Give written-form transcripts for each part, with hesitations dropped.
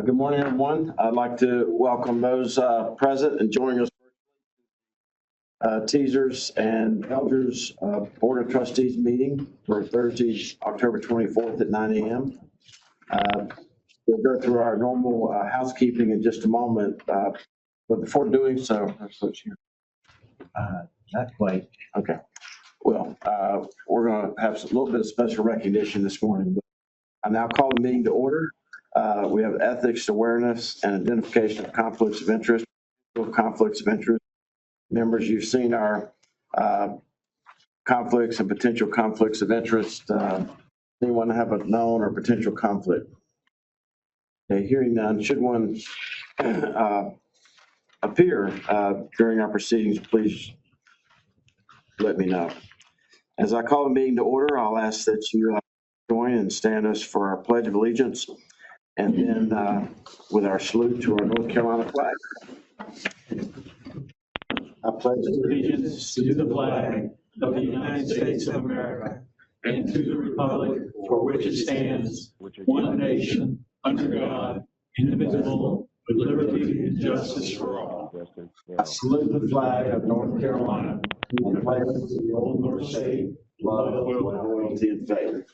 Good morning, everyone. I'd like to welcome those present and joining us. TSERS and LGERS Board of Trustees meeting for Thursday, October 24th at 9 a.m. We'll go through our normal housekeeping in just a moment. But before doing so, Not quite. okay. Well, we're going to have a little bit of special recognition this morning. I now call the meeting to order. We have ethics, awareness, and identification of conflicts of interest. Members, you've seen our conflicts and potential conflicts of interest. Anyone have a known or potential conflict? Okay, hearing none, should one appear during our proceedings, please let me know. As I call the meeting to order, I'll ask that you join and stand us for our Pledge of Allegiance, and then with our salute to our North Carolina flag. I pledge allegiance to the flag of the United States of America and to the republic for which it stands, one nation, under God, indivisible, with liberty and justice for all. I salute the flag of North Carolina and pledge to the old North State, love, loyalty, and faith.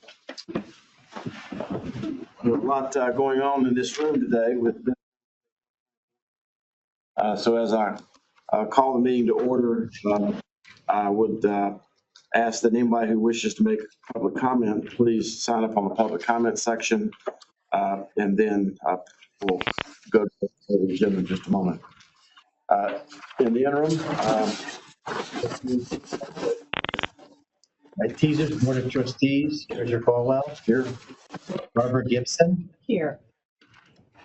There's a lot going on in this room today with so as I call the meeting to order, I would ask that anybody who wishes to make a public comment, please sign up on the public comment section, and then we'll go to the agenda in just a moment. In the interim, TSERS Board of Trustees, Treasurer Falwell. here, Barbara Gibson. Here.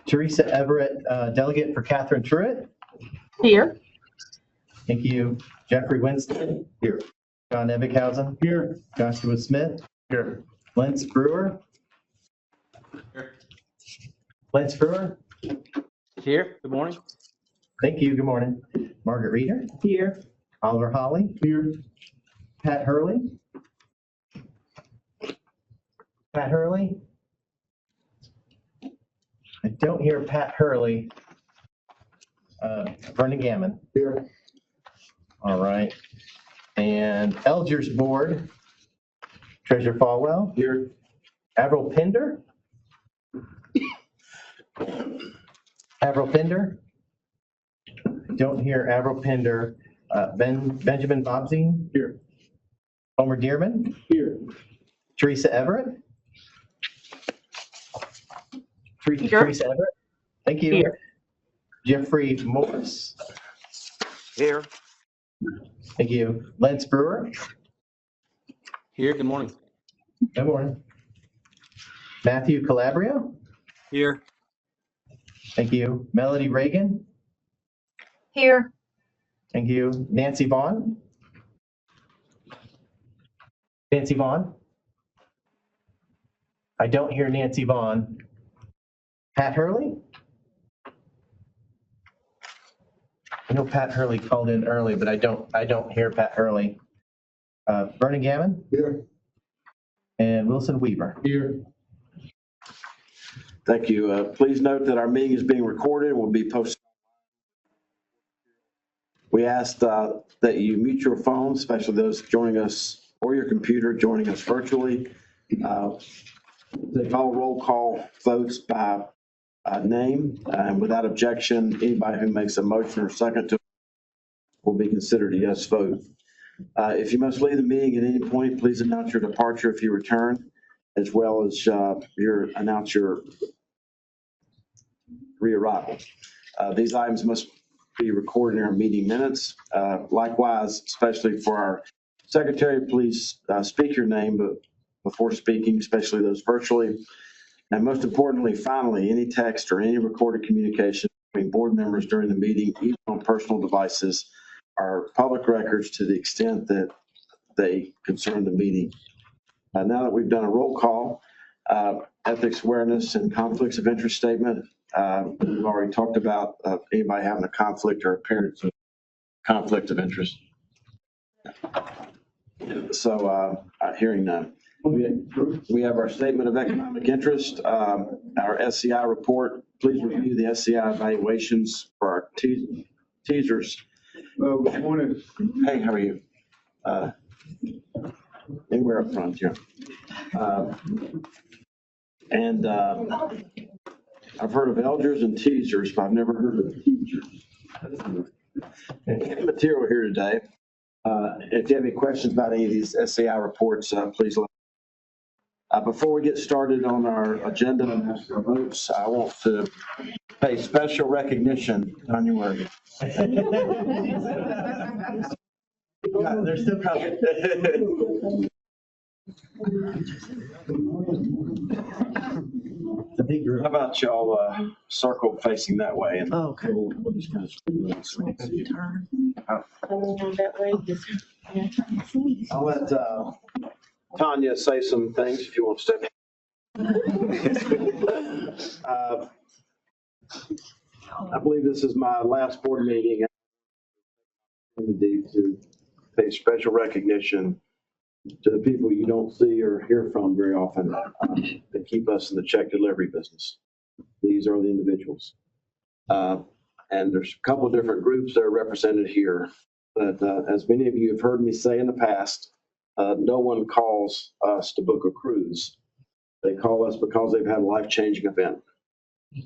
Teresa Everett, delegate for Catherine Truitt. Here. Thank you. Jeffrey Winston. Here. John Ebbinghausen. Here. Joshua Smith. Here. Lance Brewer. Here. Lance Brewer. Here. Good morning. Thank you. Good morning. Margaret Reeder. Here. Oliver Holly. Here. Pat Hurley. Pat Hurley. I don't hear Pat Hurley. Vernon Gammon. Here. All right. And LGERS Board, Treasurer Falwell. Here. Avril Pender. Avril Pender. I don't hear Avril Pender. Benjamin Bobzine. Here. Homer Dearman. Here. Teresa Everett. Here. Teresa Everett. Thank you. Here. Jeffrey Morris. Here. Thank you. Lance Brewer. Here. Good morning. Good morning. Matthew Calabria. Here. Thank you. Melody Reagan. Here. Thank you. Nancy Vaughn. Nancy Vaughn. I don't hear Nancy Vaughn. Pat Hurley. I know Pat Hurley called in early, but I don't hear Pat Hurley. Vernon Gammon. Here. And Wilson Weaver. Here. Thank you. Please note that our meeting is being recorded and will be posted. We ask that you mute your phone, especially those joining us, or your computer joining us virtually. Take all roll call votes by name, and without objection, anybody who makes a motion or second to will be considered a yes vote. If you must leave the meeting at any point, please announce your departure if you return, as well as announce your re-arrival. These items must be recorded in our meeting minutes. Likewise, especially for our secretary, please speak your name before speaking, especially those virtually. And most importantly, finally, any text or any recorded communication between board members during the meeting, even on personal devices, are public records to the extent that they concern the meeting. Now that we've done a roll call, ethics, awareness, and conflicts of interest statement, we've already talked about anybody having a conflict or appearance of conflict of interest. So hearing none. We have our statement of economic interest, our SCI report, please review the SCI evaluations for our TSERS. Good morning. Hey, how are you? Anywhere up front here. I've heard of LGERS and TSERS, but I've never heard of teachers. Material here today. If you have any questions about any of these SCI reports, please let. Before we get started on our agenda and ask our votes, I want to pay special recognition on your work. They're still coming. The big group. How about y'all circle facing that way? And Oh, okay. we'll just kind of screw it so we can see it. That way. I'll let Tanya say some things if you want to step in. I believe this is my last board meeting. To pay special recognition to the people you don't see or hear from very often that keep us in the check delivery business. These are the individuals. And there's a couple of different groups that are represented here. But as many of you have heard me say in the past, no one calls us to book a cruise. They call us because they've had a life-changing event.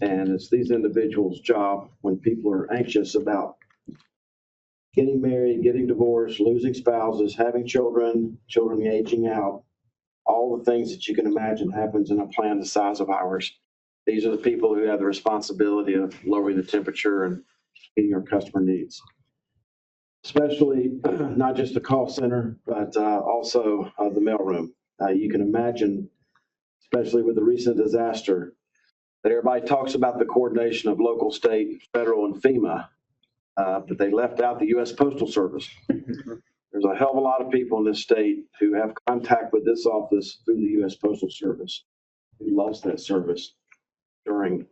And it's these individuals' job when people are anxious about getting married, getting divorced, losing spouses, having children, children aging out, all the things that you can imagine happens in a plant the size of ours. These are the people who have the responsibility of lowering the temperature and meeting our customer needs. Especially not just the call center, but also the mailroom. You can imagine, especially with the recent disaster, that everybody talks about the coordination of local, state, federal, and FEMA. But they left out the U.S. Postal Service. There's a hell of a lot of people in this state who have contact with this office through the U.S. Postal Service, who lost that service during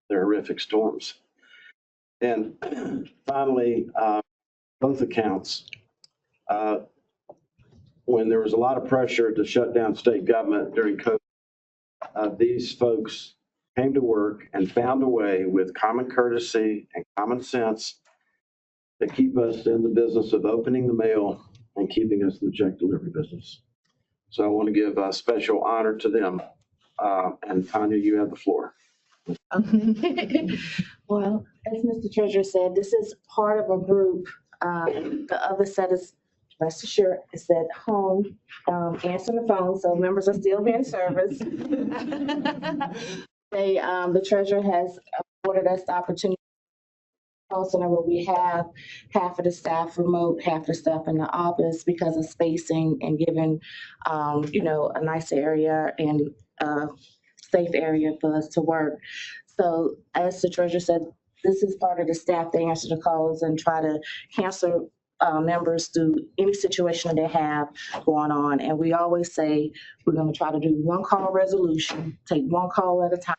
their horrific storms. And finally, both accounts, when there was a lot of pressure to shut down state government during COVID, these folks came to work and found a way with common courtesy and common sense to keep us in the business of opening the mail and keeping us in the check delivery business. So I want to give a special honor to them. And Tanya, you have the floor. Well, as Mr. Treasurer said, this is part of a group. The other set is, rest assured, is at home, answering the phone, so members are still being serviced. The treasurer has afforded us the opportunity call center where we have half of the staff remote, half the staff in the office because of spacing and giving, a nice area and safe area for us to work. So as the treasurer said, this is part of the staff. They answer the calls and try to cancel members through any situation that they have going on. And we always say we're going to try to do one call resolution, take one call at a time.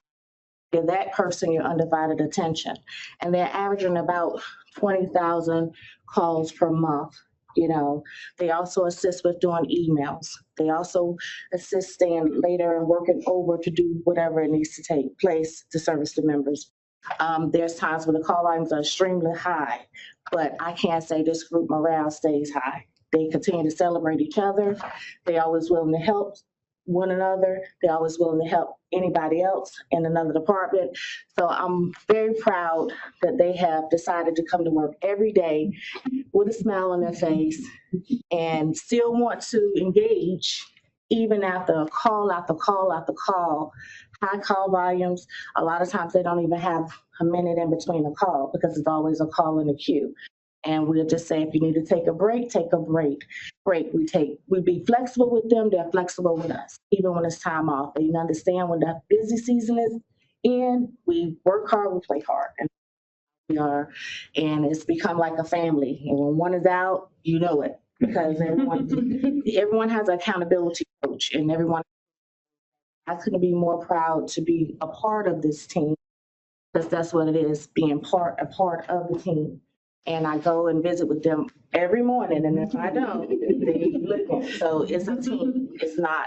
Give that person your undivided attention. And they're averaging about 20,000 calls per month. They also assist with doing emails. They also assist staying later and working over to do whatever it needs to take place to service the members. There's times when the call volumes are extremely high, but I can't say this group morale stays high. They continue to celebrate each other. They're always willing to help one another. They're always willing to help anybody else in another department. So I'm very proud that they have decided to come to work every day with a smile on their face and still want to engage even after call after call after call. High call volumes, a lot of times they don't even have a minute in between a call because it's always a call in the queue. And we'll just say, if you need to take a break, take a break. We be flexible with them, they're flexible with us, even when it's time off. They understand when the busy season is in, we work hard, we play hard. And it's become like a family. And when one is out, you know it, because everyone has an accountability coach, and I couldn't be more proud to be a part of this team, because that's what it is, being a part of the team. And I go and visit with them every morning, and if I don't, they look. So it's a team. It's not,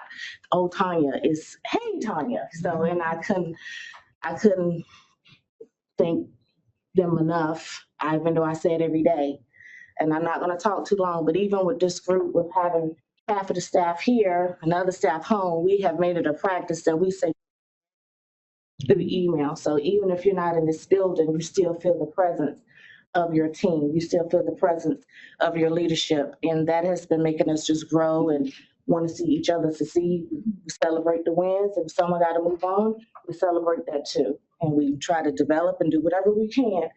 oh, Tanya. It's, hey, Tanya. So, and I couldn't thank them enough, even though I say it every day. And I'm not gonna talk too long, but even with this group, with having half of the staff here and other staff home, we have made it a practice that we say through email. So even if you're not in this building, you still feel the presence of your team. You still feel the presence of your leadership. And that has been making us just grow and want to see each other succeed. We celebrate the wins. If someone got to move on, we celebrate that too. And we try to develop and do whatever we can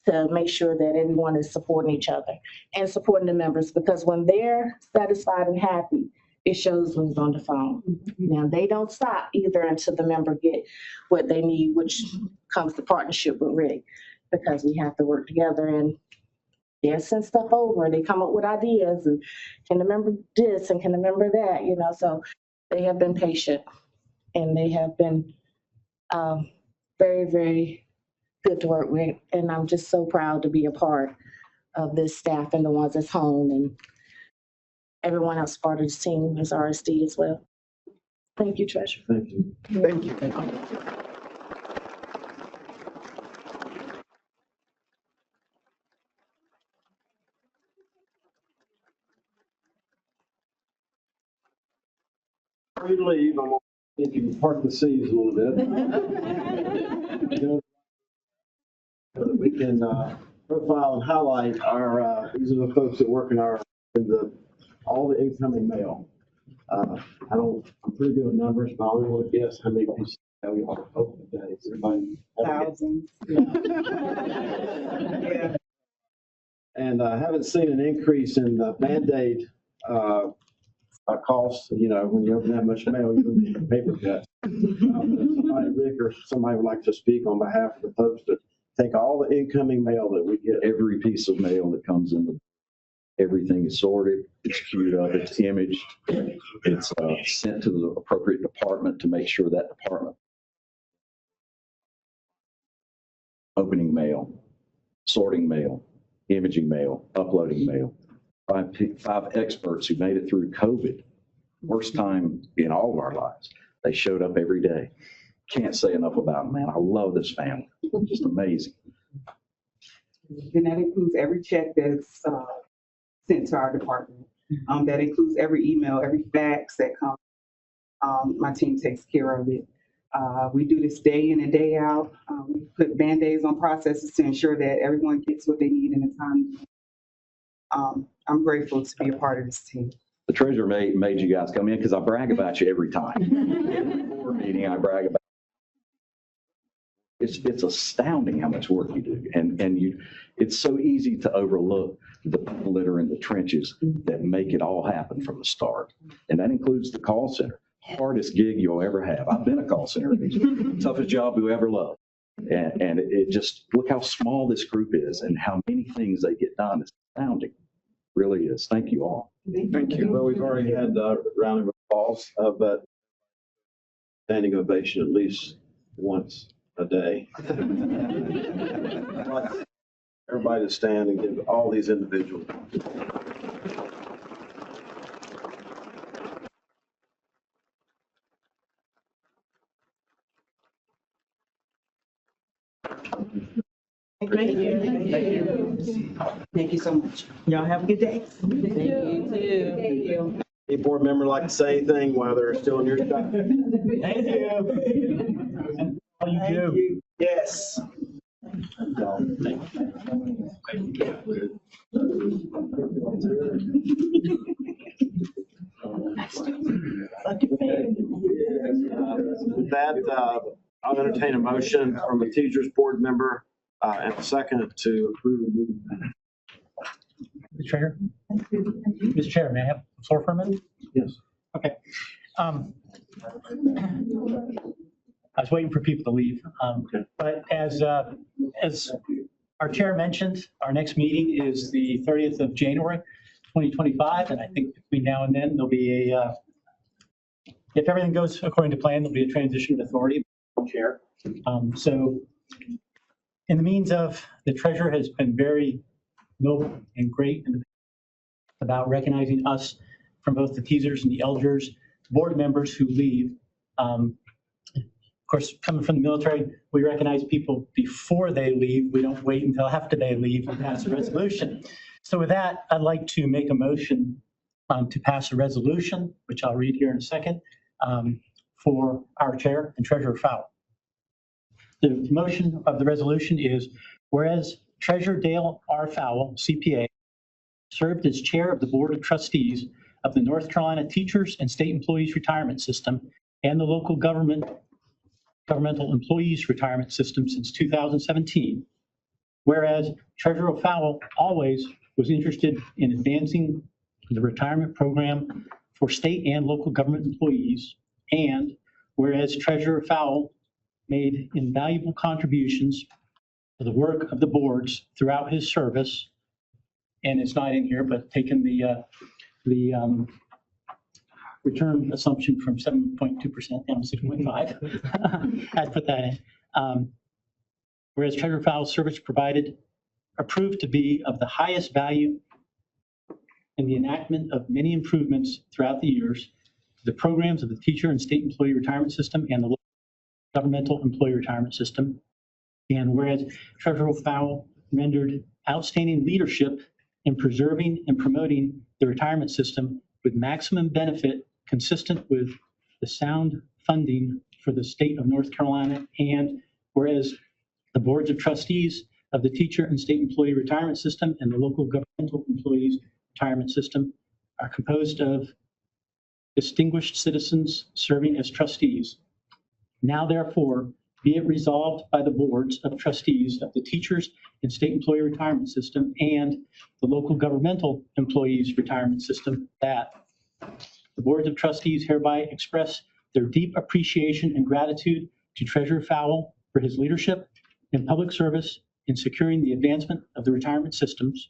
to make sure that everyone is supporting each other and supporting the members, because when they're satisfied and happy, it shows when it's on the phone. Now, they don't stop either until the member get what they need, which comes to partnership with Rick, because we have to work together and they'll send stuff over. They come up with ideas and can the member this and can the member that, you know, so they have been patient and they have been very, very good to work with. And I'm just so proud to be a part of this staff and the ones that's home and everyone else part of this team is RSD as well. Thank you, Treasurer. Thank you. Thank you. Before you leave, I'm gonna think you can park the seas a little bit. So that we can profile and highlight our, these are the folks that work in all the incoming mail. I'm pretty good with numbers, but I only want to guess how many pieces we are open today. Is everybody? Thousands. Yeah. And I haven't seen an increase in the Band-Aid costs. You know, when you open that much mail, you don't get paper cuts. Somebody, Rick or somebody would like to speak on behalf of the folks that take all the incoming mail that we get. Every piece of mail that comes in, everything is sorted, it's queued up, it's imaged, it's sent to the appropriate department to make sure that department opening mail, sorting mail, imaging mail, uploading mail. Five experts who made it through COVID, worst time in all of our lives. They showed up every day. Can't say enough about them, man. I love this family. Just amazing. And that includes every check that's sent to our department. That includes every email, every fax that comes. My team takes care of it. We do this day in and day out. We put Band-Aids on processes to ensure that everyone gets what they need in a time. I'm grateful to be a part of this team. The treasurer made you guys come in because I brag about you every time. Every board meeting, I brag about it's astounding how much work you do. And it's so easy to overlook the people that are in the trenches that make it all happen from the start. And that includes the call center. Hardest gig you'll ever have. I've been a call center agent. Toughest job you ever loved. And it just, look how small this group is and how many things they get done. It's astounding. Really is. Thank you all. Thank you. Well, we've already had a round of applause, but standing ovation at least once a day. I'd like everybody to stand and give all these individuals. Thank you. Thank you. Thank you so much. Y'all have a good day. Thank you too. Thank you. Any board member like to say anything while they're still in your job? Thank you. All you do. Yes. With that, I'll entertain a motion from a teachers board member and a second to approve the meeting minutes. Mr. Chair? Mr. Chair, may I have the floor for a minute? Yes. Okay. I was waiting for people to leave. But as our chair mentioned, our next meeting is the 30th of January, 2025. And I think between now and then, there'll be if everything goes according to plan, there'll be a transition of authority chair. So in the means of, the treasurer has been very noble and great about recognizing us from both the TSERS and the LGERS board members who leave. course, coming from the military, we recognize people before they leave. We don't wait until after they leave and pass a resolution. So with that, I'd like to make a motion to pass a resolution, which I'll read here in a second, for our chair and Treasurer Fowle. The motion of the resolution is, whereas Treasurer Dale R. Fowle, CPA, served as chair of the Board of Trustees of the North Carolina Teachers and State Employees Retirement System and the local governmental employees retirement system since 2017. Whereas Treasurer Fowle always was interested in advancing the retirement program for state and local government employees. And whereas Treasurer Fowle made invaluable contributions to the work of the boards throughout his service, and it's not in here, but taken the return assumption from 7.2% down to 6.5. I'd put that in. Whereas Treasurer Fowle's service provided are proved to be of the highest value in the enactment of many improvements throughout the years to the programs of the teacher and state employee retirement system and the local governmental employee retirement system. And whereas Treasurer Fowle rendered outstanding leadership in preserving and promoting the retirement system with maximum benefit consistent with the sound funding for the state of North Carolina. And whereas the boards of trustees of the teacher and state employee retirement system and the local governmental employees retirement system are composed of distinguished citizens serving as trustees. Now therefore, be it resolved by the boards of trustees of the teachers and state employee retirement system and the local governmental employees retirement system that the boards of trustees hereby express their deep appreciation and gratitude to Treasurer Fowle for his leadership and public service in securing the advancement of the retirement systems.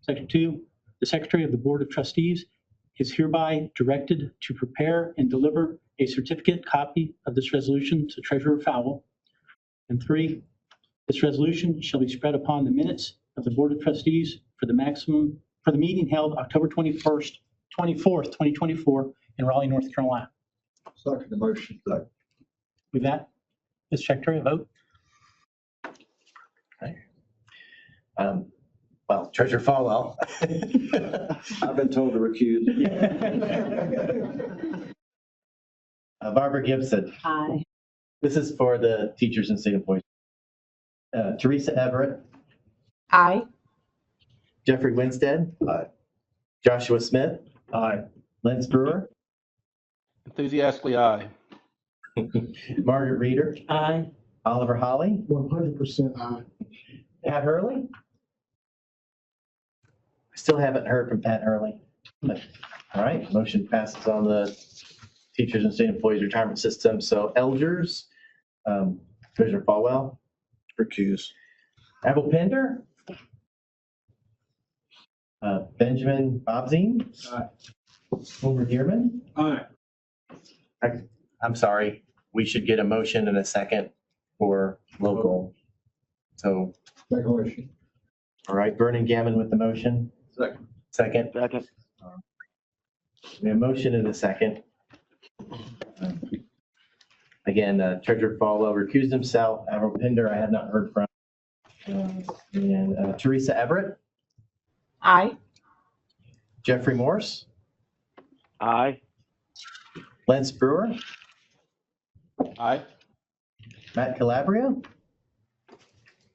Section 2, the Secretary of the Board of Trustees is hereby directed to prepare and deliver a certificate copy of this resolution to Treasurer Fowle. And 3, this resolution shall be spread upon the minutes of the Board of Trustees for the meeting held October 24th, 2024 in Raleigh, North Carolina. Second the motion. With that, Mr. Secretary, a vote. Well, Treasurer Falwell. I've been told to recuse. Barbara Gibson. Aye. This is for the teachers and state employees. Teresa Everett, Aye. Jeffrey Winstead. Aye. Joshua Smith, Aye. Lance Brewer, Enthusiastically, aye. Margaret Reeder, Aye. Oliver Holly, 100% aye. Pat Hurley. I still haven't heard from Pat Hurley. But, all right, motion passes on the teachers and state employees retirement system. So LGERS, Treasurer Falwell, Recuse. Abel Pender, Benjamin Bobzine, Aye. Homer Dearman. Aye. I'm sorry, we should get a motion and a second for local. So, Make a motion. all right, Vernon Gammon with the motion. Second. Second. Second. We have a motion and a second. Again, Treasurer Falwell recused himself. Abel Pender, I have not heard from. And Teresa Everett, Aye. Jeffrey Morse, Aye. Lance Brewer, Aye. Matt Calabria,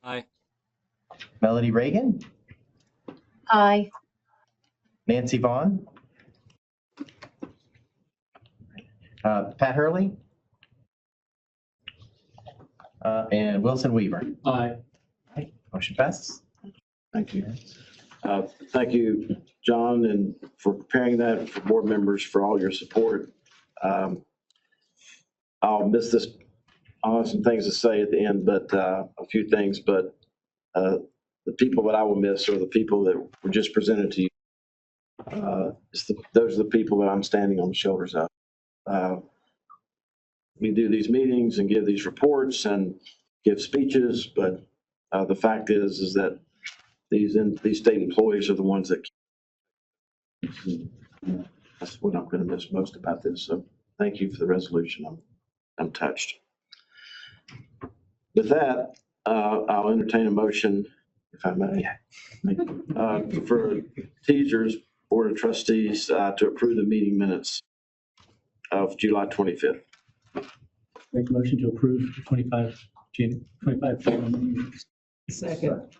Aye. Melody Reagan, Aye. Nancy Vaughn, Pat Hurley, and Wilson Weaver. Aye. Motion passes. Thank you. Thank you, John, and for preparing that, for board members, for all your support. I'll miss this. I'll have some things to say at the end, but a few things, but the people that I will miss are the people that were just presented to you. Those are the people that I'm standing on the shoulders of. We do these meetings and give these reports and give speeches, but the fact is that these state employees are the ones that. That's what I'm going to miss most about this. So thank you for the resolution. untouched. With that, I'll entertain a motion, if I may, for TSERS Board of Trustees to approve the meeting minutes of July 25th. Make a motion to approve 25 June. Second.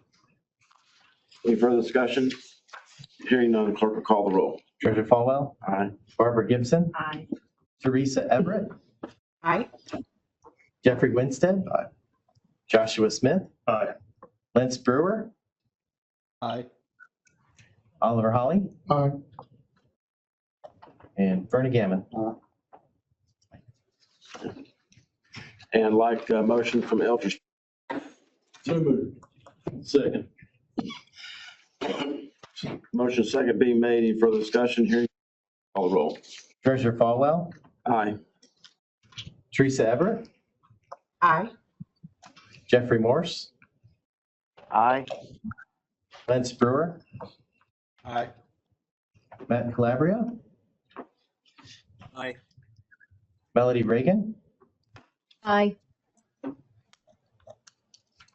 Any further discussion? Hearing none, clerk will call the roll. Treasurer Falwell, Aye. Barbara Gibson, Aye. Teresa Everett, Aye. Jeffrey Winstead, Joshua Smith, Lance Brewer, Aye. Oliver Holly, Aye. and Vernon Gammon. And like a motion from Eldridge. So moved. Second. Motion second being made. Any further discussion? Hearing call the roll. Treasurer Falwell, Aye. Teresa Everett, Aye. Jeffrey Morse, Aye. Lance Brewer, Aye. Matt Calabria, Aye. Melody Reagan, Aye.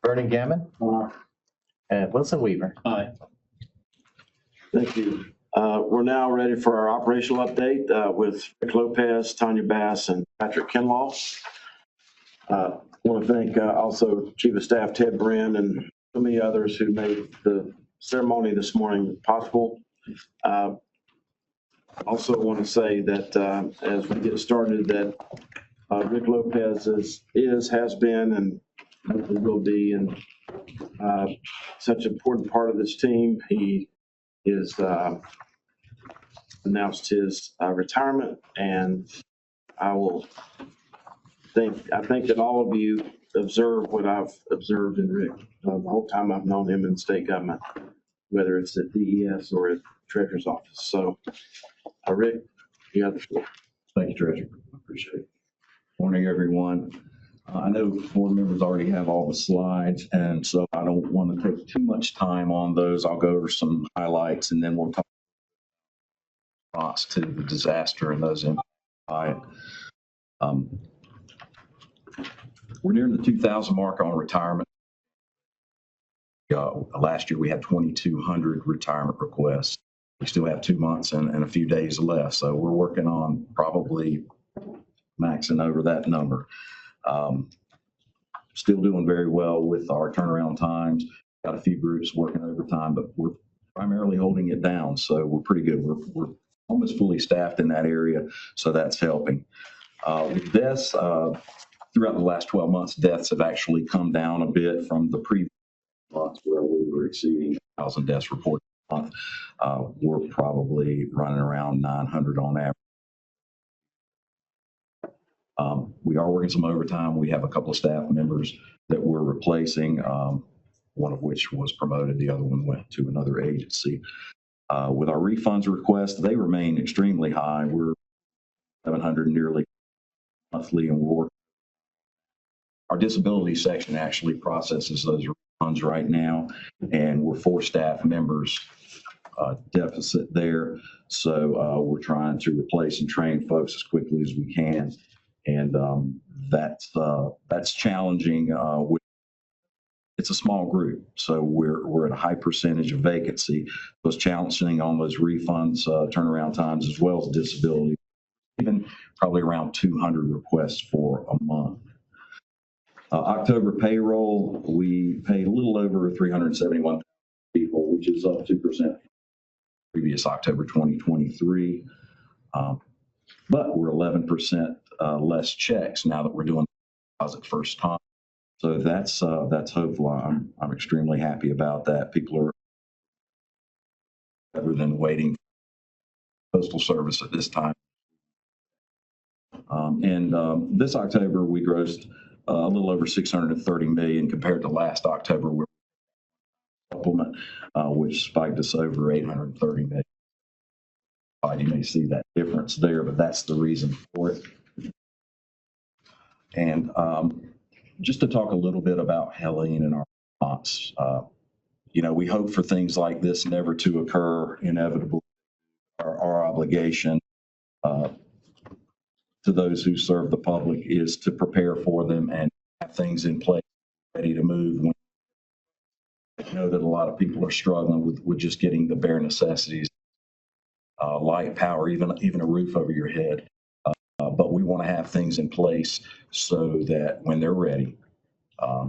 Vernon Gammon, and Wilson Weaver. Aye. Thank you. We're now ready for our operational update with Rick Lopez, Tanya Bass, and Patrick Kinlaw. I want to thank also Chief of Staff Ted Brin and so many others who made the ceremony this morning possible. Also want to say that as we get started, that Rick Lopez has been, and hopefully will be, and such an important part of this team. He is announced his retirement, and I think that all of you observe what I've observed in Rick the whole time I've known him in state government, whether it's at DES or at Treasurer's office. So, Rick, you have the floor. Thank you, Treasurer. I appreciate it. Morning, everyone. I know board members already have all the slides, and so I don't want to take too much time on those. I'll go over some highlights, and then we'll talk response to the disaster and those impacted by it. We're nearing the 2,000 mark on retirement. Last year, we had 2,200 retirement requests. We still have 2 months and a few days left, so we're working on probably maxing over that number. Still doing very well with our turnaround times. Got a few groups working overtime, but we're primarily holding it down, so we're pretty good. We're almost fully staffed in that area, so that's helping. With deaths, throughout the last 12 months, deaths have actually come down a bit from the previous months where we were exceeding 1,000 deaths reported a month. We're probably running around 900 on average. We are working some overtime. We have a couple of staff members that we're replacing, one of which was promoted. The other one went to another agency. With our refunds requests, they remain extremely high. We're 700 nearly monthly, and our disability section actually processes those refunds right now, and we're 4 staff members deficit there. So we're trying to replace and train folks as quickly as we can. And that's challenging. It's a small group, so we're at a high percentage of vacancy. So it's challenging on those refunds, turnaround times, as well as disability. Even probably around 200 requests for a month. October payroll, we paid a little over 371 people, which is up 2% previous October 2023. But we're 11% less checks now that we're doing deposit first time. So that's hopeful. I'm extremely happy about that. People are rather than waiting for Postal Service at this time. This October we grossed a little over 630 million compared to last October, where supplement, which spiked us over 830 million. You may see that difference there, but that's the reason for it. And just to talk a little bit about Helene and our response, we hope for things like this never to occur inevitably. Our obligation to those who serve the public is to prepare for them and have things in place, ready to move. When I know that a lot of people are struggling with just getting the bare necessities, light, power, even a roof over your head. But we want to have things in place so that when they're ready,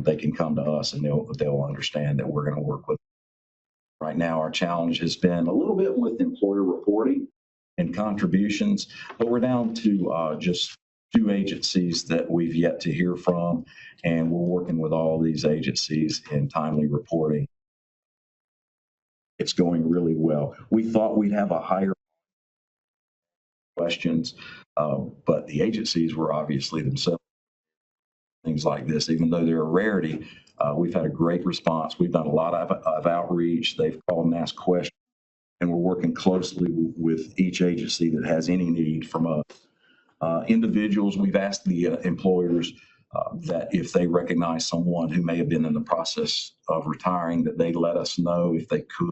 they can come to us and they'll understand that we're going to work with them. Right now, our challenge has been a little bit with employer reporting and contributions, but we're down to just 2 agencies that we've yet to hear from, and we're working with all these agencies in timely reporting. It's going really well. We thought we'd have a higher questions, but the agencies were obviously themselves things like this, even though they're a rarity. We've had a great response. We've done a lot of outreach. They've called and asked questions, and we're working closely with each agency that has any need from us. Individuals, we've asked the employers that if they recognize someone who may have been in the process of retiring, that they let us know if they could,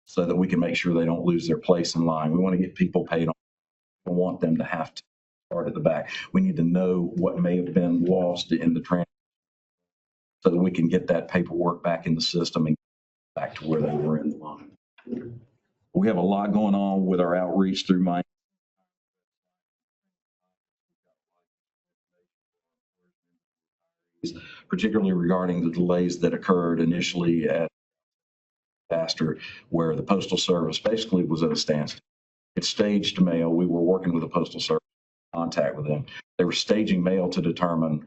so that we can make sure they don't lose their place in line. We want to get people paid on. We don't want them to have to start at the back. We need to know what may have been lost in the transition so that we can get that paperwork back in the system and back to where they were in the line. We have a lot going on with our outreach through my particularly regarding the delays that occurred initially at disaster, where the Postal Service basically was at a standstill. It staged mail. We were working with the Postal Service, contact with them. They were staging mail to determine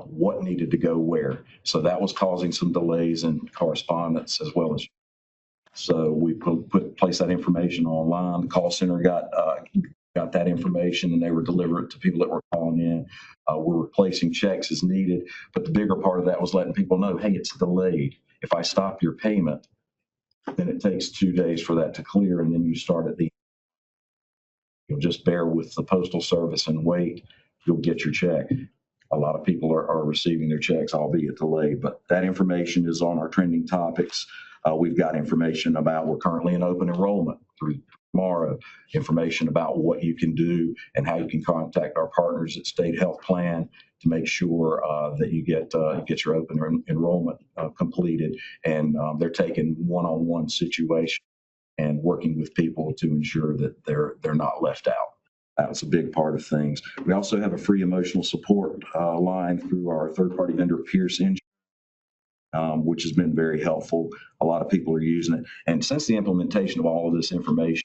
what needed to go where. So that was causing some delays in correspondence as well as. So we placed that information online. The call center got that information and they were delivering it to people that were calling in. We're replacing checks as needed, but the bigger part of that was letting people know, hey, it's delayed. If I stop your payment, then it takes 2 days for that to clear, and then you start at the. You'll just bear with the Postal Service and wait. You'll get your check. A lot of people are receiving their checks, albeit delayed, but that information is on our trending topics. We've got information about, we're currently in open enrollment through tomorrow, information about what you can do and how you can contact our partners at State Health Plan to make sure that you get your open enrollment completed. And they're taking one-on-one situation and working with people to ensure that they're not left out. That's a big part of things. We also have a free emotional support line through our third-party vendor, Pierce Engine, which has been very helpful. A lot of people are using it. And since the implementation of all of this information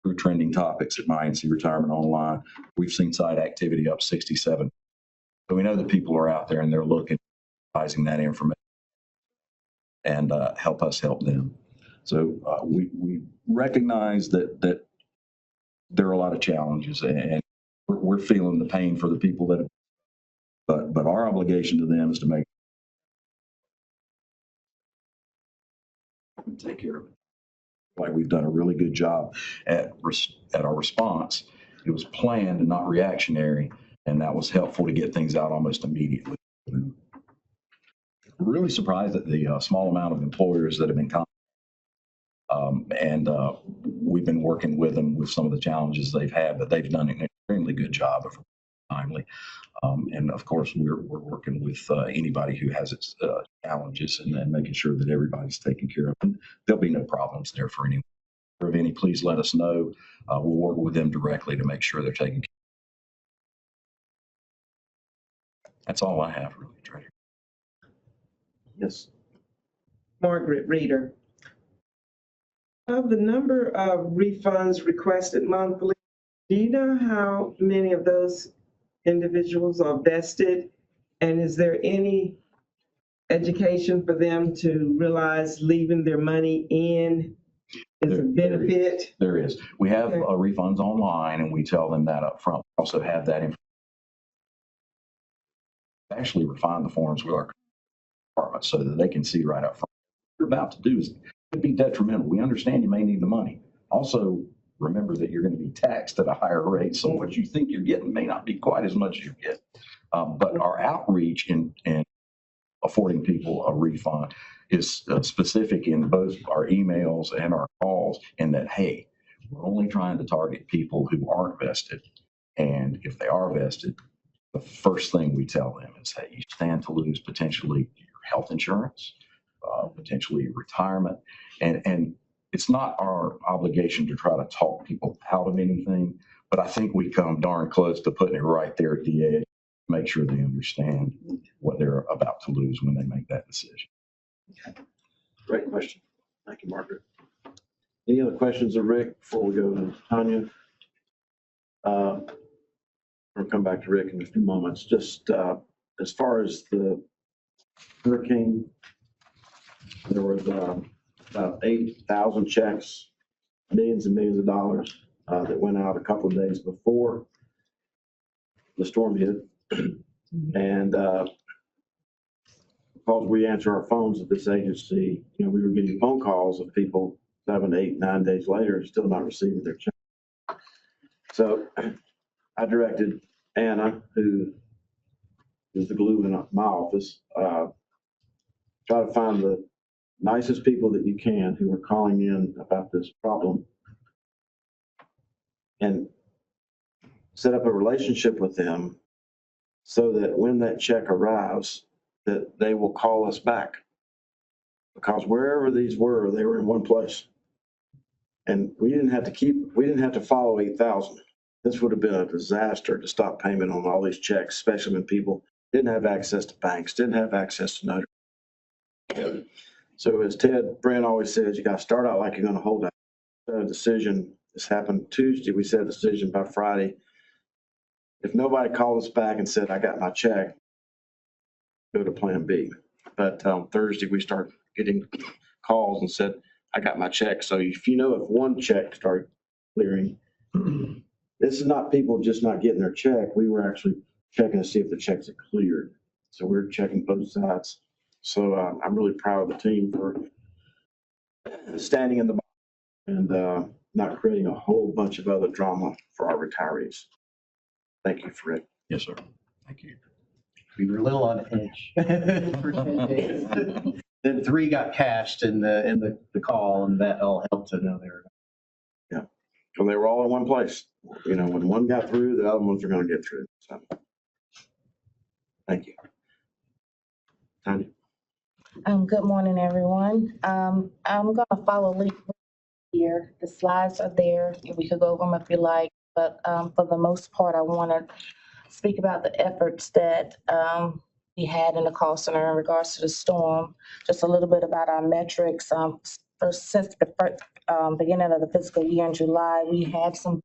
through trending topics at My NC Retirement Online, we've seen site activity up 67. So we know that people are out there and they're looking, utilizing that information and help us help them. So we recognize that there are a lot of challenges, and we're feeling the pain for the people that, but our obligation to them is to take care of it. Like we've done a really good job at our response. It was planned and not reactionary, and that was helpful to get things out almost immediately. I'm really surprised at the small amount of employers that have been contacted. And we've been working with them with some of the challenges they've had, but they've done an extremely good job of timely. And of course, we're working with anybody who has its challenges and making sure that everybody's taken care of. And there'll be no problems there for anyone. If any, please let us know. We'll work with them directly to make sure they're taken care of. That's all I have, really, Treasurer. Yes. Margaret Reeder. Of the number of refunds requested monthly, do you know how many of those individuals are vested? And is there any education for them to realize leaving their money in is a benefit? There is. We have Okay. Refunds online, and we tell them that up front. We also have that information. Actually refine the forms with our department so that they can see right up front. What you're about to do is could be detrimental. We understand you may need the money. Also, remember that you're going to be taxed at a higher rate, so what you think you're getting may not be quite as much as you get. But our outreach in affording people a refund is specific in both our emails and our calls, in that, hey, we're only trying to target people who aren't vested. And if they are vested, the first thing we tell them is, hey, you stand to lose potentially your health insurance, potentially your retirement. And it's not our obligation to try to talk people out of anything, but I think we come darn close to putting it right there at the edge, make sure they understand what they're about to lose when they make that decision. Great question. Thank you, Margaret. Any other questions of Rick before we go to Tanya? We'll come back to Rick in a few moments. Just as far as the hurricane, there was about 8,000 checks, millions and millions of dollars that went out a couple of days before the storm hit. And because we answer our phones at this agency, we were getting phone calls of people 7, 8, 9 days later still not receiving their check. So I directed Anna, who is the glue in my office, try to find the nicest people that you can who are calling in about this problem and set up a relationship with them so that when that check arrives, that they will call us back. Because wherever these were, they were in one place. And we didn't have to follow 8,000. This would have been a disaster to stop payment on all these checks, especially when people didn't have access to banks, didn't have access to notaries. So as Ted Brand always says, you got to start out like you're going to hold out. A decision, this happened Tuesday, we said a decision by Friday. If nobody called us back and said, I got my check, go to plan B. But on Thursday, we started getting calls and said, I got my check. So if one check started clearing, this is not people just not getting their check. We were actually checking to see if the checks had cleared. So we're checking both sides. So I'm really proud of the team for standing in the box and not creating a whole bunch of other drama for our retirees. Thank you for it. Yes, sir. Thank you. We were a little on edge for 10 days. Then 3 got cashed in the call, and that all helped to know they were. Yeah. So they were all in one place. When one got through, the other ones are going to get through. So thank you. Tanya. Good morning, everyone. I'm going to follow Lee here. The slides are there. We could go over them if you like, but for the most part, I want to speak about the efforts that we had in the call center in regards to the storm. Just a little bit about our metrics. Since the beginning of the fiscal year in July, we had some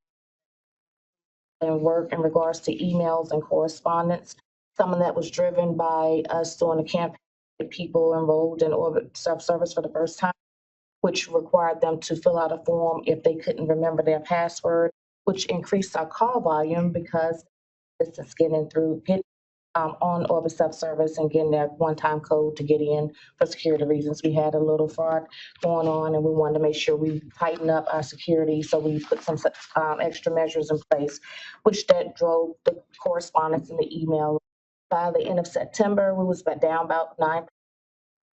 work in regards to emails and correspondence. Some of that was driven by us doing a campaign with people enrolled in Orbit self-service for the first time, which required them to fill out a form if they couldn't remember their password, which increased our call volume because distance getting on Orbit self-service and getting that one-time code to get in for security reasons. We had a little fraud going on, and we wanted to make sure we tighten up our security, so we put some extra measures in place, which that drove the correspondence and the email. By the end of September, we was down about 9%,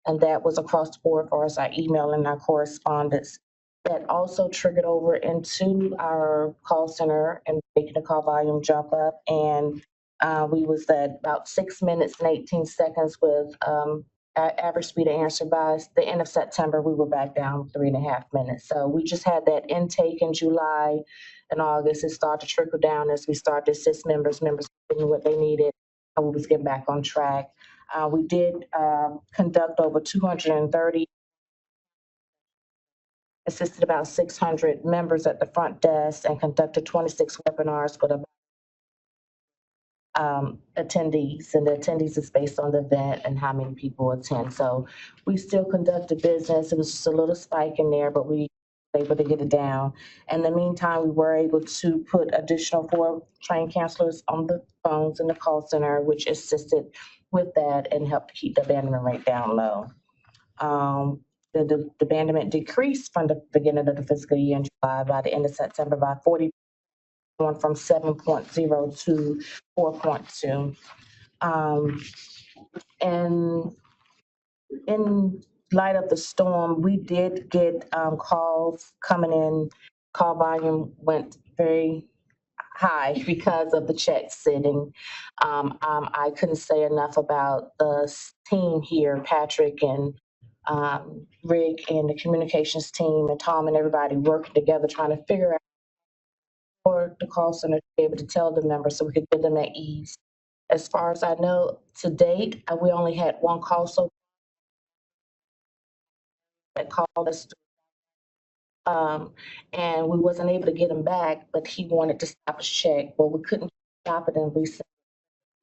and that was across the board for us, our email and our correspondence. That also triggered over into our call center and making the call volume jump up. And we was at about 6 minutes and 18 seconds with average speed of answer. By the end of September, we were back down 3.5 minutes. So we just had that intake in July and August. It started to trickle down as we started to assist members getting what they needed, and we was getting back on track. We did conduct over 230, assisted about 600 members at the front desk, and conducted 26 webinars with attendees. And the attendees is based on the event and how many people attend. So we still conducted business. It was just a little spike in there, but we were able to get it down. In the meantime, we were able to put additional 4 trained counselors on the phones in the call center, which assisted with that and helped keep the abandonment rate down low. The abandonment decreased from the beginning of the fiscal year in July by the end of September by 40, going from 7.0 to 4.2. And in light of the storm, we did get calls coming in. Call volume went very high because of the check sitting. I couldn't say enough about the team here, Patrick and Rick and the communications team and Tom and everybody working together trying to figure out for the call center to be able to tell the members so we could give them at ease. As far as I know, to date, we only had one call so that called us, and we wasn't able to get him back, but he wanted to stop his check. Well, we couldn't stop it and resend it,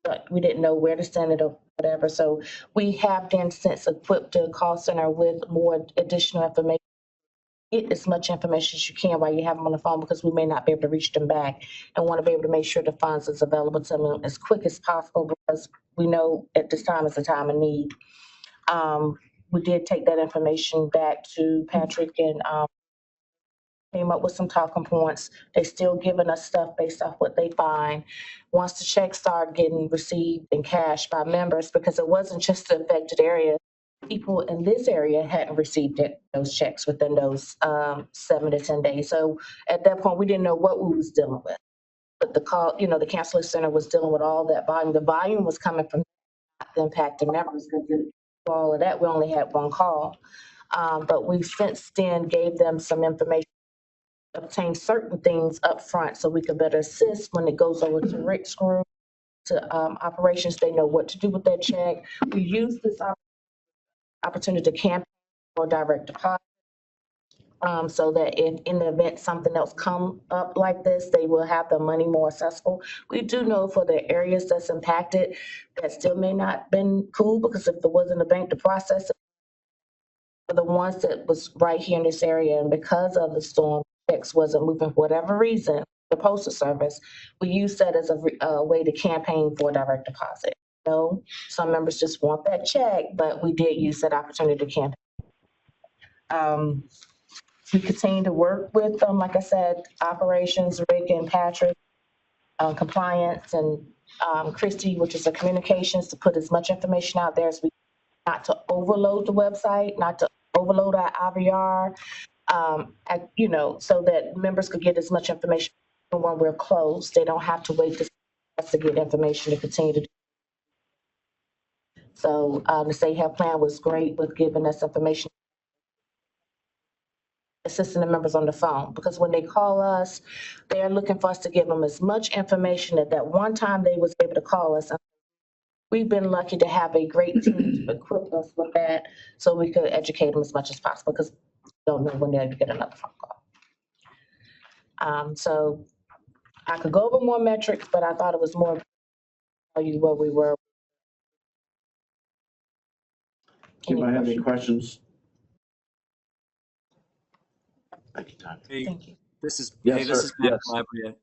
but we didn't know where to send it or whatever. So we have been since equipped the call center with more additional information. Get as much information as you can while you have them on the phone because we may not be able to reach them back and want to be able to make sure the funds is available to them as quick as possible because we know at this time is a time of need. We did take that information back to Patrick and came up with some talking points. They still giving us stuff based off what they find. Once the checks start getting received in cash by members, because it wasn't just the affected area, people in this area hadn't received those checks within those 7 to 10 days. So at that point, we didn't know what we was dealing with. But the call, the counseling center was dealing with all that volume. The volume was coming from the impacted members because all of that, we only had one call. But we since then gave them some information, obtain certain things up front so we could better assist when it goes over to Rick's group, to operations. They know what to do with that check. We use this opportunity to campaign for direct deposit. So that if in the event something else come up like this, they will have the money more accessible. We do know for the areas that's impacted, that still may not been cool because if there wasn't a bank to process it, for the ones that was right here in this area and because of the storm, checks wasn't moving for whatever reason, the postal service, we use that as a way to campaign for direct deposit. Some members just want that check, but we did use that opportunity to campaign. We continue to work with them, like I said, operations, Rick and Patrick, compliance, and Christy, which is the communications, to put as much information out there as we, not to overload the website, not to overload our IVR, so that members could get as much information when we're closed. They don't have to wait to get information to continue to do. So the State Health Plan was great with giving us information, assisting the members on the phone, because when they call us, they're looking for us to give them as much information at that one time they was able to call us. We've been lucky to have a great team to equip us with that so we could educate them as much as possible because we don't know when they'll get another phone call. So I could go over more metrics, but I thought it was more tell you where we were. Anybody have any questions? Thank you, Tom. Hey, Thank you. this is Yes, this sir. is Matt Yes. Calabria.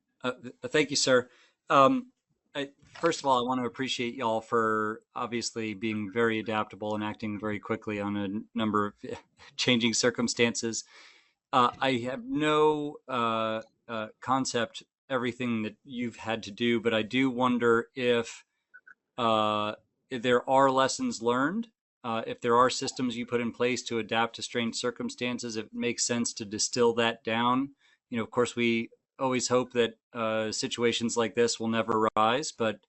Thank you, sir. First of all, I want to appreciate y'all for obviously being very adaptable and acting very quickly on a number of changing circumstances. I have no concept everything that you've had to do, but I do wonder if there are lessons learned. If there are systems you put in place to adapt to strange circumstances, it makes sense to distill that down. Of course, we always hope that situations like this will never arise, but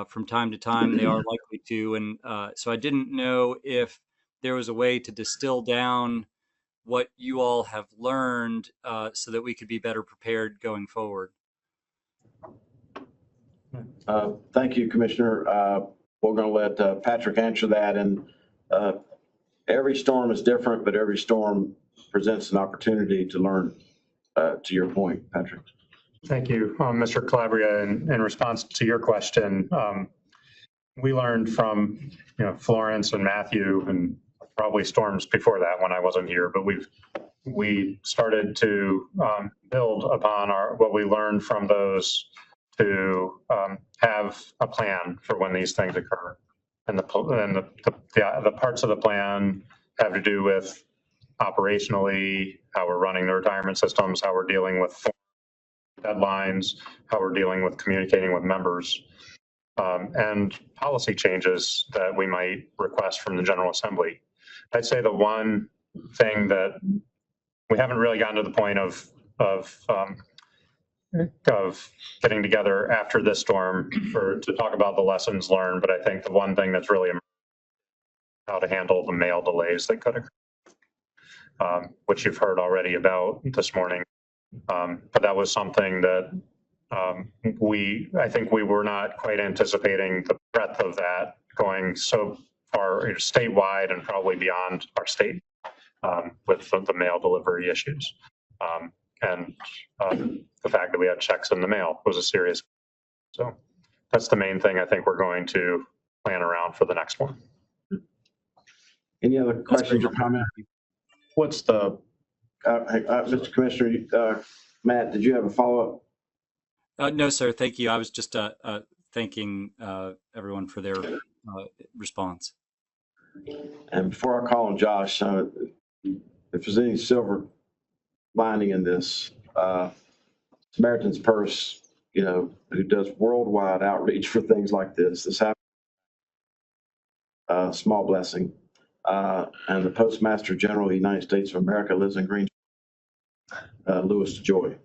from time to time they are likely to. And so I didn't know if there was a way to distill down what you all have learned so that we could be better prepared going forward. Thank you, Commissioner. We're going to let Patrick answer that. And every storm is different, but every storm presents an opportunity to learn, to your point, Patrick. Thank you, Mr. Calabria. In response to your question, we learned from Florence and Matthew and probably storms before that when I wasn't here, but we started to build upon what we learned from those to have a plan for when these things occur. And the parts of the plan have to do with operationally, how we're running the retirement systems, how we're dealing with deadlines, how we're dealing with communicating with members, and policy changes that we might request from the General Assembly. I'd say the one thing that we haven't really gotten to the point of of getting together after this storm to talk about the lessons learned. But I think the one thing that's really how to handle the mail delays that could occur, which you've heard already about this morning. But that was something that I think we were not quite anticipating the breadth of that going so far statewide and probably beyond our state with the mail delivery issues. And the fact that we had checks in the mail was a serious. So that's the main thing I think we're going to plan around for the next one. Any other questions or comments? What's the, Mr. Commissioner, Matt, did you have a follow-up? No, sir. Thank you. I was just thanking everyone for their response. And before I call on Josh, if there's any silver lining in this, Samaritan's Purse, who does worldwide outreach for things like this happened. Small blessing. And the Postmaster General of the United States of America lives in Green, Louis DeJoy.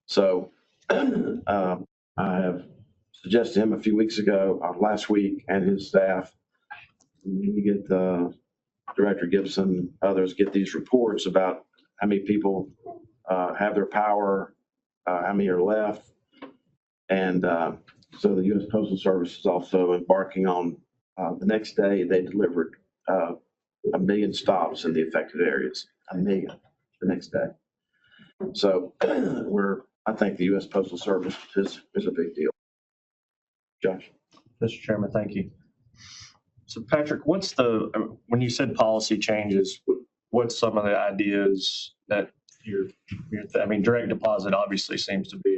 So I have suggested to him a few weeks ago, last week, and his staff, you get Director Gibson, others get these reports about how many people have their power, how many are left. And so the U.S. Postal Service is also embarking on the next day, they delivered 1 million stops in the affected areas, 1 million the next day. So I think the U.S. Postal Service is a big deal. Josh. Mr. Chairman, thank you. So Patrick, when you said policy changes, what's some of the ideas that I mean, direct deposit obviously seems to be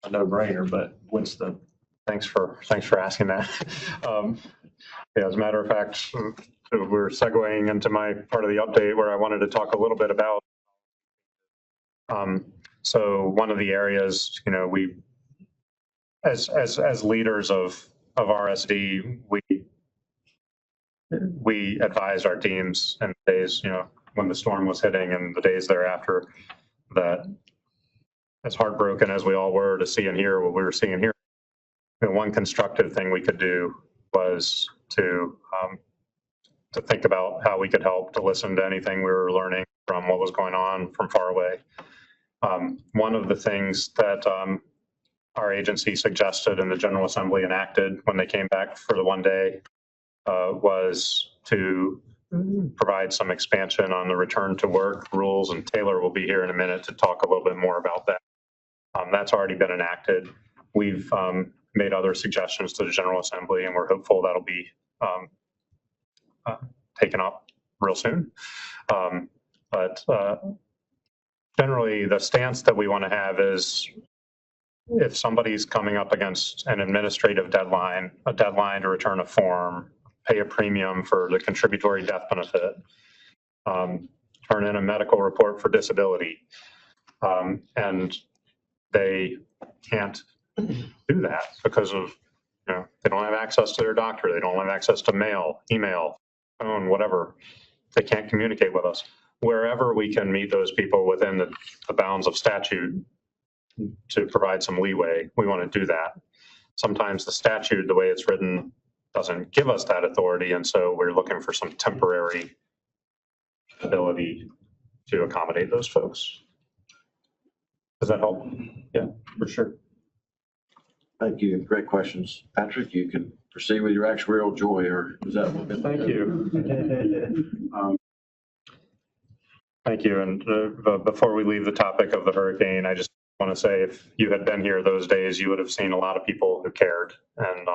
a no-brainer, but what's the? Thanks for asking that. Yeah, as a matter of fact, we're segueing into my part of the update where I wanted to talk a little bit about. So one of the areas, we, as leaders of RSD, we advised our teams in the days, when the storm was hitting and the days thereafter, that as heartbroken as we all were to see and hear what we were seeing here, one constructive thing we could do was to think about how we could help, to listen to anything we were learning from what was going on from far away. One of the things that our agency suggested and the General Assembly enacted when they came back for the one day was to provide some expansion on the return to work rules, and Taylor will be here in a minute to talk a little bit more about that. That's already been enacted. We've made other suggestions to the General Assembly, and we're hopeful that'll be taken up real soon. But generally, the stance that we want to have is if somebody's coming up against an administrative deadline, a deadline to return a form, pay a premium for the contributory death benefit, turn in a medical report for disability, and they can't do that because of, they don't have access to their doctor, they don't have access to mail, email, phone, whatever. They can't communicate with us. Wherever we can meet those people within the bounds of statute to provide some leeway, we want to do that. Sometimes the statute, the way it's written, doesn't give us that authority, and so we're looking for some temporary ability to accommodate those folks. Does that help? Yeah, for sure. Thank you. Great questions. Patrick, you can proceed with your actuarial joy, or is that? Thank you. Thank you. And before we leave the topic of the hurricane, I just want to say if you had been here those days, you would have seen a lot of people who cared, and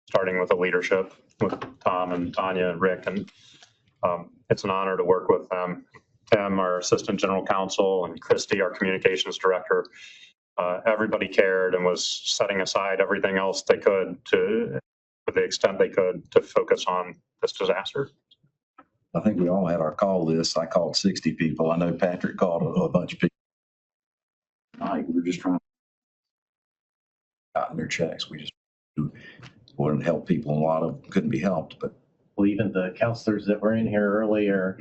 starting with the leadership with Tom and Tanya and Rick, and it's an honor to work with them. Tim, our Assistant General Counsel, and Christy, our Communications Director. Everybody cared and was setting aside everything else they could to the extent they could to focus on this disaster. I think we all had our call list. I called 60 people. I know Patrick called a bunch of people. We were just trying to get their checks. We just wanted to help people, and a lot of them couldn't be helped. But Well, even the counselors that were in here earlier,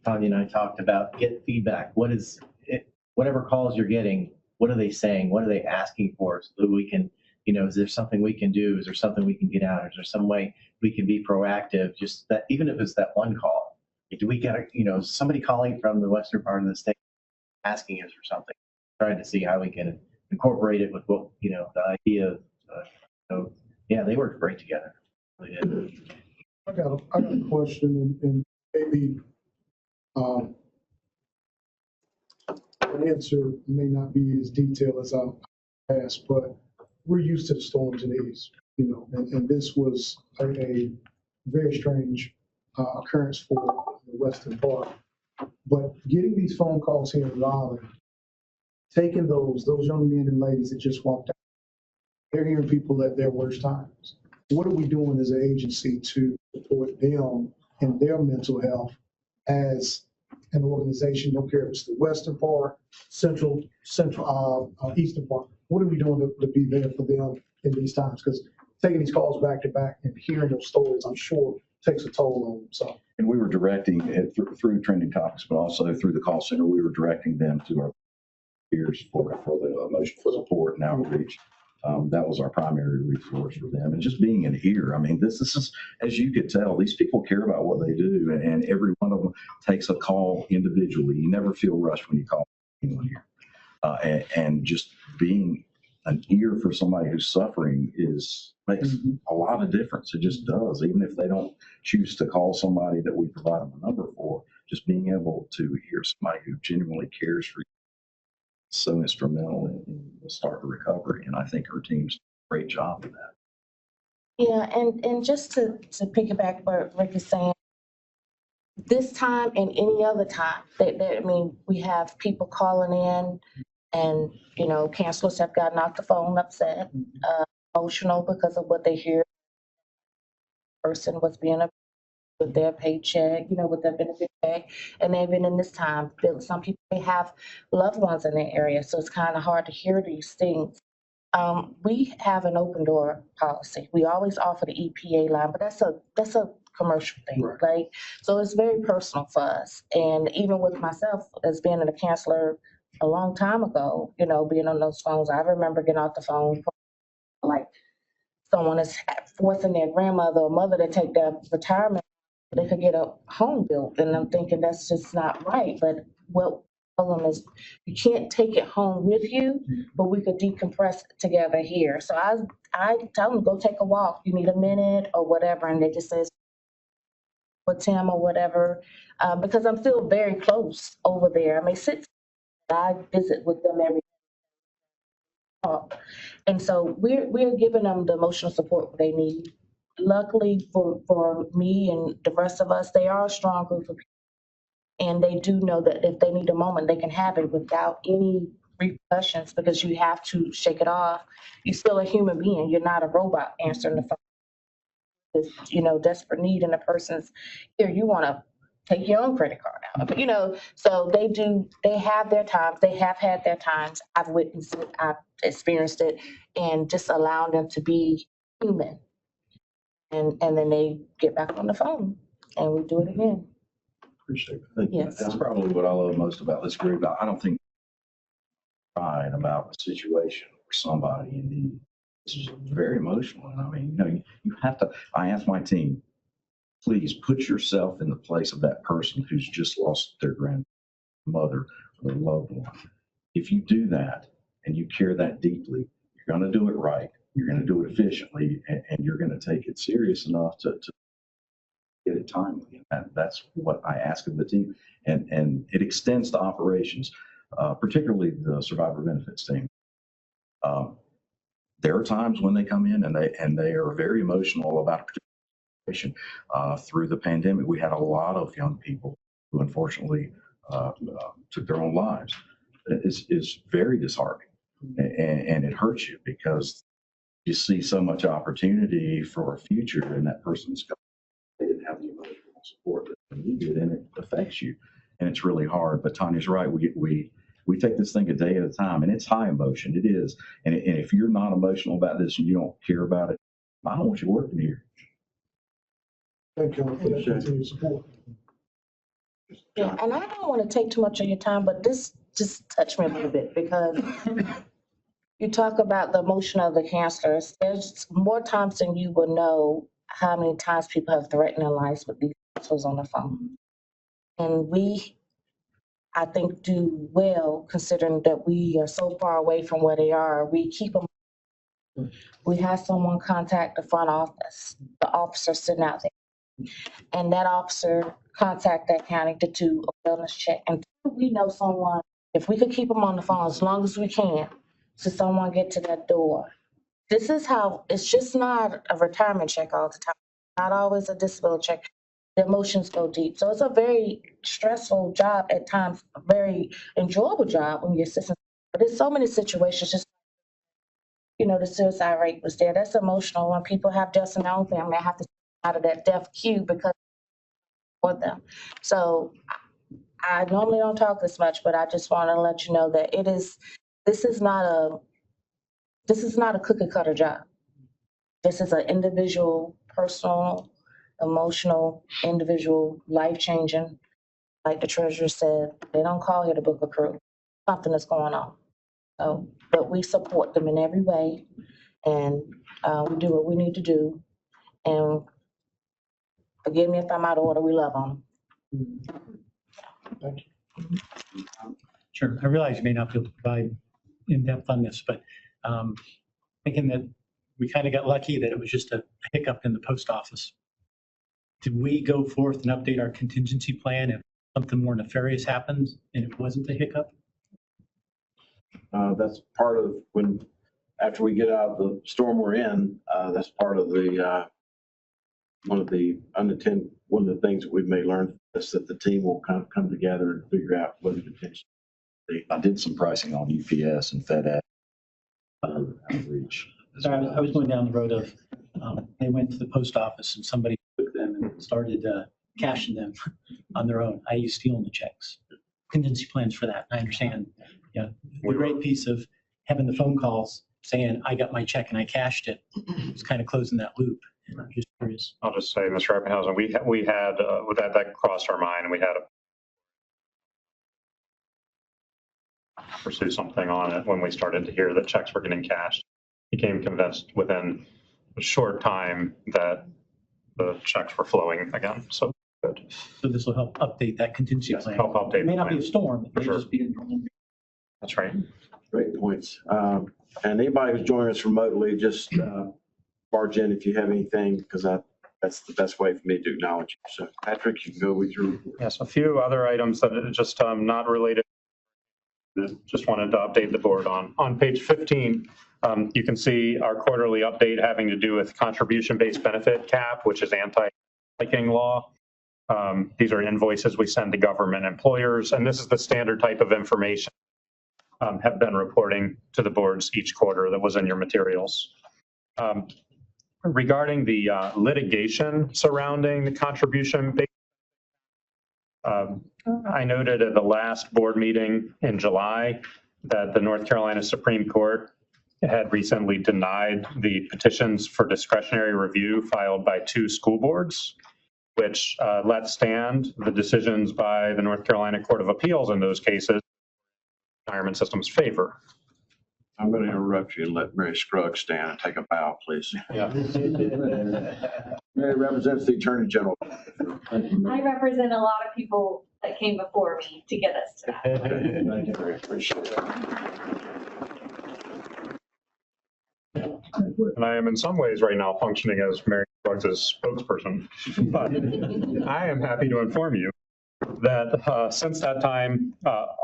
Tanya and I talked about get feedback. What is it? Whatever calls you're getting, what are they saying? What are they asking for so that we can, is there something we can do? Is there something we can get out? Is there some way we can be proactive? Just that, even if it's that one call, do we get, somebody calling from the western part of the state asking us for something, trying to see how we can incorporate it with what, the idea of, yeah, they worked great together. They did. I got a question and maybe, the answer may not be as detailed as I asked, but we're used to the storms in the east, and this was a very strange occurrence for the western part. But getting these phone calls here in Raleigh, taking those young men and ladies that just walked out, they're hearing people at their worst times. What are we doing as an agency to support them in their mental health as an organization? Don't care if it's the western part, central, eastern part. What are we doing to be there for them in these times? Because taking these calls back to back and hearing those stories, I'm sure takes a toll on them. So, And we were directing it through trending topics, but also through the call center, we were directing them to our peers for the emotional support and outreach. That was our primary resource for them. And just being an ear. I mean, this is, as you could tell, these people care about what they do, and every one of them takes a call individually. You never feel rushed when you call anyone here. And just being an ear for somebody who's suffering makes a lot of difference. It just does. Even if they don't choose to call somebody that we provide them a number for, just being able to hear somebody who genuinely cares for you is so instrumental in the start of recovery. And I think our team's done a great job of that. Yeah, and just to piggyback what Rick is saying, this time and any other time, we have people calling in and, counselors have gotten off the phone upset, emotional because of what they hear. Person was being abused with their paycheck, with their benefit check. And even in this time, some people may have loved ones in that area, so it's kind of hard to hear these things. We have an open door policy. We always offer the EPA line, but that's a commercial thing, right? So it's very personal for us. And even with myself, as being a counselor a long time ago, being on those phones, I remember getting off the phone like someone is forcing their grandmother or mother to take their retirement so they could get a home built. And I'm thinking that's just not right. But what problem is you can't take it home with you, but we could decompress together here. So I tell them, go take a walk. You need a minute or whatever. And they just says, with Tim or whatever, because I'm still very close over there. I may I visit with them every talk. And so we're giving them the emotional support they need. Luckily for me and the rest of us, they are a strong group of people. And they do know that if they need a moment, they can have it without any repercussions because you have to shake it off. You're still a human being. You're not a robot answering the phone. It's, desperate need in a person's ear. You want to take your own credit card out. So they have their times. They have had their times. I've witnessed it. I've experienced it, and just allowing them to be human. And then they get back on the phone and we do it again. Appreciate that. Yes. That's probably what I love most about this group. I don't think crying about a situation for somebody in need. This is very emotional. And I mean, you have to, I ask my team, please put yourself in the place of that person who's just lost their grandmother or their loved one. If you do that and you care that deeply, you're going to do it right. You're going to do it efficiently, and you're going to take it serious enough to get it timely. And that's what I ask of the team. And it extends to operations, particularly the survivor benefits team. There are times when they come in and they are very emotional about a particular situation. Through the pandemic, we had a lot of young people who unfortunately took their own lives. It's very disheartening, and it hurts you because you see so much opportunity for a future in that person's life. They didn't have the emotional support that they needed, and it affects you, and it's really hard. But Tanya's right. We take this thing a day at a time, and it's high emotion. It is. And if you're not emotional about this and you don't care about it, I don't want you working here. Thank you for that continued support. Yeah, and I don't want to take too much of your time, but this just touch me a little bit because you talk about the emotion of the counselors. There's more times than you will know how many times people have threatened their lives with these counselors on the phone. And we, I think, do well considering that we are so far away from where they are. We keep them. We have someone contact the front office, the officer sitting out there, and that officer contact that county to do a wellness check. And we know someone, if we could keep them on the phone as long as we can, so someone get to that door. This is how, it's just not a retirement check all the time, not always a disability check. The emotions go deep. So it's a very stressful job at times, a very enjoyable job when you're assistant. But there's so many situations, just, the suicide rate was there. That's emotional when people have deaths in their own family, they have to get out of that death queue because for them. So I normally don't talk this much, but I just want to let you know that this is not a cookie cutter job. This is an individual, personal, emotional, individual, life-changing. Like the treasurer said, they don't call here to book a crew. Something is going on. So, but we support them in every way, and we do what we need to do. And forgive me if I'm out of order, we love on them. Sure. I realize you may not be able to provide in-depth on this, but thinking that we kind of got lucky that it was just a hiccup in the post office. Did we go forth and update our contingency plan if something more nefarious happens and it wasn't a hiccup? That's part of when, after we get out of the storm we're in, that's part of the, one of the things that we may learn is that the team will kind of come together and figure out what the potential. I did some pricing on UPS and FedEx outreach. Sorry, I was going down the road of, they went to the post office and somebody took them and started cashing them on their own, i.e. stealing the checks. Contingency plans for that. I understand. Yeah, the great piece of having the phone calls saying, I got my check and I cashed it. It's kind of closing that loop. And I'm just curious. I'll just say, Mr. Eppinghausen, we had, with that crossed our mind, and we had to pursue something on it when we started to hear that checks were getting cashed. Became convinced within a short time that the checks were flowing again. So good. So this will help update that contingency plan. Help update. It may not be a plan. storm, it may For sure. just be a normal. That's right. Great points. And anybody who's joining us remotely, just barge in if you have anything, because that's the best way for me to acknowledge you. So Patrick, you can go with your report. Yes, a few other items that are just not related. Just wanted to update the board on. On page 15, you can see our quarterly update having to do with contribution-based benefit cap, which is anti-spiking law. These are invoices we send to government employers, and this is the standard type of information have been reporting to the boards each quarter that was in your materials. Regarding the litigation surrounding the contribution-based, I noted at the last board meeting in July that the North Carolina Supreme Court had recently denied the petitions for discretionary review filed by 2 school boards, which let stand the decisions by the North Carolina Court of Appeals in those cases, retirement system's favor. I'm going to interrupt you and let Mary Scruggs stand and take a bow, please. Yeah. Mary represents the Attorney General. I represent a lot of people that came before me to get us to that. Thank you, Mary. Appreciate it. And I am in some ways right now functioning as Mary Scruggs' spokesperson. But I am happy to inform you that since that time,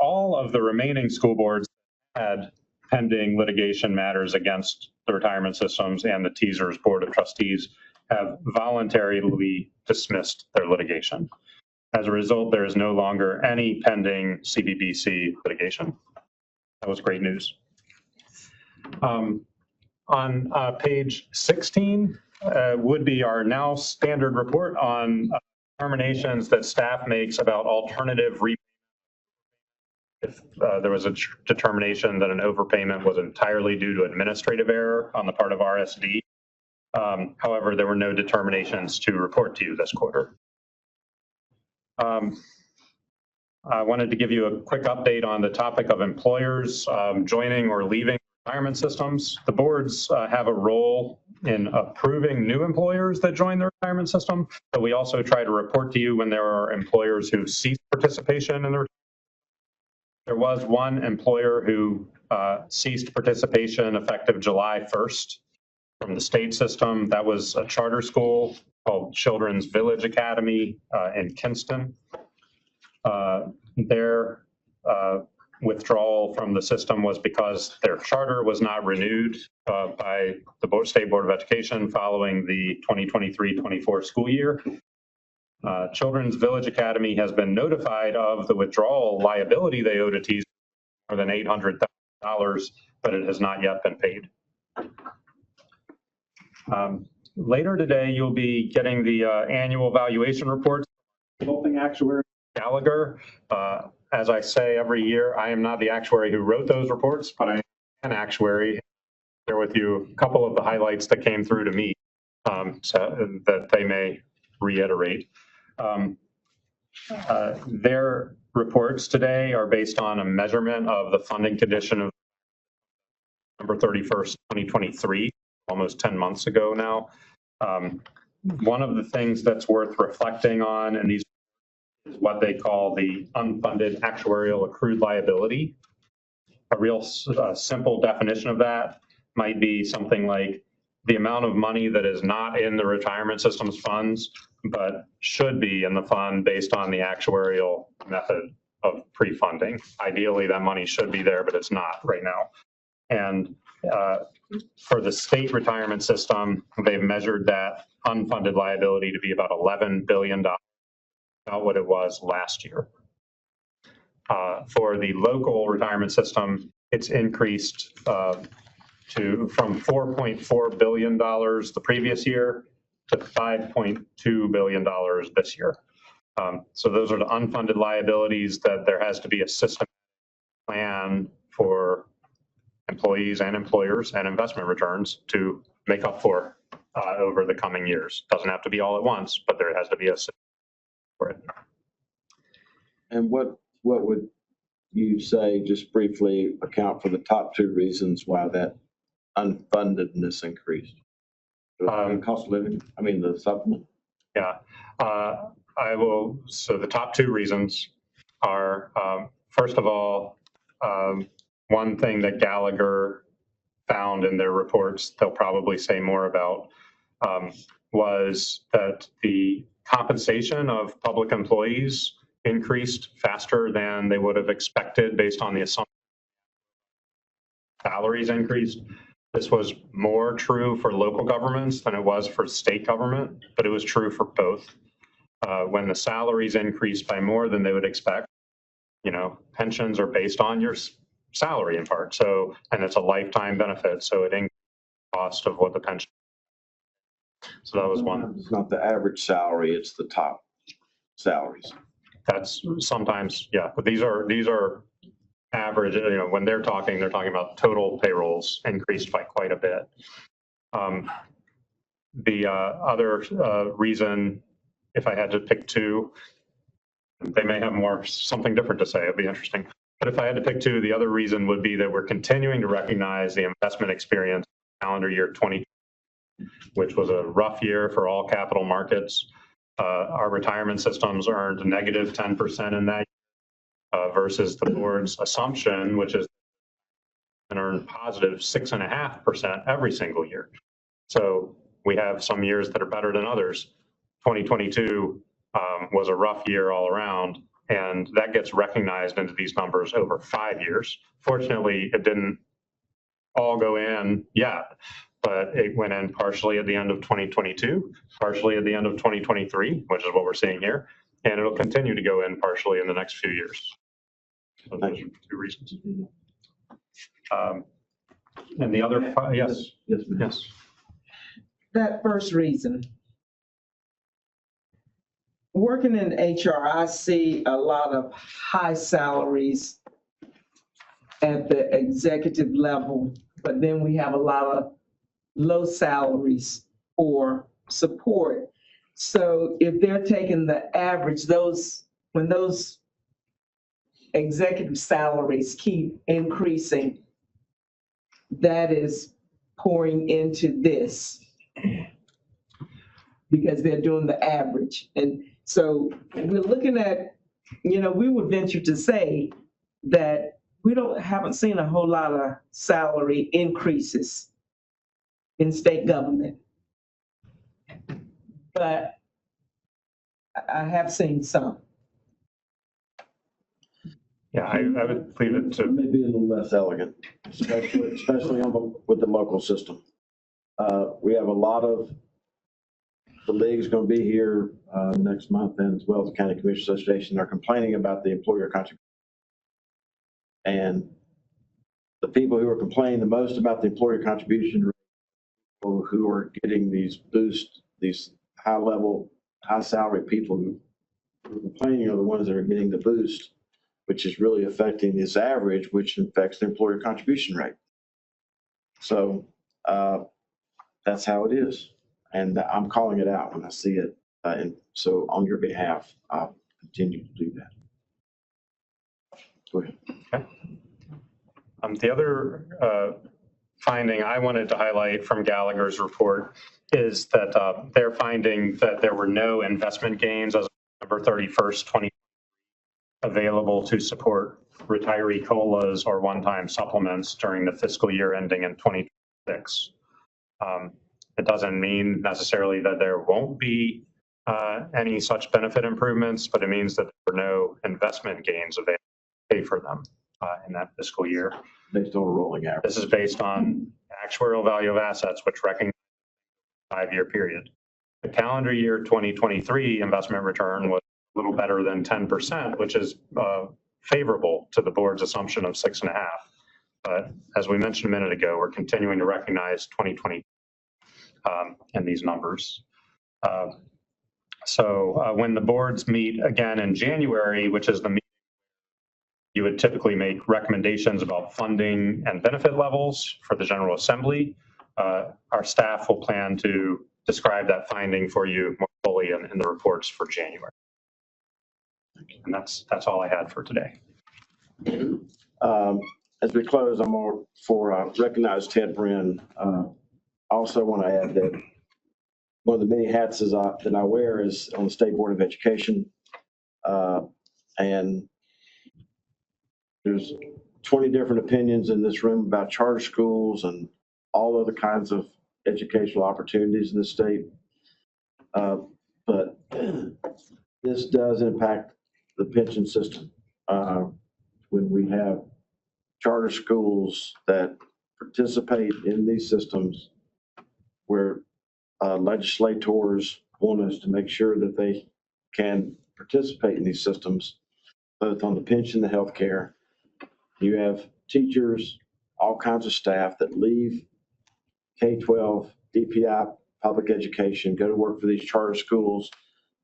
all of the remaining school boards had pending litigation matters against the retirement systems, and the TSERS Board of Trustees have voluntarily dismissed their litigation. As a result, there is no longer any pending CBBC litigation. That was great news. On page 16 would be our now standard report on determinations that staff makes about alternative repayments. If there was a determination that an overpayment was entirely due to administrative error on the part of RSD. However, there were no determinations to report to you this quarter. I wanted to give you a quick update on the topic of employers joining or leaving retirement systems. The boards have a role in approving new employers that join the retirement system, but we also try to report to you when there are employers who cease participation in the. There was one employer who ceased participation effective July 1st from the state system. That was a charter school called Children's Village Academy in Kinston. Their withdrawal from the system was because their charter was not renewed by the State Board of Education following the 2023-24 school year. Children's Village Academy has been notified of the withdrawal liability they owe to TSERS, more than $800,000, but it has not yet been paid. Later today, you'll be getting the annual valuation reports. Consulting actuary Gallagher. As I say every year, I am not the actuary who wrote those reports, but I am an actuary. Share with you a couple of the highlights that came through to me so that they may reiterate. Their reports today are based on a measurement of the funding condition of November 31st, 2023, almost 10 months ago now. One of the things that's worth reflecting on in these is what they call the unfunded actuarial accrued liability. A real simple definition of that might be something like the amount of money that is not in the retirement system's funds, but should be in the fund based on the actuarial method of pre-funding. Ideally, that money should be there, but it's not right now. And for the state retirement system, they've measured that unfunded liability to be about $11 billion, about what it was last year. For the local retirement system, it's increased from $4.4 billion the previous year to $5.2 billion this year. So those are the unfunded liabilities that there has to be a system plan for employees and employers and investment returns to make up for over the coming years. Doesn't have to be all at once, but there has to be a system for it. And what would you say, just briefly, account for the top two reasons why that unfundedness increased? Cost of living, I mean, the supplement. Yeah, I will. So the top two reasons are, first of all, one thing that Gallagher found in their reports, they'll probably say more about, was that the compensation of public employees increased faster than they would have expected based on the assumption salaries increased. This was more true for local governments than it was for state government, but it was true for both. When the salaries increased by more than they would expect, pensions are based on your salary in part. So, and it's a lifetime benefit. So it increased the cost of what the pension. So that was one. It's not the average salary, it's the top salaries. That's sometimes, yeah, but these are average, when they're talking about total payrolls increased by quite a bit. The other reason, if I had to pick two, they may have something different to say. It'd be interesting. But if I had to pick two, the other reason would be that we're continuing to recognize the investment experience calendar year 2020, which was a rough year for all capital markets. Our retirement systems earned negative 10% in that year, versus the board's assumption, which is and earn positive 6.5% every single year. So we have some years that are better than others. 2022 was a rough year all around, and that gets recognized into these numbers over 5 years. Fortunately, it didn't all go in yet, but it went in partially at the end of 2022, partially at the end of 2023, which is what we're seeing here, and it'll continue to go in partially in the next few years. So those are two reasons. And the other, yes. That first reason. Working in HR, I see a lot of high salaries at the executive level, but then we have a lot of low salaries for support. So if they're taking the average, when those executive salaries keep increasing, that is pouring into this because they're doing the average. And so we're looking at, we would venture to say that we haven't seen a whole lot of salary increases in state government. But I have seen some. Yeah, I would leave it to. Maybe a little less elegant, especially with the local system. We have a lot of, the league's going to be here next month, and as well as the County Commission Association are complaining about the employer contribution. And the people who are complaining the most about the employer contribution, people who are getting these boosts, these high-level, high-salary people who are complaining are the ones that are getting the boost, which is really affecting this average, which affects the employer contribution rate. So that's how it is. And I'm calling it out when I see it. And so on your behalf, I'll continue to do that. Go ahead. Okay. The other finding I wanted to highlight from Gallagher's report is that they're finding that there were no investment gains as of November 31st, 2020 available to support retiree COLAs or one-time supplements during the fiscal year ending in 2026. It doesn't mean necessarily that there won't be any such benefit improvements, but it means that there were no investment gains available to pay for them in that fiscal year. Based on a rolling average. This is based on actuarial value of assets, which recognize a 5-year period. The calendar year 2023 investment return was a little better than 10%, which is favorable to the board's assumption of 6.5. But as we mentioned a minute ago, we're continuing to recognize 2020 in these numbers. So when the boards meet again in January, which is the meeting you would typically make recommendations about funding and benefit levels for the General Assembly, our staff will plan to describe that finding for you more fully in the reports for January. And that's all I had for today. As we close, I'm more for recognize Ted Brin. Also want to add that one of the many hats that I wear is on the State Board of Education. And there's 20 different opinions in this room about charter schools and all other kinds of educational opportunities in the state. But this does impact the pension system. When we have charter schools that participate in these systems where legislators want us to make sure that they can participate in these systems, both on the pension, the healthcare. You have teachers, all kinds of staff that leave K-12, DPI, public education, go to work for these charter schools,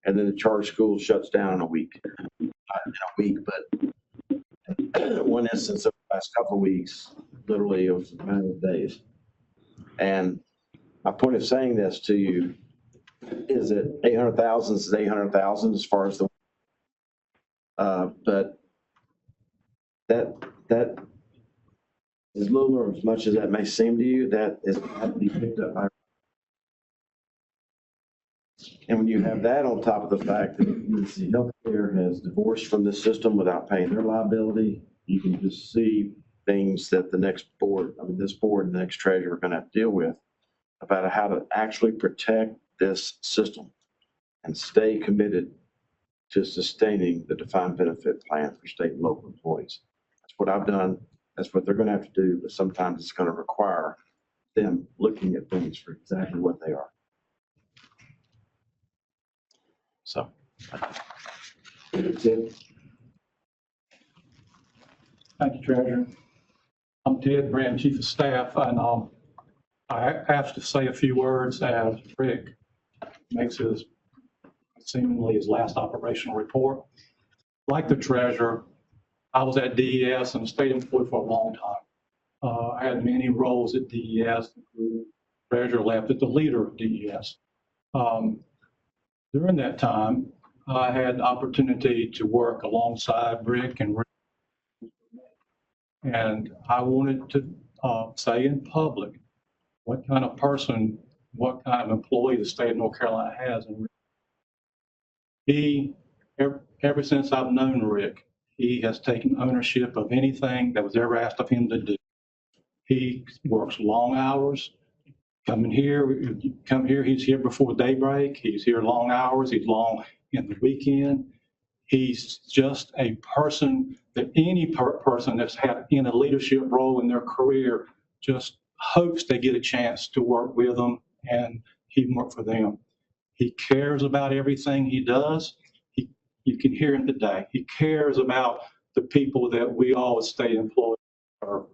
and then the charter school shuts down in a week. Not in a week, but one instance of the last couple of weeks, literally it was a matter of days. And my point of saying this to you is that 800,000 is 800,000 as far as the, but that as little or as much as that may seem to you, that is have to be picked up by. And when you have that on top of the fact that the healthcare has divorced from the system without paying their liability, you can just see things that the next board, this board and the next treasurer are going to have to deal with about how to actually protect this system and stay committed to sustaining the defined benefit plan for state and local employees. That's what I've done. That's what they're going to have to do, but sometimes it's going to require them looking at things for exactly what they are. So, Thank you, Treasurer. I'm Ted Brand, Chief of Staff, and I asked to say a few words as Rick makes his seemingly his last operational report. Like the Treasurer, I was at DES and a state employee for a long time. I had many roles at DES, including Treasurer left at the leader of DES. During that time, I had the opportunity to work alongside Rick and Rick And I wanted to say in public what kind of person, what kind of employee the state of North Carolina has. And he, ever since I've known Rick, he has taken ownership of anything that was ever asked of him to do. He works long hours. Come here, he's here before daybreak. He's here long hours. He's long in the weekend. He's just a person that any person that's had in a leadership role in their career just hopes they get a chance to work with them and he can work for them. He cares about everything he does. You can hear him today. He cares about the people that we all as state employees are.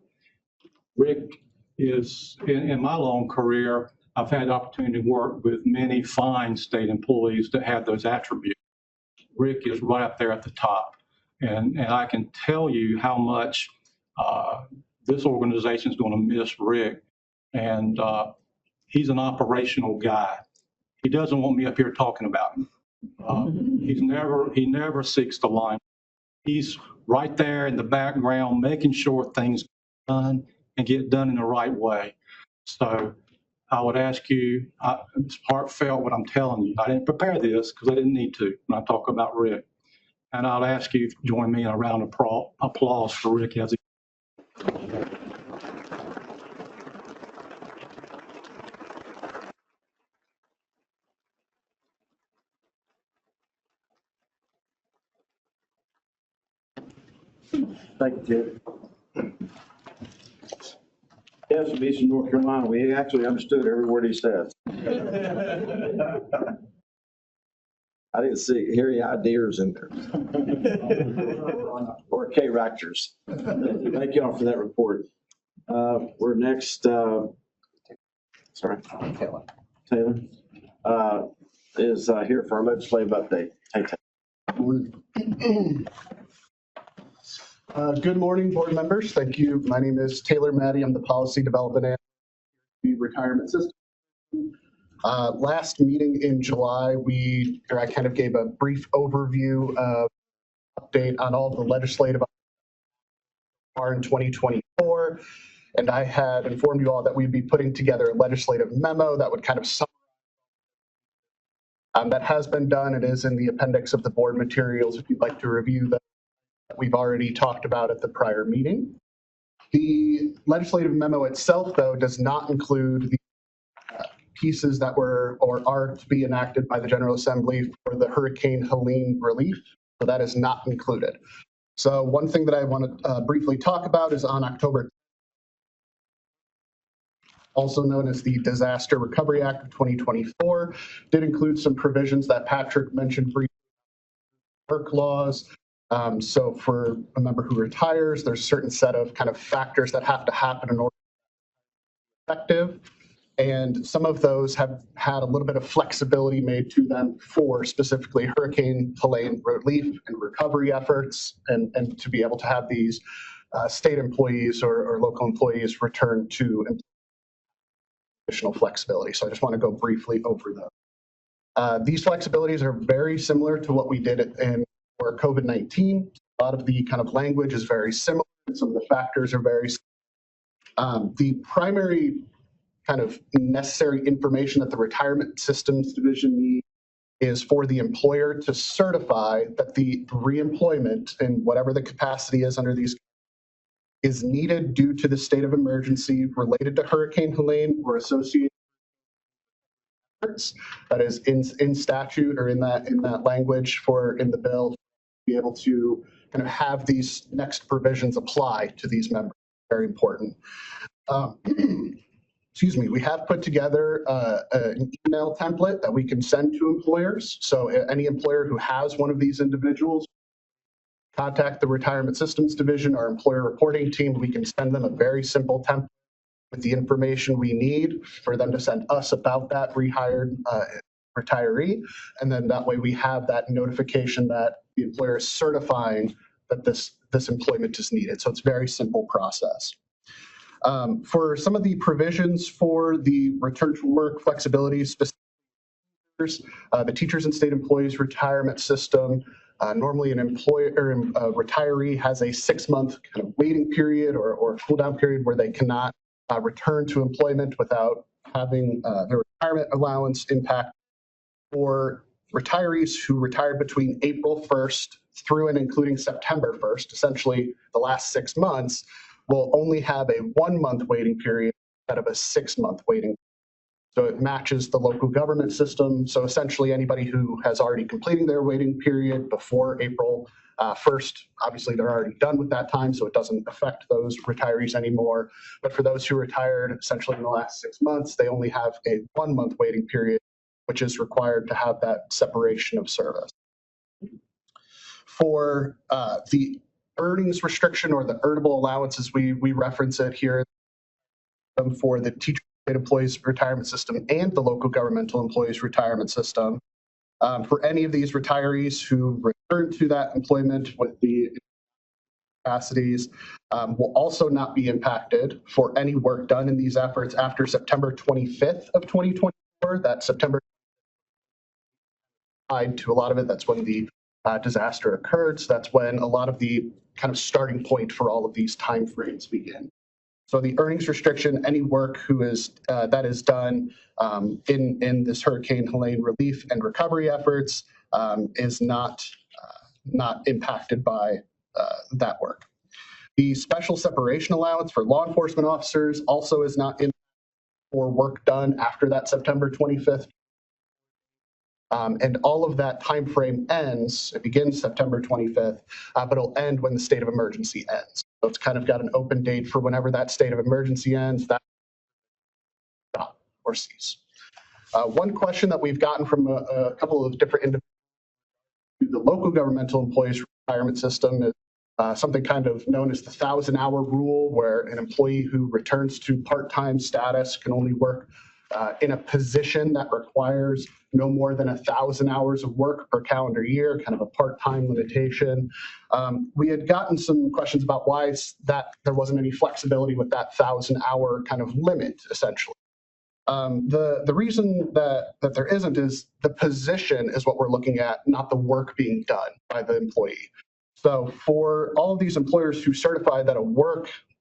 Rick is, in my long career, I've had the opportunity to work with many fine state employees that have those attributes. Rick is right up there at the top. And I can tell you how much this organization is going to miss Rick. And he's an operational guy. He doesn't want me up here talking about him. He never seeks the line. He's right there in the background, making sure things get done and get done in the right way. So I would ask you, it's heartfelt what I'm telling you. I didn't prepare this because I didn't need to when I talk about Rick. And I'll ask you to join me in a round of applause for Rick as he. Thank you, Ted. Yes, from Eastern North Carolina, we actually understood every word he said. I didn't hear any ideas in there. Or K-Raptors. Thank you all for that report. We're next, Taylor is here for our legislative update. Hey, Taylor. Good morning, board members. Thank you. My name is Taylor Maddie. I'm the Policy Development and the Retirement System. Last meeting in July, I kind of gave a brief overview update on all the legislative in 2024. And I had informed you all that we'd be putting together a legislative memo that would kind of summarize. That has been done. It is in the appendix of the board materials if you'd like to review that we've already talked about at the prior meeting. The legislative memo itself, though, does not include the pieces that were or are to be enacted by the General Assembly for the Hurricane Helene relief. So that is not included. So one thing that I want to briefly talk about is on October, also known as the Disaster Recovery Act of 2024, did include some provisions that Patrick mentioned briefly, work laws. So for a member who retires, there's a certain set of kind of factors that have to happen in order to be effective. And some of those have had a little bit of flexibility made to them for specifically Hurricane Helene relief and recovery efforts, and to be able to have these state employees or local employees return to additional flexibility. So I just want to go briefly over those. These flexibilities are very similar to what we did for COVID-19. A lot of the kind of language is very similar. Some of the factors are very similar. The primary kind of necessary information that the Retirement Systems Division needs is for the employer to certify that the reemployment in whatever the capacity is under these is needed due to the state of emergency related to Hurricane Helene or associated efforts. That is in statute or in that language in the bill to be able to kind of have these next provisions apply to these members. Very important. Excuse me, we have put together an email template that we can send to employers. So any employer who has one of these individuals, contact the Retirement Systems Division, our employer reporting team. We can send them a very simple template with the information we need for them to send us about that rehired retiree. And then that way we have that notification that the employer is certifying that this employment is needed. So it's a very simple process. For some of the provisions for the return to work flexibility, specifically the Teachers and State Employees Retirement System, Normally, an employer or a retiree has a 6-month kind of waiting period or cool down period where they cannot return to employment without having their retirement allowance impact. For retirees who retired between April 1st through and including September 1st, essentially the last 6 months, will only have a 1-month waiting period instead of a 6-month waiting. So it matches the local government system. So essentially anybody who has already completed their waiting period before April 1st, obviously they're already done with that time, so it doesn't affect those retirees anymore. But for those who retired essentially in the last 6 months, they only have a 1-month waiting period, which is required to have that separation of service. For the earnings restriction or the earnable allowances, we reference it here for the teacher employees retirement system and the local governmental employees retirement system. For any of these retirees who return to that employment with the capacities will also not be impacted for any work done in these efforts after September 25th of 2024. That September tied to a lot of it. That's when the disaster occurred. So that's when a lot of the kind of starting point for all of these timeframes begin. So the earnings restriction, any work that is done in this Hurricane Helene relief and recovery efforts is not impacted by that work. The special separation allowance for law enforcement officers also is not impacted for work done after that September 25th. And all of that time frame ends, it begins September 25th, but it'll end when the state of emergency ends. So it's kind of got an open date for whenever that state of emergency ends, that or cease. One question that we've gotten from a couple of different individuals, the local governmental employees retirement system is something kind of known as the 1,000-hour rule, where an employee who returns to part-time status can only work in a position that requires no more than 1,000 hours of work per calendar year, kind of a part-time limitation. We had gotten some questions about why that there wasn't any flexibility with that 1,000-hour kind of limit, essentially. The reason that there isn't is the position is what we're looking at, not the work being done by the employee. So for all of these employers who certify that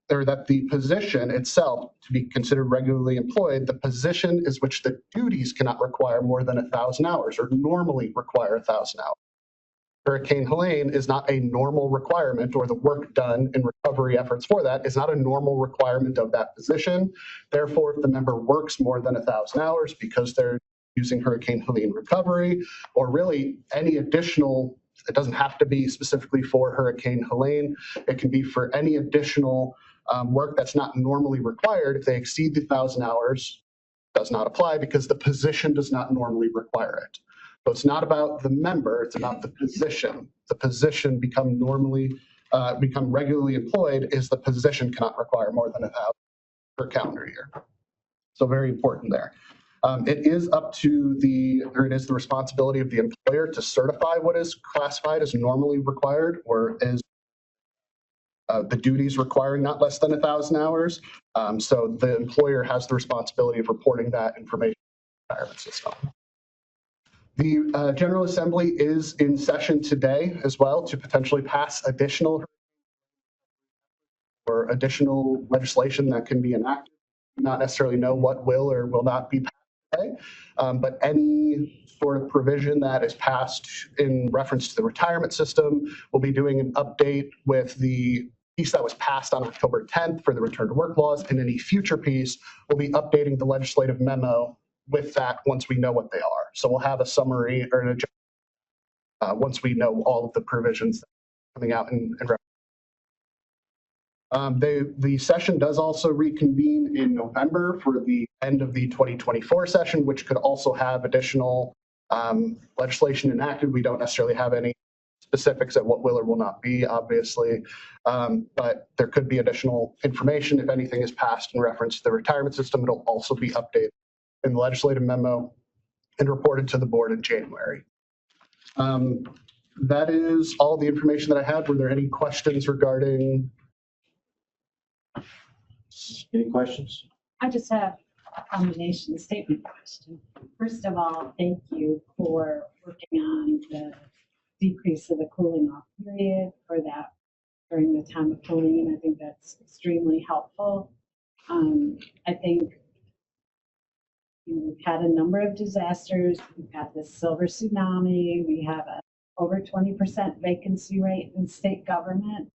that the position itself to be considered regularly employed, the position is which the duties cannot require more than 1,000 hours or normally require 1,000 hours. Hurricane Helene is not a normal requirement, or the work done in recovery efforts for that is not a normal requirement of that position. Therefore, if the member works more than 1,000 hours because they're using Hurricane Helene recovery, or really any additional, it doesn't have to be specifically for Hurricane Helene, it can be for any additional work that's not normally required. If they exceed the 1,000 hours, does not apply because the position does not normally require it. So it's not about the member, it's about the position. The position become regularly employed is the position cannot require more than 1,000 per calendar year. So very important there. It is it is the responsibility of the employer to certify what is classified as normally required or is the duties requiring not less than 1,000 hours. So the employer has the responsibility of reporting that information to the retirement system. The General Assembly is in session today as well to potentially pass additional legislation that can be enacted. Not necessarily know what will or will not be passed today, but any sort of provision that is passed in reference to the retirement system, we'll be doing an update with the piece that was passed on October 10th for the return to work laws, and any future piece will be updating the legislative memo with that once we know what they are. So we'll have a summary or an agenda once we know all of the provisions coming out in the session does also reconvene in November for the end of the 2024 session, which could also have additional legislation enacted. We don't necessarily have any specifics at what will or will not be, obviously, but there could be additional information if anything is passed in reference to the retirement system. It'll also be updated in the legislative memo and reported to the board in January. That is all the information that I had. Were there any questions regarding? Any questions? I just have a combination statement question. First of all, thank you for working on the decrease of the cooling off period for that during the time of cooling, and I think that's extremely helpful. I think we've had a number of disasters. We've got this silver tsunami. We have a over 20% vacancy rate in state government.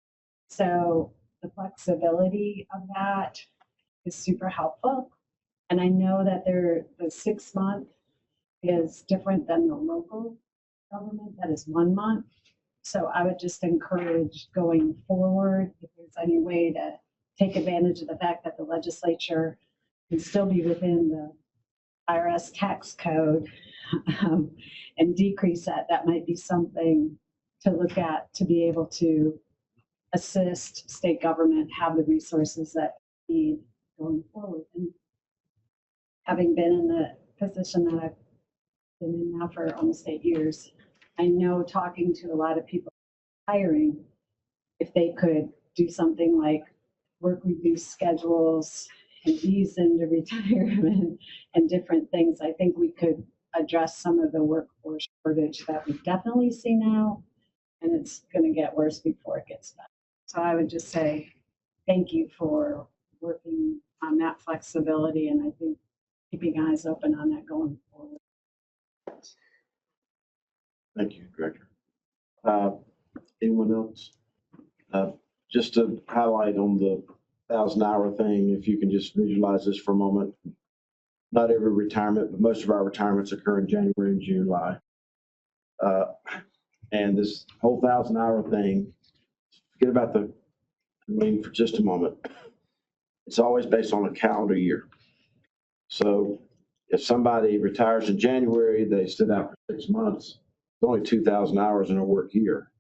So the flexibility of that is super helpful. And I know that the 6 month is different than the local government, that is 1 month. So I would just encourage going forward, if there's any way to take advantage of the fact that the legislature can still be within the IRS tax code and decrease that, that might be something to look at to be able to assist state government have the resources that they need going forward. And having been in the position that I've been in now for almost 8 years, I know talking to a lot of people hiring, if they could do something like work reduced schedules and ease into retirement and different things, I think we could address some of the workforce shortage that we definitely see now, and it's going to get worse before it gets better. So I would just say thank you for working on that flexibility, and I think keeping eyes open on that going forward. Thank you, Director. Anyone else? Just to highlight on the 1,000-hour thing, if you can just visualize this for a moment. Not every retirement, but most of our retirements occur in January and July. And this whole 1,000-hour thing, forget about the mean for just a moment. It's always based on a calendar year. So if somebody retires in January, they sit out for 6 months, it's only 2,000 hours in a work year.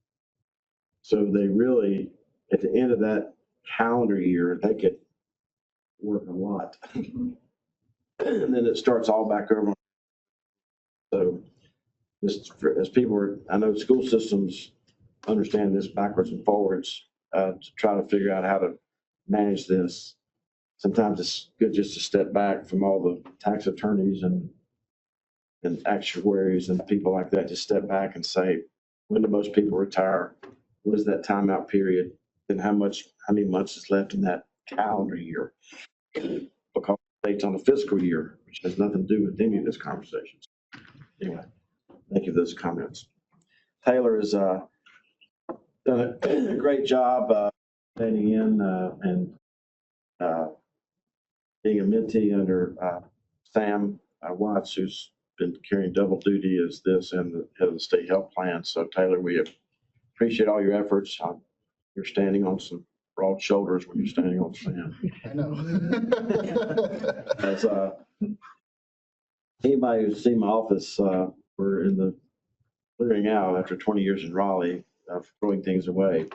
So they really, at the end of that calendar year, they could work a lot. And then it starts all back over. So just as people are, I know school systems understand this backwards and forwards to try to figure out how to manage this. Sometimes it's good just to step back from all the tax attorneys and actuaries and people like that, just step back and say, when do most people retire? What is that timeout period? And how many months is left in that calendar year? Because it's on a fiscal year, which has nothing to do with any of this conversations. Anyway, thank you for those comments. Taylor has done a great job standing in and being a mentee under Sam Watts, who's been carrying double duty as this and the head of the state health plan. So Taylor, we appreciate all your efforts. You're standing on some broad shoulders when you're standing on Sam. I know. As anybody who's seen my office, we're in the clearing out after 20 years in Raleigh of throwing things away.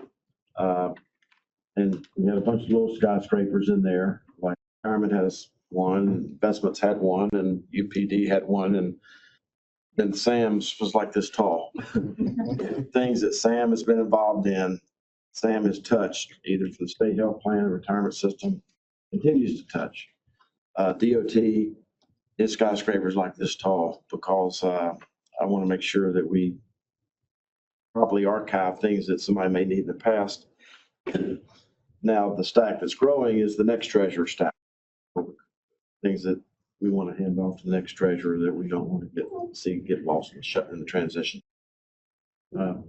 And we had a bunch of little skyscrapers in there. Like retirement has one, investments had one, and UPD had one, and then Sam's was like this tall. Things that Sam has been involved in, Sam has touched either for the state health plan or retirement system, continues to touch. DOT, his skyscrapers like this tall because I want to make sure that we properly archive things that somebody may need in the past. Now, the stack that's growing is the next treasurer stack. Things that we want to hand off to the next treasurer that we don't want to get lost and shut in the transition.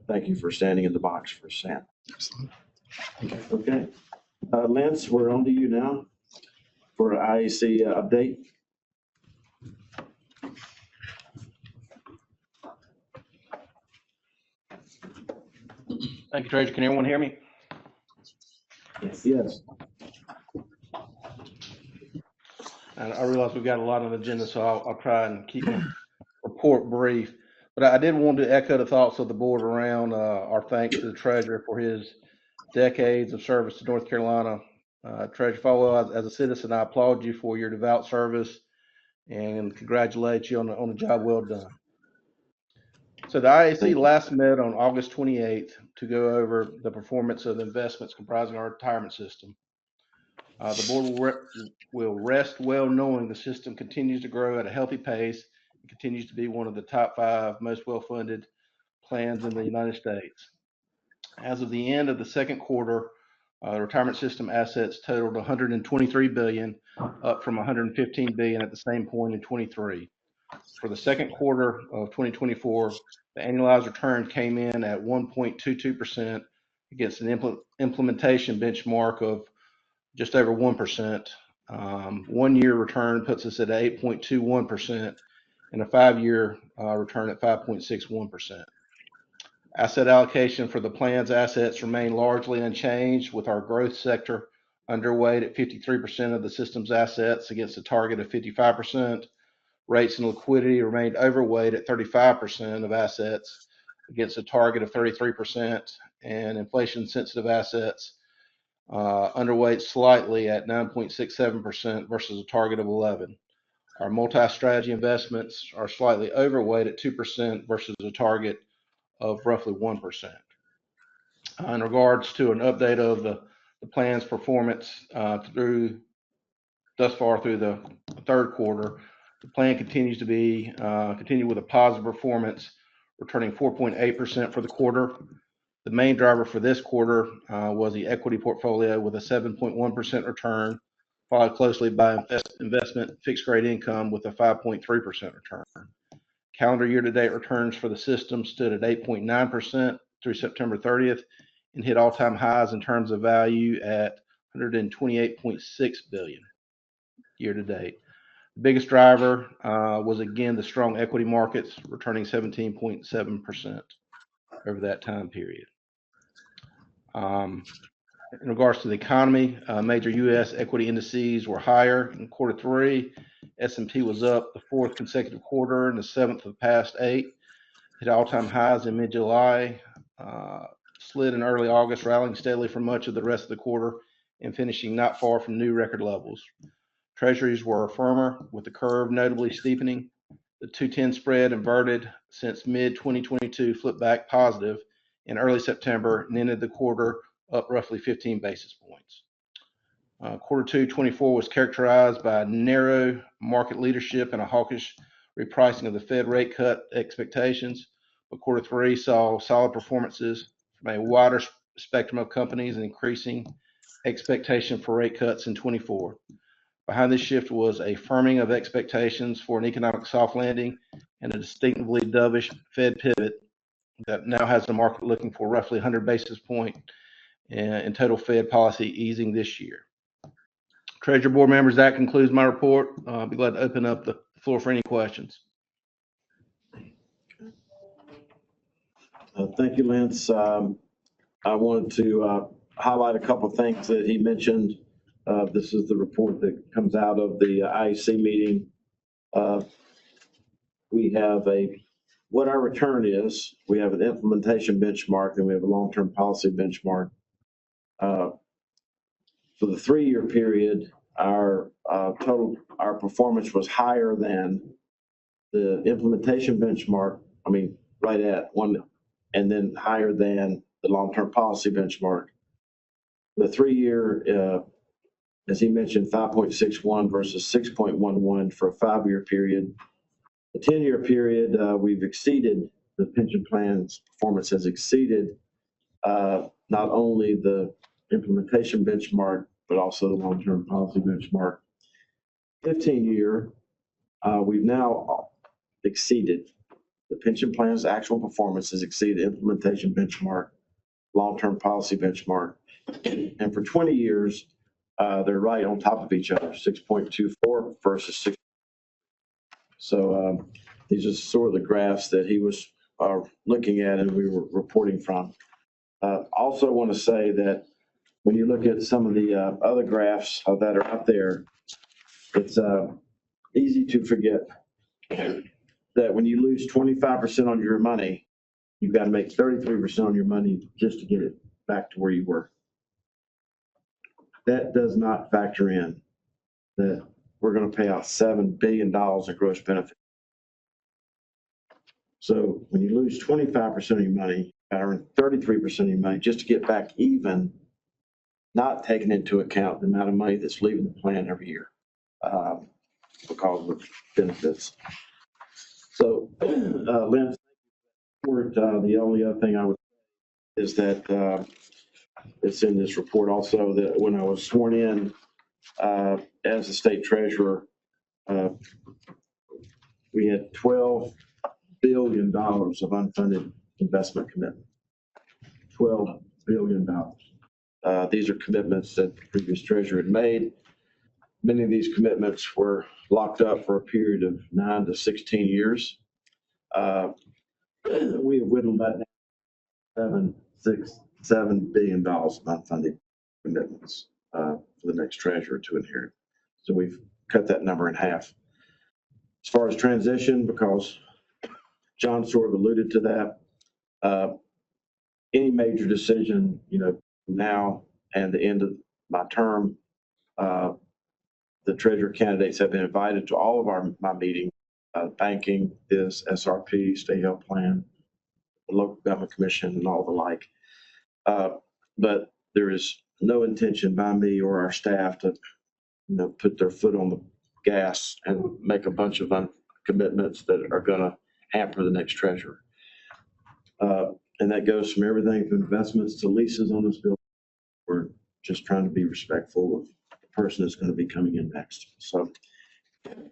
Thank you for standing in the box for Sam. Okay. Lance, we're on to you now for IAC update. Thank you, Treasurer. Can everyone hear me? Yes. And I realize we've got a lot on the agenda, so I'll try and keep my report brief. But I did want to echo the thoughts of the board around our thanks to the treasurer for his decades of service to North Carolina. Treasurer Falwell, as a citizen, I applaud you for your devout service and congratulate you on a job well done. So the IAC last met on August 28th to go over the performance of the investments comprising our retirement system. The board will rest well knowing the system continues to grow at a healthy pace and continues to be one of the top 5 most well-funded plans in the United States. As of the end of the second quarter, retirement system assets totaled $123 billion, up from $115 billion at the same point in 23. For the second quarter of 2024, the annualized return came in at 1.22% against an implementation benchmark of just over 1%. 1 year return puts us at 8.21% and a 5-year return at 5.61%. Asset allocation for the plan's assets remain largely unchanged, with our growth sector underweight at 53% of the system's assets against a target of 55%. Rates and liquidity remained overweight at 35% of assets against a target of 33%, and inflation-sensitive assets underweight slightly at 9.67% versus a target of 11%. Our multi-strategy investments are slightly overweight at 2% versus a target of roughly 1%. In regards to an update of the plan's performance thus far through the third quarter, the plan continues with a positive performance, returning 4.8% for the quarter. The main driver for this quarter was the equity portfolio with a 7.1% return, followed closely by investment fixed rate income with a 5.3% return. Calendar year-to-date returns for the system stood at 8.9% through September 30th and hit all-time highs in terms of value at $128.6 billion year-to-date. The biggest driver was again the strong equity markets, returning 17.7% over that time period. In regards to the economy, major U.S. equity indices were higher in quarter three. S&P was up the fourth consecutive quarter and the seventh of the past 8. Hit all-time highs in mid-July, slid in early August, rallying steadily for much of the rest of the quarter and finishing not far from new record levels. Treasuries were firmer, with the curve notably steepening. The 2-10 spread inverted since mid-2022, flipped back positive in early September and ended the quarter up roughly 15 basis points. Quarter 2 24 was characterized by narrow market leadership and a hawkish repricing of the Fed rate cut expectations, but quarter 3 saw solid performances from a wider spectrum of companies and increasing expectation for rate cuts in 24. Behind this shift was a firming of expectations for an economic soft landing and a distinctively dovish Fed pivot that now has the market looking for roughly 100 basis point in total Fed policy easing this year. Treasury Board members, that concludes my report. I'll be glad to open up the floor for any questions. Thank you, Lance. I wanted to highlight a couple of things that he mentioned. This is the report that comes out of the IEC meeting. We have what our return is. We have an implementation benchmark, and we have a long-term policy benchmark. For the 3-year period, our performance was higher than the implementation benchmark. Right at 1, and then higher than the long-term policy benchmark. The 3-year, as he mentioned, 5.61 versus 6.11 for a 5-year period. The 10-year period, we've exceeded, the pension plan's performance has exceeded not only the implementation benchmark, but also the long-term policy benchmark. 15-year, we've now exceeded the pension plan's actual performance has exceeded implementation benchmark, long-term policy benchmark. And for 20 years, they're right on top of each other, 6.24 versus 6. So these are sort of the graphs that he was looking at and we were reporting from. Also want to say that when you look at some of the other graphs that are out there, it's easy to forget that when you lose 25% on your money, you've got to make 33% on your money just to get it back to where you were. That does not factor in that we're going to pay out $7 billion in gross benefit. So when you lose 25% of your money, you got to earn 33% of your money just to get back even, not taking into account the amount of money that's leaving the plan every year because of benefits. So, Lynn, report, the only other thing I would is that it's in this report also that when I was sworn in as the state treasurer, we had $12 billion of unfunded investment commitment. $12 billion. These are commitments that the previous treasurer had made. Many of these commitments were locked up for a period of 9 to 16 years. We have whittled that down to $7 billion of unfunded commitments for the next treasurer to inherit. So we've cut that number in half. As far as transition, because John sort of alluded to that, any major decision, now and the end of my term, the treasurer candidates have been invited to all of my meetings, banking, this, SRP, state health plan, the local government commission, and all the like. But there is no intention by me or our staff to, put their foot on the gas and make a bunch of commitments that are going to hamper the next treasurer. And that goes from everything from investments to leases on this building. We're just trying to be respectful of the person that's going to be coming in next. So,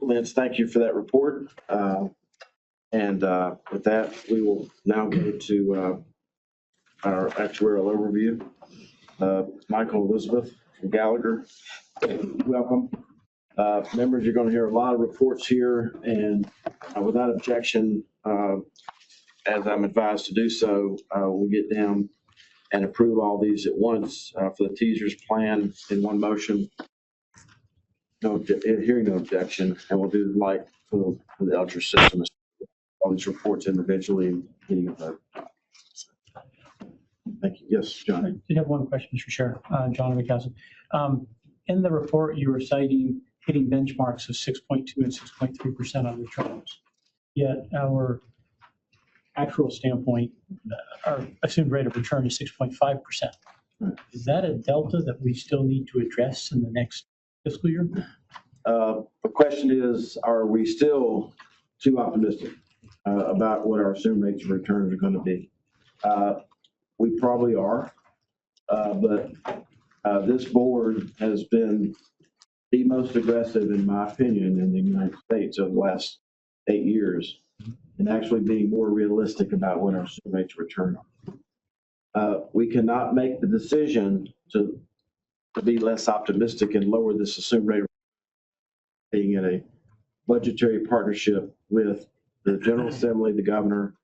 Lance, thank you for that report. And with that, we will now go to our actuarial overview. Michael Elizabeth from Gallagher, welcome. Members, you're going to hear a lot of reports here, and without objection, as I'm advised to do so, we'll get down and approve all these at once for the TSERS plan in one motion. Hearing no objection, and we'll do like for the LGERS system, all these reports individually and getting a vote. Thank you. Yes, John. I did have one question, Mr. Chair. John McCaslin. In the report, you were citing hitting benchmarks of 6.2 and 6.3% on returns. Yet our actual standpoint, our assumed rate of return is 6.5%. Is that a delta that we still need to address in the next fiscal year? The question is, are we still too optimistic about what our assumed rates of returns are going to be? We probably are, but this board has been the most aggressive, in my opinion, in the United States over the last 8 years, and actually being more realistic about what our assumed rates of return are. We cannot make the decision to be less optimistic and lower this assumed rate of being in a budgetary partnership with the General Assembly, the governor,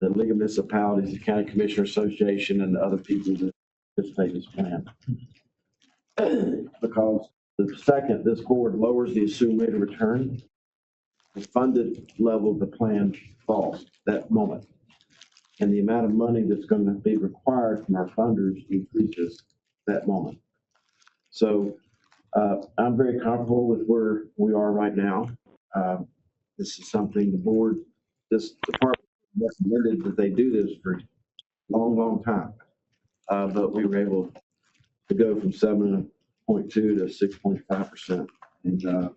the League of Municipalities, the County Commissioner Association, and the other people that participate in this plan. Because the second this board lowers the assumed rate of return, the funded level of the plan falls that moment. And the amount of money that's going to be required from our funders increases that moment. So I'm very comfortable with where we are right now. This is something the board, this department recommended that they do this for a long, long time. But we were able to go from 7.2 to 6.5%. And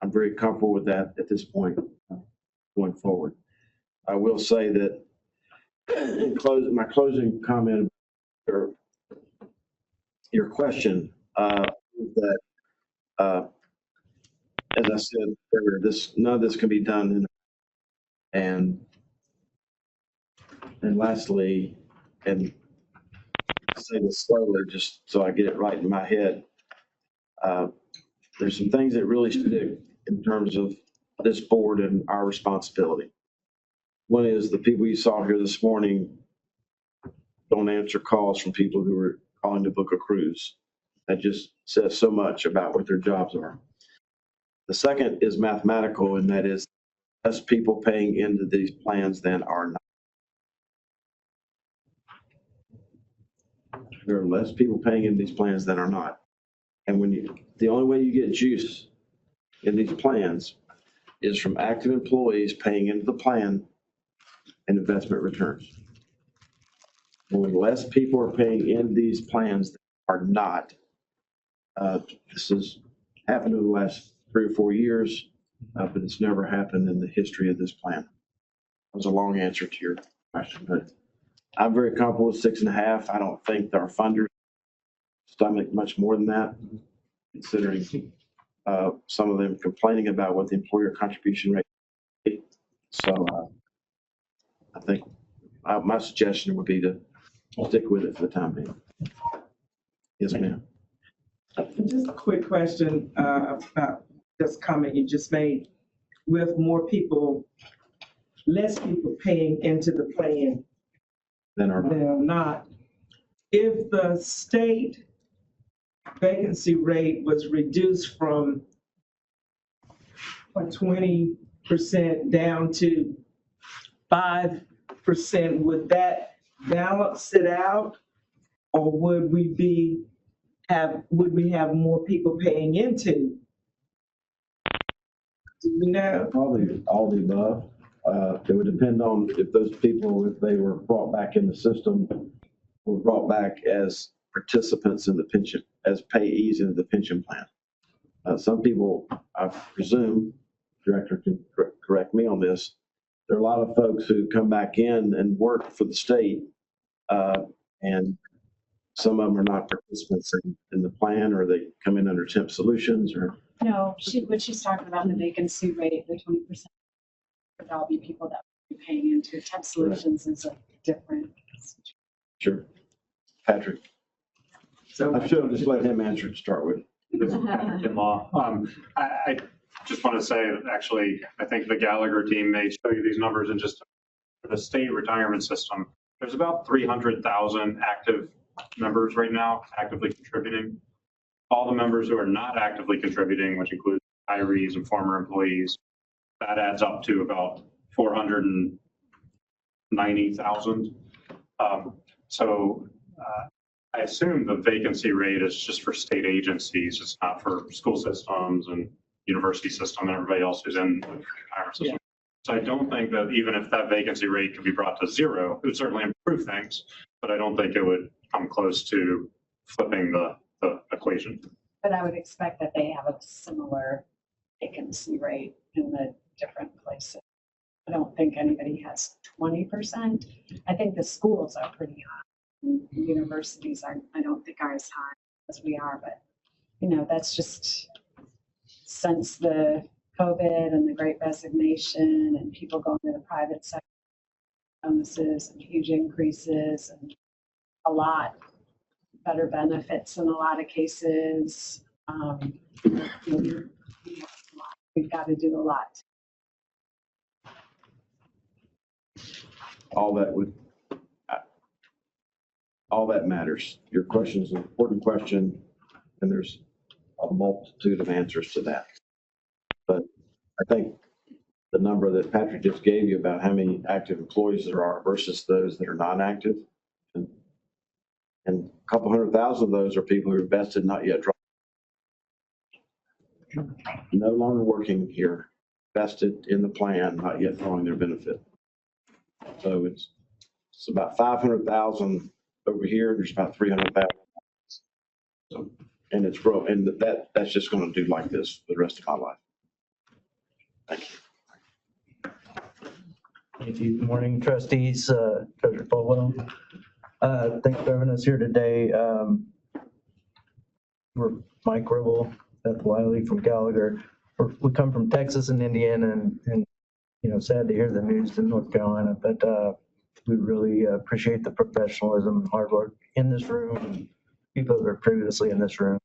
I'm very comfortable with that at this point going forward. I will say that in closing, my closing comment or your question is that as I said earlier, none of this can be done and lastly, and I say this slowly just so I get it right in my head, there's some things that really stick in terms of this board and our responsibility. One is the people you saw here this morning don't answer calls from people who are calling to book a cruise. That just says so much about what their jobs are. The second is mathematical, and that is less people paying into these plans than are not. There are less people paying in these plans than are not. And the only way you get juice in these plans is from active employees paying into the plan and investment returns. When less people are paying in these plans than are not, this has happened over the last 3 or 4 years, but it's never happened in the history of this plan. That was a long answer to your question, but I'm very comfortable with 6.5. I don't think our funders stomach much more than that, considering some of them complaining about what the employer contribution rate is. So I think my suggestion would be to stick with it for the time being. Yes, ma'am. Just a quick question about this comment you just made. With more people, less people paying into the plan Then our than not, if the state vacancy rate was reduced from 20% down to 5%, would that balance it out? Or would we have more people paying into? Do you know? Probably all the above. It would depend on if those people, if they were brought back in the system, were brought back as participants in the pension, as payees into the pension plan. Some people, I presume, Director can correct me on this, there are a lot of folks who come back in and work for the state, and some of them are not participants in the plan, or they come in under temp solutions, or. No, what she's talking about, the vacancy rate, the 20%, would all be people that would be paying into temp solutions is a different. Sure. Patrick. So I should have just let him answer to start with. In law. I just want to say that actually, I think the Gallagher team may show you these numbers in just the state retirement system. There's about 300,000 active members right now, actively contributing. All the members who are not actively contributing, which includes retirees and former employees, that adds up to about 490,000. So I assume the vacancy rate is just for state agencies. It's not for school systems and university system and everybody else who's in the retirement system. So I don't think that even if that vacancy rate could be brought to zero, it would certainly improve things, but I don't think it would come close to flipping the equation. But I would expect that they have a similar vacancy rate in the different places. I don't think anybody has 20%. I think the schools are pretty high. Universities are, I don't think are as high as we are, but that's just since the COVID and the Great Resignation and people going to the private sector, bonuses and huge increases and a lot better benefits in a lot of cases. We've got to do a lot. All that matters. Your question is an important question, and there's a multitude of answers to that. But I think the number that Patrick just gave you about how many active employees there are versus those that are non-active, and a couple 100,000 of those are people who are vested, not yet drawn. No longer working here, vested in the plan, not yet drawing their benefit. So it's about 500,000 over here. There's about 300,000. So, and it's growing, and that's just going to do like this for the rest of my life. Thank you. Thank you. Good morning, trustees, Treasurer Falwell. Thanks for having us here today. We're Mike Ribble, Beth Wiley from Gallagher. We come from Texas and Indiana, and sad to hear the news in North Carolina, but we really appreciate the professionalism and hard work in this room, and people that were previously in this room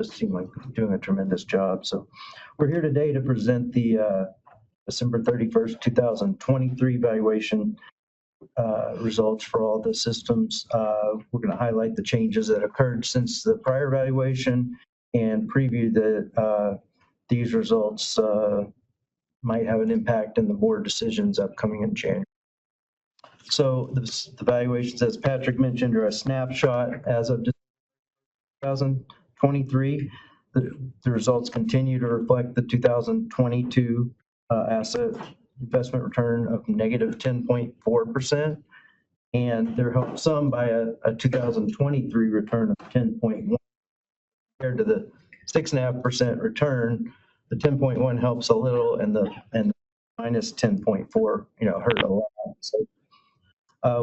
just seem like doing a tremendous job. So we're here today to present the December 31st, 2023 valuation results for all the systems. We're going to highlight the changes that occurred since the prior valuation and preview that these results might have an impact in the board decisions upcoming in January. So the valuations, as Patrick mentioned, are a snapshot as of 2023. The results continue to reflect the 2022 asset investment return of negative 10.4%, and they're helped some by a 2023 return of 10.1 compared to the 6.5% return. The 10.1 helps a little, and the minus 10.4, hurt a lot. So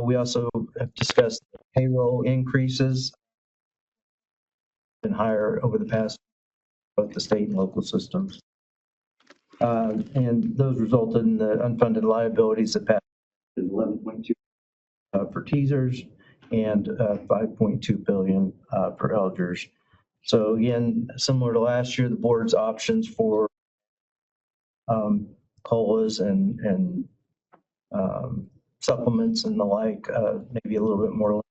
We also have discussed payroll increases been higher over the past, both the state and local systems. And those resulted in the unfunded liabilities that passed 11.2 for TSERS and 5.2 billion for LGERS. So again, similar to last year, the board's options for COLAs and supplements and the like, maybe a little bit more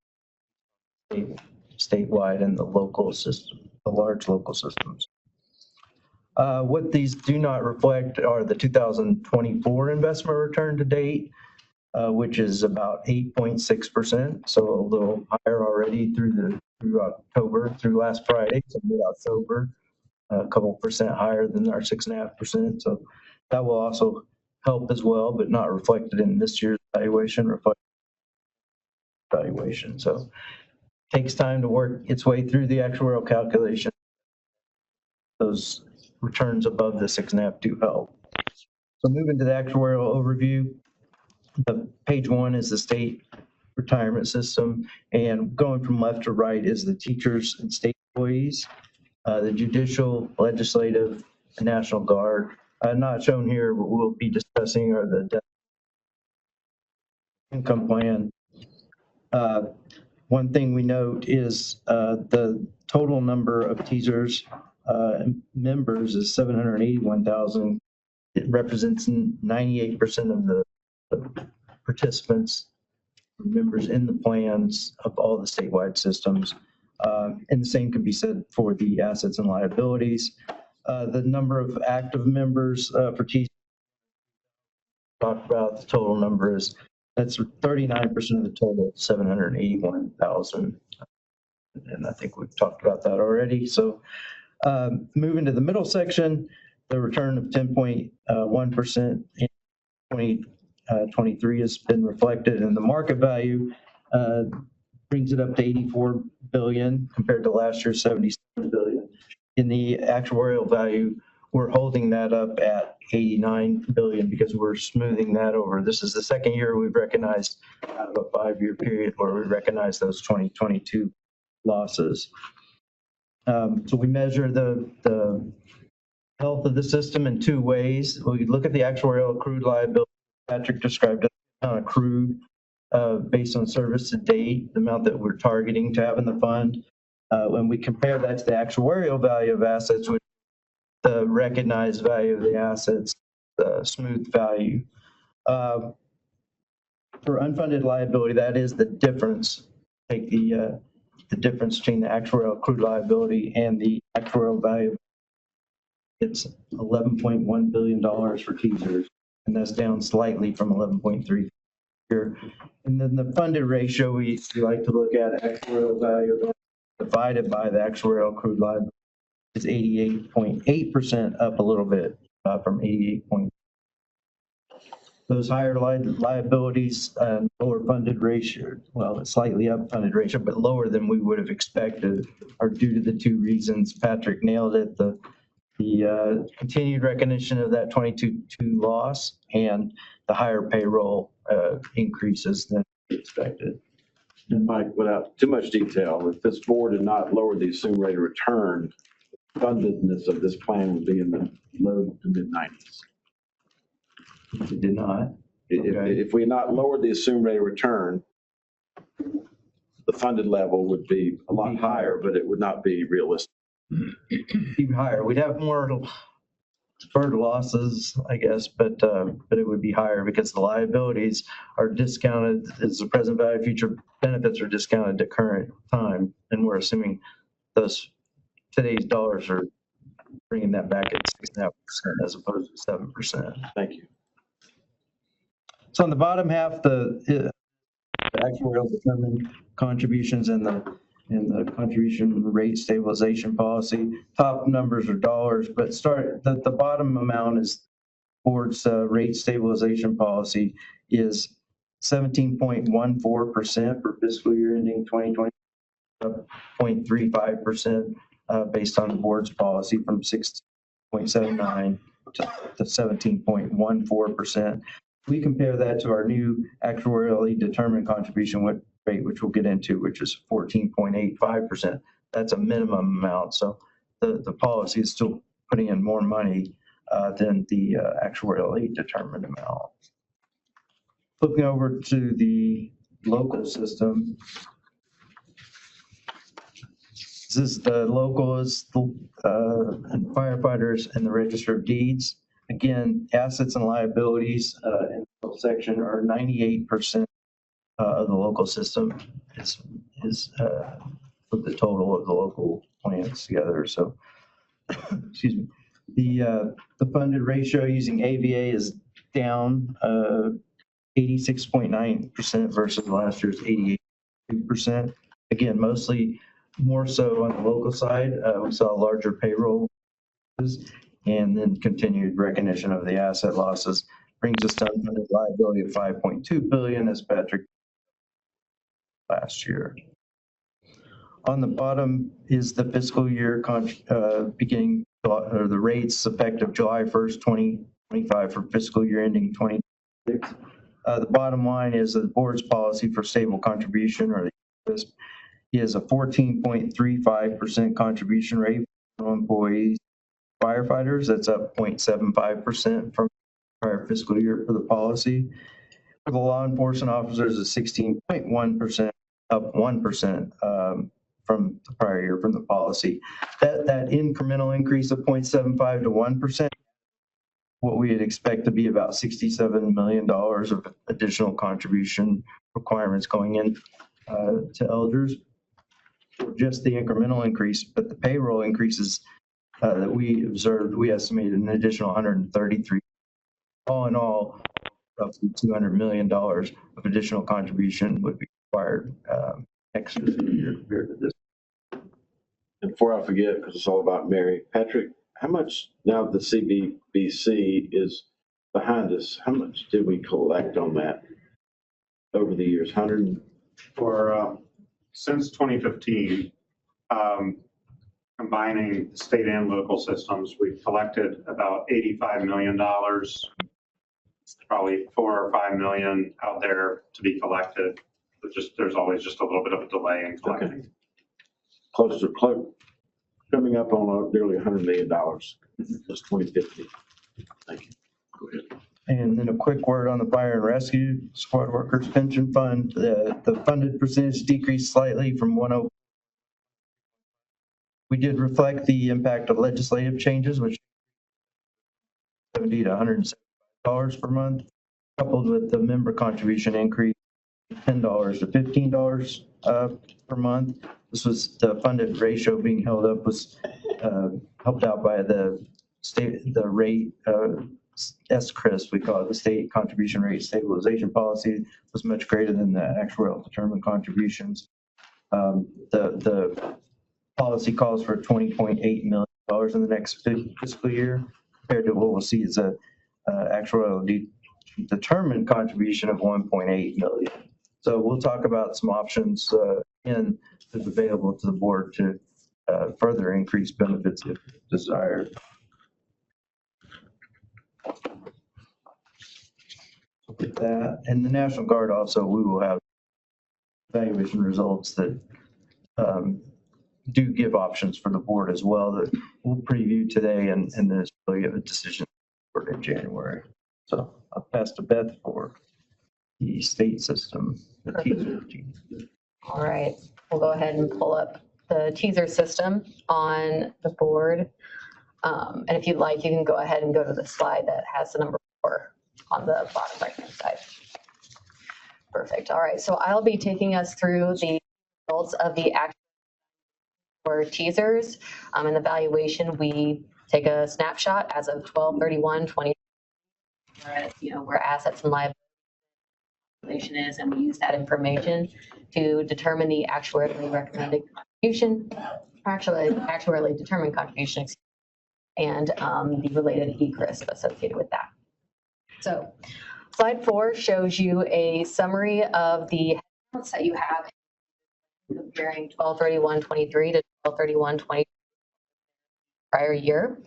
statewide and the local system, the large local systems. What these do not reflect are the 2024 investment return to date, which is about 8.6%. So a little higher already through October, through last Friday, so mid-October, a couple percent higher than our 6.5%. So that will also help as well, but not reflected in this year's valuation, valuation. So takes time to work its way through the actuarial calculation. Those returns above the 6.5 do help. So moving to the actuarial overview, the page 1 is the state retirement system, and going from left to right is the teachers and state employees, the judicial, legislative, and National Guard. Not shown here, but we'll be discussing are the death income plan. One thing we note is the total number of TSERS members is 781,000. It represents 98% of the participants, members in the plans of all the statewide systems. And the same can be said for the assets and liabilities. The number of active members for TSERS, talked about the total number is, that's 39% of the total, 781,000. And I think we've talked about that already. So moving to the middle section, the return of 10.1% in 2023 has been reflected in the market value, brings it up to 84 billion compared to last year's 77 billion. In the actuarial value, we're holding that up at 89 billion because we're smoothing that over. This is the second year we've recognized out of a 5-year period where we recognize those 2022 losses. So we measure the health of the system in 2 ways. We look at the actuarial accrued liability. Patrick described it on accrued based on service to date, the amount that we're targeting to have in the fund. When we compare that to the actuarial value of assets, which the recognized value of the assets, the smooth value. For unfunded liability, that is the difference. Take the difference between the actuarial accrued liability and the actuarial value. It's $11.1 billion for TSERS, and that's down slightly from 11.3 here. And then the funded ratio, we like to look at actuarial value divided by the actuarial accrued liability. Is 88.8%, up a little bit from 88. Those higher liabilities and lower funded ratio, well, it's slightly up funded ratio, but lower than we would have expected, are due to the 2 reasons. Patrick nailed it: the continued recognition of that 22 loss and the higher payroll increases than expected. And Mike, without too much detail, if this board had not lowered the assumed rate of return, fundedness of this plan would be in the low to mid 90s. It did not. If we had not lowered the assumed rate of return, the funded level would be a lot higher, but it would not be realistic. Even higher. We'd have more deferred losses, I guess, but it would be higher because the liabilities are discounted as the present value. Future benefits are discounted to current time, and we're assuming those today's dollars are bringing that back at 6.5% as opposed to 7%. Thank you. So on the bottom half, the actuarial determined contributions and the contribution rate stabilization policy. Top numbers are dollars, but the bottom amount is board's rate stabilization policy is 17.14% for fiscal year ending 2020, up 0.35% based on the board's policy from 6.79 to 17.14%. We compare that to our new actuarially determined contribution rate, which we'll get into, which is 14.85%. That's a minimum amount. So the policy is still putting in more money than the actuarially determined amount. Flipping over to the local system. This is the locals, and firefighters, and the register of deeds. Again, assets and liabilities in the section are 98% of the local system is with the total of the local plans together. So, excuse me. The funded ratio using AVA is down 86.9% versus last year's 88%. Again, mostly more so on the local side. We saw larger payroll and then continued recognition of the asset losses brings us to unfunded liability of $5.2 billion, as Patrick last year. On the bottom is the fiscal year beginning, or the rates effective July 1st, 2025 for fiscal year ending 2026. The bottom line is the board's policy for stable contribution, or the is a 14.35% contribution rate for employees. Firefighters, that's up 0.75% from prior fiscal year for the policy. For the law enforcement officers, is 16.1%, up 1% from the prior year from the policy. That incremental increase of 0.75 to 1%, what we would expect to be about $67 million of additional contribution requirements going in to LGERS. Just the incremental increase, but the payroll increases that we observed, we estimated an additional 133. All in all, roughly $200 million of additional contribution would be required next year compared to this. And before I forget, because it's all about Mary, Patrick, how much, now that the CBBC is behind us, how much did we collect on that over the years? 100? For since 2015, combining state and local systems, we've collected about $85 million. Probably 4 or 5 million out there to be collected. But there's always just a little bit of a delay in collecting. Okay. Close, coming up on nearly $100 million. That's 2050. Thank you. Go ahead. And then a quick word on the fire and rescue squad workers pension fund. The funded percentage decreased slightly from 104. We did reflect the impact of legislative changes, which $70 to $170 per month, coupled with the member contribution increase $10 to $15 per month. This was the funded ratio being held up was helped out by the rate SCRIS, we call it, the state contribution rate stabilization policy, was much greater than the actuarial determined contributions. The policy calls for $20.8 million in the next fiscal year, compared to what we'll see as a actuarial determined contribution of $1.8 million. So we'll talk about some options that's available to the board to further increase benefits if desired. With that, and the National Guard also, we will have evaluation results that do give options for the board as well that we'll preview today, and there's really a decision in January. So I'll pass to Beth for the state system, the TSERS. All right, we'll go ahead and pull up the TSERS system on the board. And if you'd like, you can go ahead and go to the slide that has the number 4 on the bottom right-hand side. Perfect. All right, so I'll be taking us through the results of the actual for TSERS. In the valuation, we take a snapshot as of 12/31/20. Where assets and liabilities is, and we use that information to determine the actuarially recommended contribution, actuarially determined contribution, and the related ECRIS associated with that. So slide 4 shows you a summary of the headcounts that you have comparing 12/31/23 to 12/31/20 prior year.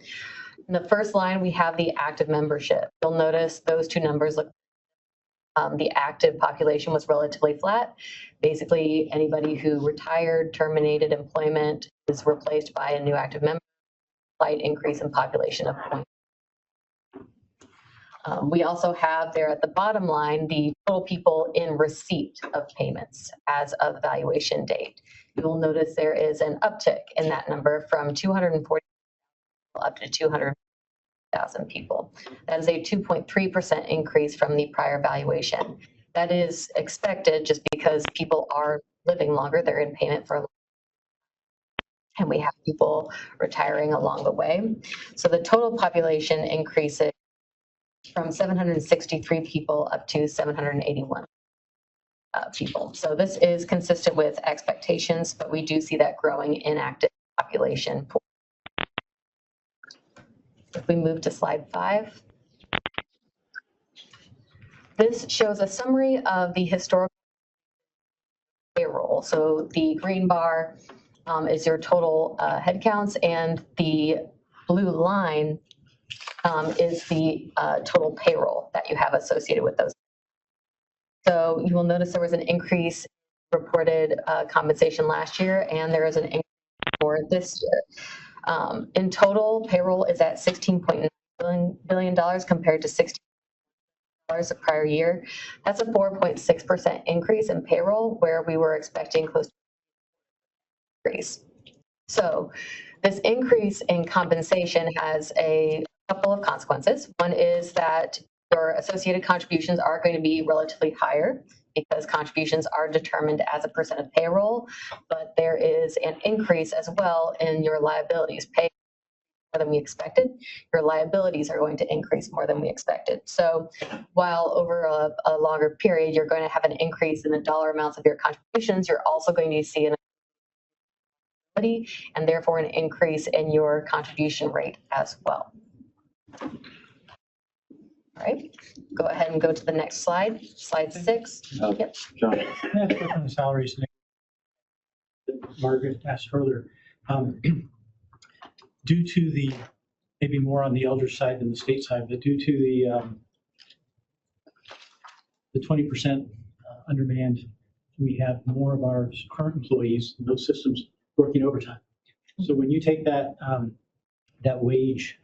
In the first line, we have the active membership. You'll notice those two numbers look The active population was relatively flat. Basically, anybody who retired, terminated employment is replaced by a new active member. Slight increase in population of 0. We also have there at the bottom line the total people in receipt of payments as of valuation date. You will notice there is an uptick in that number from 240 up to 200,000 people. That is a 2.3% increase from the prior valuation. That is expected just because people are living longer, they're in payment for, and we have people retiring along the way. So the total population increases from 763 people up to 781 people. So this is consistent with expectations, but we do see that growing inactive population. If we move to slide 5, this shows a summary of the historical payroll. So the green bar is your total headcounts, and the blue line is the total payroll that you have associated with those. So you will notice there was an increase reported compensation last year, and there is an increase for this year. In total, payroll is at $16.9 billion compared to $16 the prior year. That's a 4.6% increase in payroll, where we were expecting close to an increase. So this increase in compensation has a couple of consequences. One is that your associated contributions are going to be relatively higher because contributions are determined as a percent of payroll, but there is an increase as well in your liabilities. Pay more than we expected, your liabilities are going to increase more than we expected. So while over a longer period, you're going to have an increase in the dollar amounts of your contributions, you're also going to see an and therefore an increase in your contribution rate as well. All right, go ahead and go to the next slide, slide 6. Yep. John. On the salaries that Margaret asked earlier, due to the, maybe more on the LGERS side than the state side, but due to the 20% undermanned, we have more of our current employees in those systems working overtime. So when you take that that wage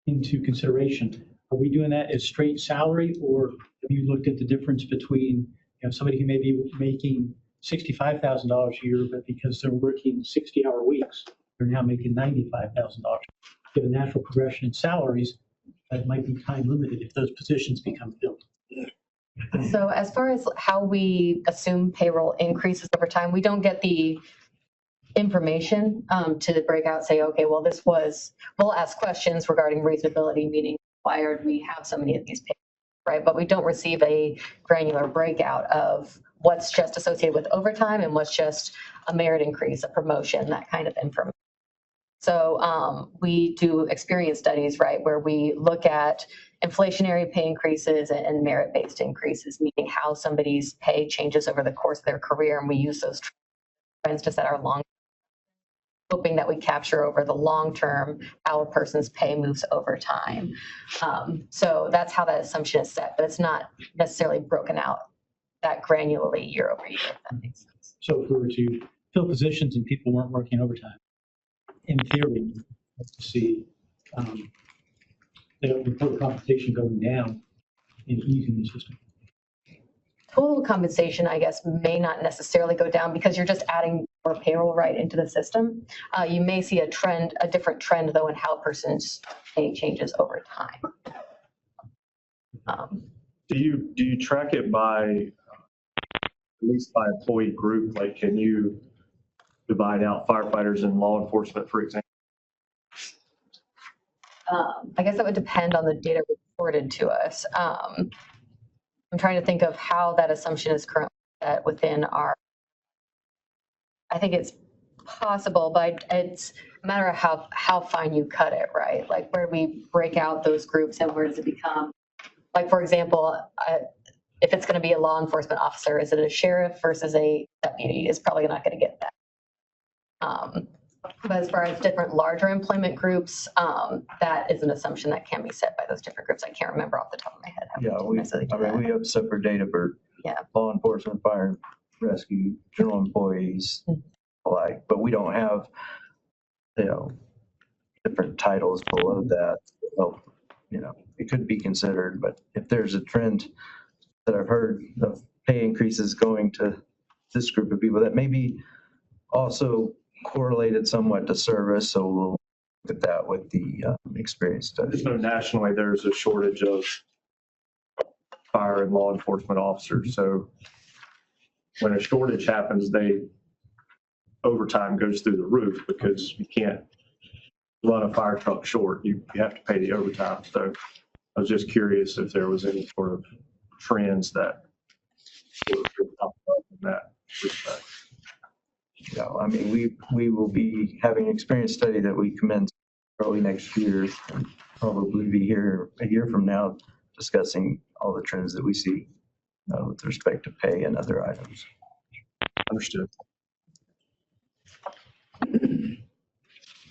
into consideration, are we doing that as straight salary, or have you looked at the difference between somebody who may be making $65,000 a year, but because they're working 60-hour weeks, they're now making $95,000? Give a natural progression in salaries that might be time limited if those positions become filled. So as far as how we assume payroll increases over time, we don't get the information to break out, say, okay, well, this was, we'll ask questions regarding reasonability, meaning why are we have so many of these payments, right? But we don't receive a granular breakout of what's just associated with overtime and what's just a merit increase, a promotion, that kind of information. So we do experience studies, right, where we look at inflationary pay increases and merit-based increases, meaning how somebody's pay changes over the course of their career, and we use those trends to set our long, hoping that we capture over the long term how a person's pay moves over time. So that's how that assumption is set, but it's not necessarily broken out that granularly year over year, if that makes sense. So if we were to fill positions and people weren't working overtime, in theory, you have to see the total compensation going down and easing the system. Total compensation, I guess, may not necessarily go down because you're just adding more payroll right into the system. You may see a different trend, though, in how a person's pay changes over time. Do you track it by, at least by employee group? Like, can you divide out firefighters and law enforcement, for example? I guess that would depend on the data reported to us. I'm trying to think of how that assumption is currently set within our, I think it's possible, but it's a matter of how fine you cut it, right? Like, where do we break out those groups and where does it become, like, for example, if it's going to be a law enforcement officer, is it a sheriff versus a deputy? Is probably not going to get that. But as far as different larger employment groups, that is an assumption that can be set by those different groups. I can't remember off the top of my head. Yeah, we have separate data for Yeah. law enforcement, fire and rescue, general employees, alike, but we don't have, different titles below that. Well, it could be considered, but if there's a trend that I've heard of pay increases going to this group of people, that may be also correlated somewhat to service, so we'll look at that with the experience study. So nationally, there's a shortage of fire and law enforcement officers. So when a shortage happens, overtime goes through the roof because you can't run a fire truck short. You have to pay the overtime. So I was just curious if there was any sort of trends that were up in that respect. I mean, we will be having an experience study that we commence early next year, and probably be here a year from now discussing all the trends that we see with respect to pay and other items. Understood.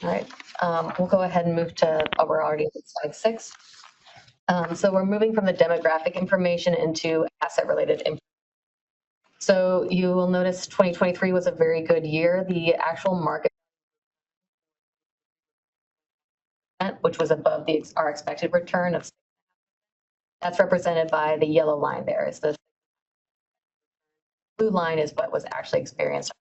All right, we'll go ahead and move to, we're already at slide 6. So we're moving from the demographic information into asset-related information. So you will notice 2023 was a very good year. The actual market, which was above our expected return of, that's represented by the yellow line there. Is the blue line is what was actually experienced.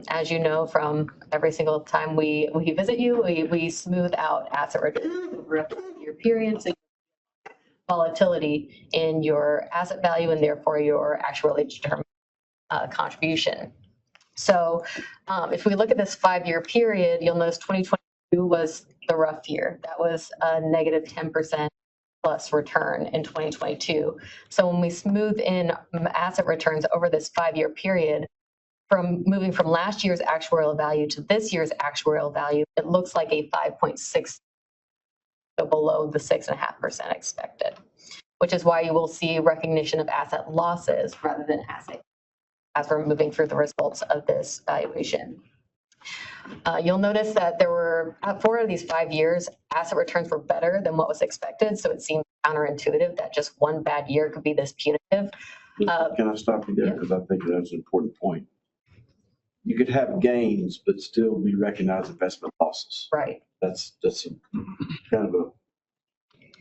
As you know, from every single time we visit you, we smooth out asset return over a 5-year period. So volatility in your asset value and therefore your actually determined contribution. So if we look at this 5-year period, you'll notice 2022 was the rough year. That was a negative 10% plus return in 2022. So when we smooth in asset returns over this 5-year period, moving from last year's actuarial value to this year's actuarial value, it looks like a 5.6, so below the 6.5% expected, which is why you will see recognition of asset losses rather than asset as we're moving through the results of this valuation. You'll notice that there were 4 of these 5 years, asset returns were better than what was expected. So it seemed counterintuitive that just one bad year could be this punitive. Can I stop you there? Because I think that's an important point. You could have gains, but still be recognized investment losses. Right. That's kind of a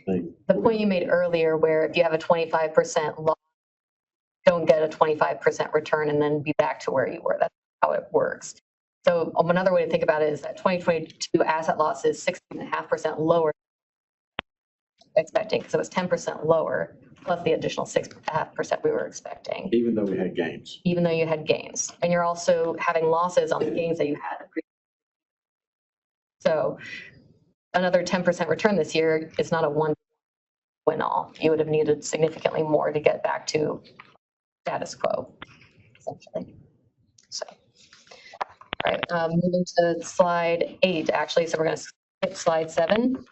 thing. The point you made earlier, where if you have a 25% loss, don't get a 25% return and then be back to where you were. That's how it works. So another way to think about it is that 2022 asset loss is 16.5% lower expecting, because it was 10% lower, plus the additional 6.5% we were expecting. Even though we had gains. Even though you had gains. And you're also having losses on the gains that you had. So another 10% return this year is not a one win all. You would have needed significantly more to get back to status quo, essentially. So, all right, moving to slide 8, actually. So we're going to skip slide 7.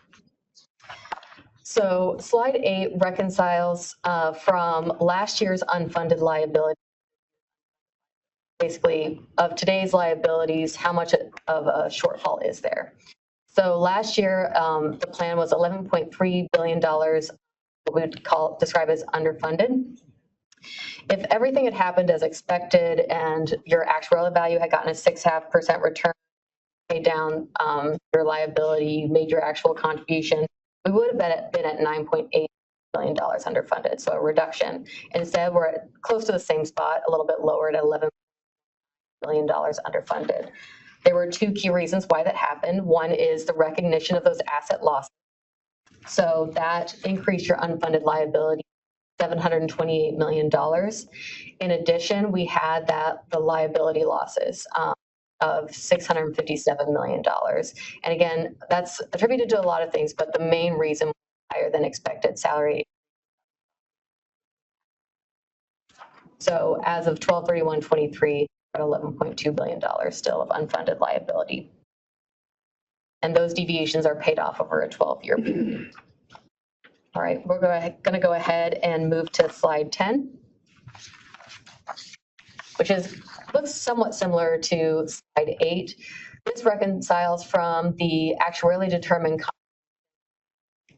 So slide 8 reconciles from last year's unfunded liability. Basically, of today's liabilities, how much of a shortfall is there? So last year, the plan was $11.3 billion, what we would describe as underfunded. If everything had happened as expected and your actuarial value had gotten a 6.5% return, paid down your liability, you made your actual contribution, we would have been at $9.8 billion underfunded, so a reduction. Instead, we're at close to the same spot, a little bit lower at $11 billion underfunded. There were 2 key reasons why that happened. One is the recognition of those asset losses. So that increased your unfunded liability $728 million. In addition, we had the liability losses of $657 million. And again, that's attributed to a lot of things, but the main reason was higher than expected salary. So as of 12/31/23, at $11.2 billion still of unfunded liability. And those deviations are paid off over a 12-year period. All right, we're going to go ahead and move to slide 10. which looks somewhat similar to slide 8. This reconciles from the actuarially determined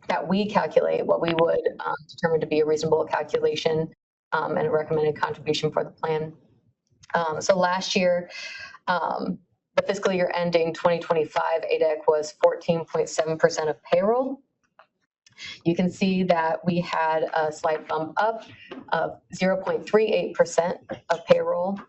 that we calculate what we would determine to be a reasonable calculation and a recommended contribution for the plan. So last year, the fiscal year ending 2025, ADEC was 14.7% of payroll. You can see that we had a slight bump up of 0.38% of payroll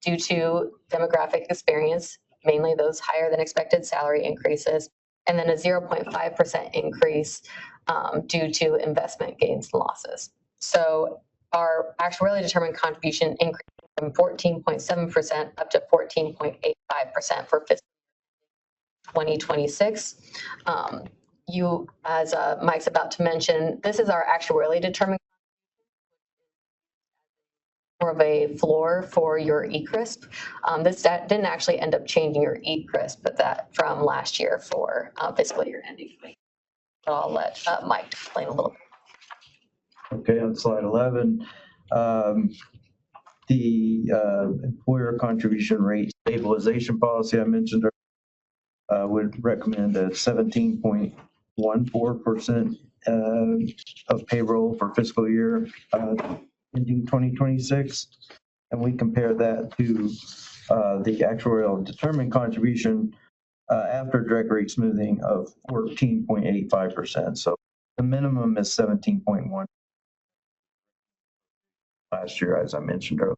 due to demographic experience, mainly those higher than expected salary increases, and then a 0.5% increase due to investment gains and losses. So our actuarially determined contribution increased from 14.7% up to 14.85% for fiscal 2026. You, as Mike's about to mention, this is our actuarially determined, more of a floor for your ECRISP. This didn't actually end up changing your ECRISP, but that from last year for fiscal year ending. I'll let Mike explain a little bit. Okay, on slide 11, the employer contribution rate stabilization policy I mentioned would recommend a 17.14% of payroll for fiscal year ending 2026. And we compare that to the actuarial determined contribution after direct rate smoothing of 14.85%. So the minimum is 17.1. Last year, as I mentioned earlier,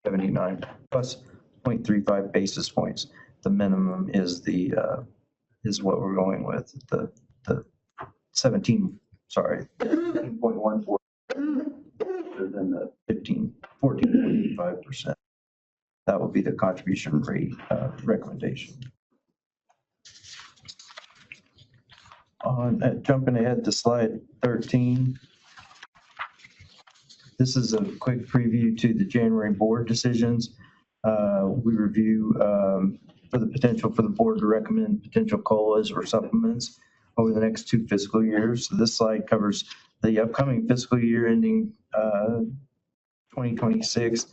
79 plus 0.35 basis points. The minimum is is what we're going with. The 17.14 than the 14.85%. That will be the contribution rate recommendation. Jumping ahead to slide 13. This is a quick preview to the January board decisions. We review for the potential for the board to recommend potential COLAs or supplements over the next 2 fiscal years. So this slide covers the upcoming fiscal year ending 2026.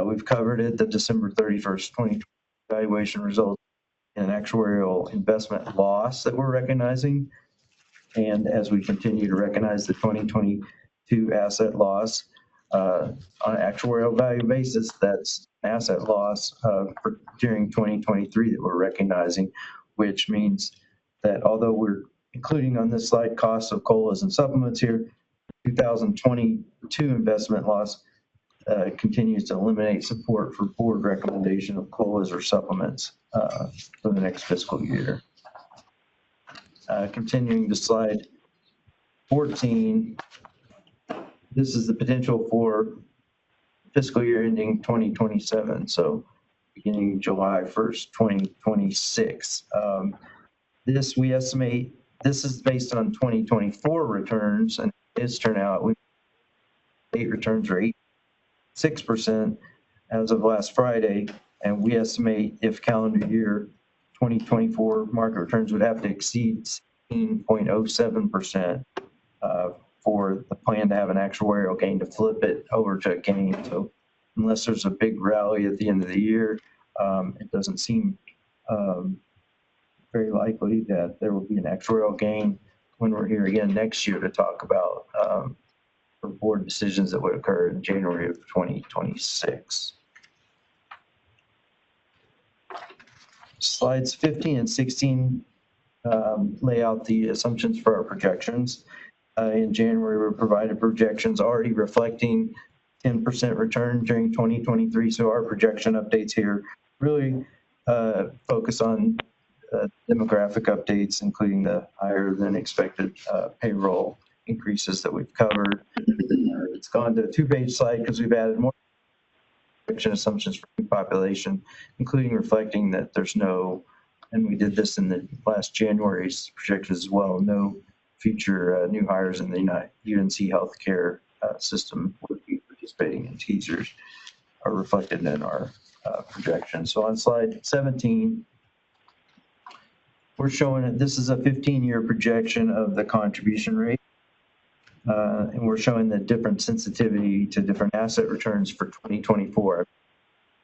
We've covered it. The December 31st, 2020 evaluation results in an actuarial investment loss that we're recognizing. And as we continue to recognize the 2022 asset loss on an actuarial value basis, that's asset loss during 2023 that we're recognizing, which means that although we're including on this slide costs of COLAs and supplements here, 2022 investment loss continues to eliminate support for board recommendation of COLAs or supplements for the next fiscal year. Continuing to slide 14, this is the potential for fiscal year ending 2027, so beginning July 1st, 2026. This we estimate, this is based on 2024 returns, and its turnout, state returns are 6% as of last Friday, and we estimate if calendar year 2024 market returns would have to exceed 16.07% for the plan to have an actuarial gain to flip it over to a gain. So unless there's a big rally at the end of the year, it doesn't seem very likely that there will be an actuarial gain when we're here again next year to talk about board decisions that would occur in January of 2026. Slides 15 and 16 lay out the assumptions for our projections. In January, we provided projections already reflecting 10% return during 2023. So our projection updates here really focus on demographic updates, including the higher than expected payroll increases that we've covered. It's gone to a 2-page slide because we've added more projection assumptions for new population, including reflecting that there's no, and we did this in the last January's projections as well, no future new hires in the UNC healthcare system would be participating in TSERS are reflected in our projections. So on slide 17, we're showing that this is a 15-year projection of the contribution rate. And we're showing the different sensitivity to different asset returns for 2024.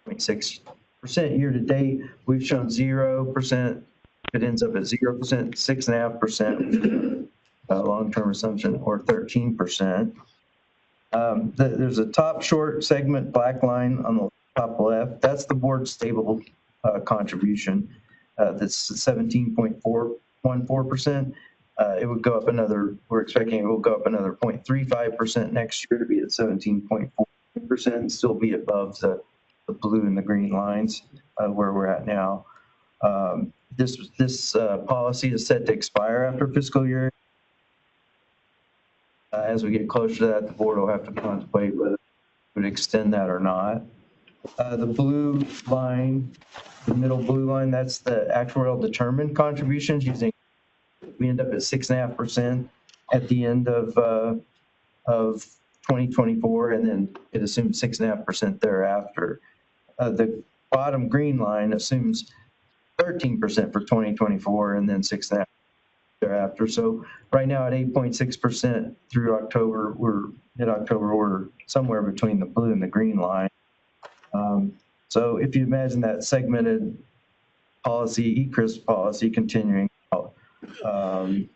0.6% year to date. We've shown 0%. If it ends up at 0%, 6.5% long-term assumption, or 13%. There's a top short segment black line on the top left. That's the board stable contribution. That's 17.414%. It would go up another, we're expecting it will go up another 0.35% next year to be at 17.4% and still be above the blue and the green lines where we're at now. This policy is set to expire after fiscal year. As we get closer to that, the board will have to contemplate whether it would extend that or not. The blue line, the middle blue line, that's the actuarial determined contributions using, we end up at 6.5% at the end of 2024, and then it assumes 6.5% thereafter. The bottom green line assumes 13% for 2024 and then 6.5% thereafter. So right now at 8.6% through October, mid-October, we're somewhere between the blue and the green line. So if you imagine that segmented policy, ECRIS policy continuing out, it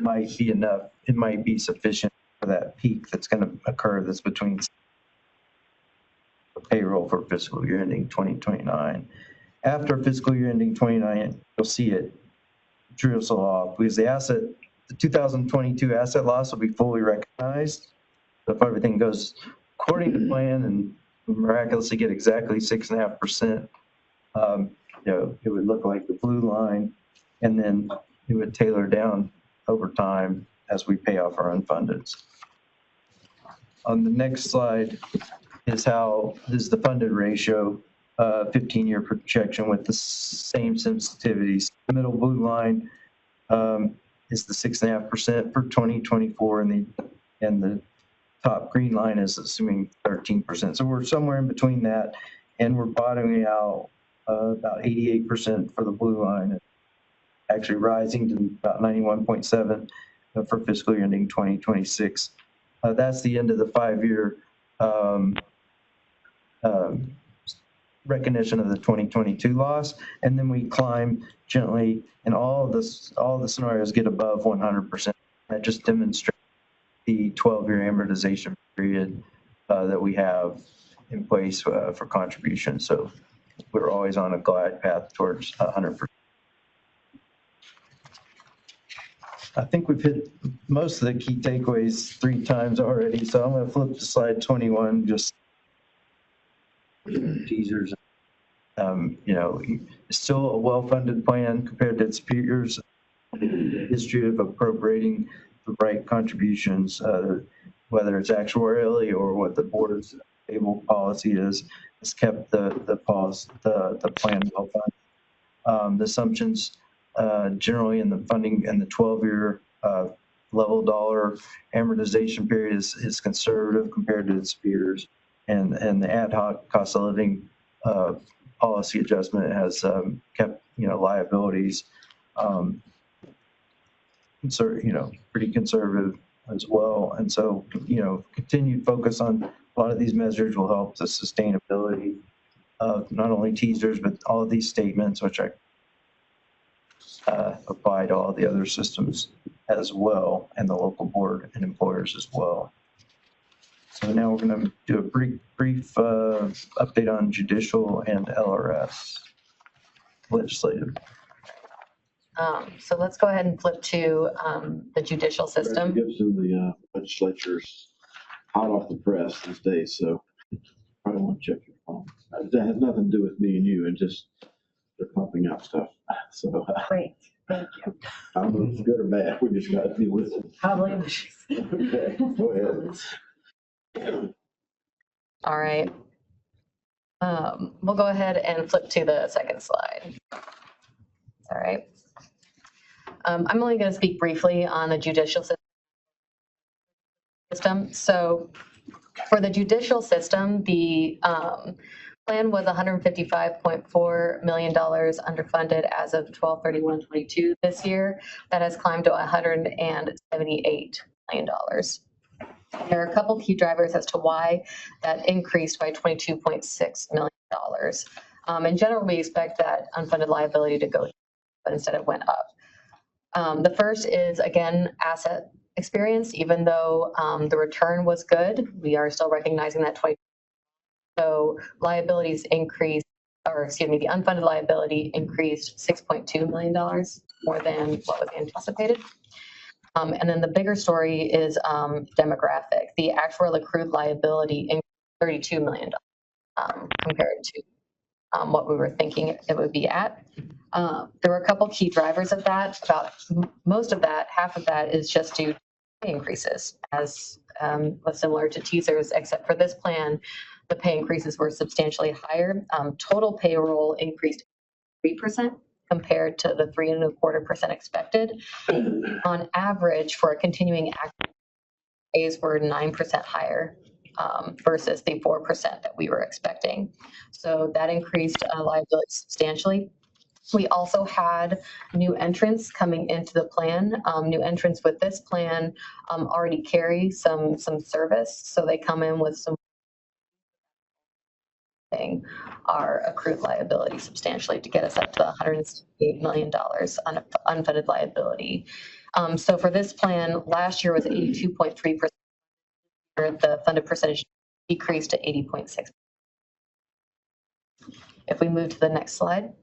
might be enough, it might be sufficient for that peak that's going to occur that's between the payroll for fiscal year ending 2029. After fiscal year ending 29, you'll see it drizzle off because the 2022 asset loss will be fully recognized. So if everything goes according to plan and we miraculously get exactly 6.5%, it would look like the blue line, and then it would tailor down over time as we pay off our unfundeds. On the next slide is the funded ratio, 15-year projection with the same sensitivities. The middle blue line is the 6.5% for 2024, and the top green line is assuming 13%. So we're somewhere in between that, and we're bottoming out about 88% for the blue line, actually rising to about 91.7 for fiscal year ending 2026. That's the end of the 5-year recognition of the 2022 loss, and then we climb gently, and all the scenarios get above 100%. That just demonstrates the 12-year amortization period that we have in place for contribution. So we're always on a glide path towards 100%. I think we've hit most of the key takeaways 3 times already, so I'm going to flip to slide 21, just teasers. It's still a well-funded plan compared to its peers. History of appropriating the right contributions, whether it's actuarially or what the board's stable policy is, has kept the plan well-funded. The assumptions generally in the funding and the 12-year level dollar amortization period is conservative compared to its peers, and the ad hoc cost of living policy adjustment has kept liabilities pretty conservative as well. And so continued focus on a lot of these measures will help the sustainability of not only TSERS but all of these statements, which I apply to all the other systems as well, and the local board and employers as well. So now we're going to do a brief update on judicial and LRS legislative. So let's go ahead and flip to the judicial system. It gives them the legislatures hot off the press these days, so probably want to check your phone. That has nothing to do with me and you, and just they're pumping out stuff. So Great, thank you. I don't know if it's good or bad. We just got to deal with it. Probably. Okay, go ahead. All right. We'll go ahead and flip to the second slide. All right. I'm only going to speak briefly on the judicial system. So for the judicial system, the plan was $155.4 million underfunded as of 12/31/22 this year. That has climbed to $178 million. There are a couple key drivers as to why that increased by $22.6 million. In general, we expect that unfunded liability to go, but instead it went up. The first is, again, asset experience. Even though the return was good, we are still recognizing that 20. So liabilities increased, or excuse me, the unfunded liability increased $6.2 million more than what was anticipated. And then the bigger story is demographic. The actual accrued liability increased $32 million compared to what we were thinking it would be at. There were a couple key drivers of that. About most of that, half of that is just due to pay increases, as was similar to TSERS, except for this plan, the pay increases were substantially higher. Total payroll increased 3% compared to the 3.25% expected. On average, for a continuing active, pays were 9% higher versus the 4% that we were expecting. So that increased liability substantially. We also had new entrants coming into the plan. New entrants with this plan already carry some service, so they come in with some our accrued liability substantially to get us up to $168 million on unfunded liability. So for this plan, last year was 82.3%. The funded percentage decreased to 80.6%. If we move to the next slide.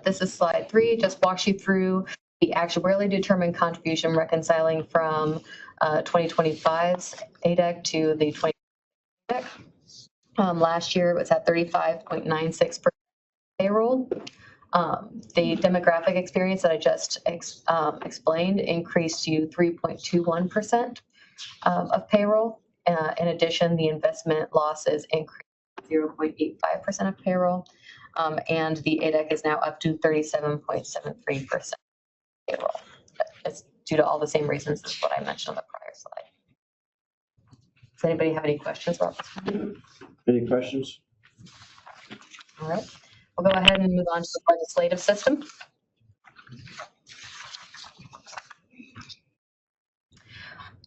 This is slide 3, just walks you through the actuarially determined contribution reconciling from 2025's ADEC to the 2020 ADEC. Last year it was at 35.96% payroll. The demographic experience that I just explained increased to 3.21% of payroll. In addition, the investment losses increased 0.85% of payroll. And the ADEC is now up to 37.73% payroll. It's due to all the same reasons as what I mentioned on the prior slide. Does anybody have any questions about this? Any questions? All right, we'll go ahead and move on to the legislative system.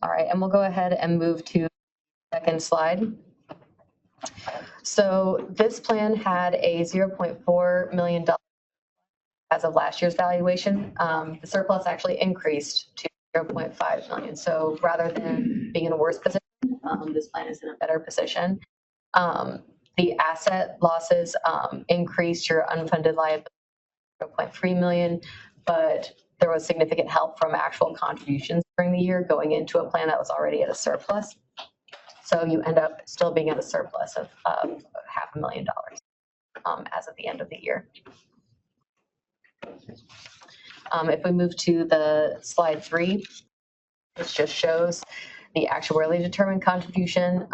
All right, and we'll go ahead and move to the second slide. So this plan had a $0.4 million as of last year's valuation. The surplus actually increased to $0.5 million. So rather than being in a worse position, this plan is in a better position. The asset losses increased your unfunded liability $0.3 million, but there was significant help from actual contributions during the year going into a plan that was already at a surplus. So you end up still being at a surplus of $500,000 as of the end of the year. If we move to the slide 3, this just shows the actuarially determined contribution.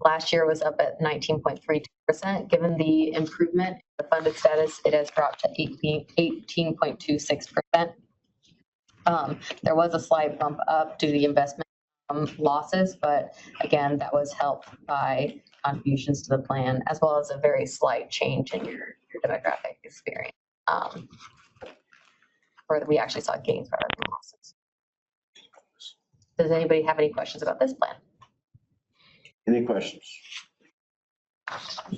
Last year was up at 19.32%. Given the improvement in the funded status, it has dropped to 18.26%. There was a slight bump up due to the investment losses, but again, that was helped by contributions to the plan, as well as a very slight change in your demographic experience, where we actually saw gains rather than losses. Does anybody have any questions about this plan? Any questions?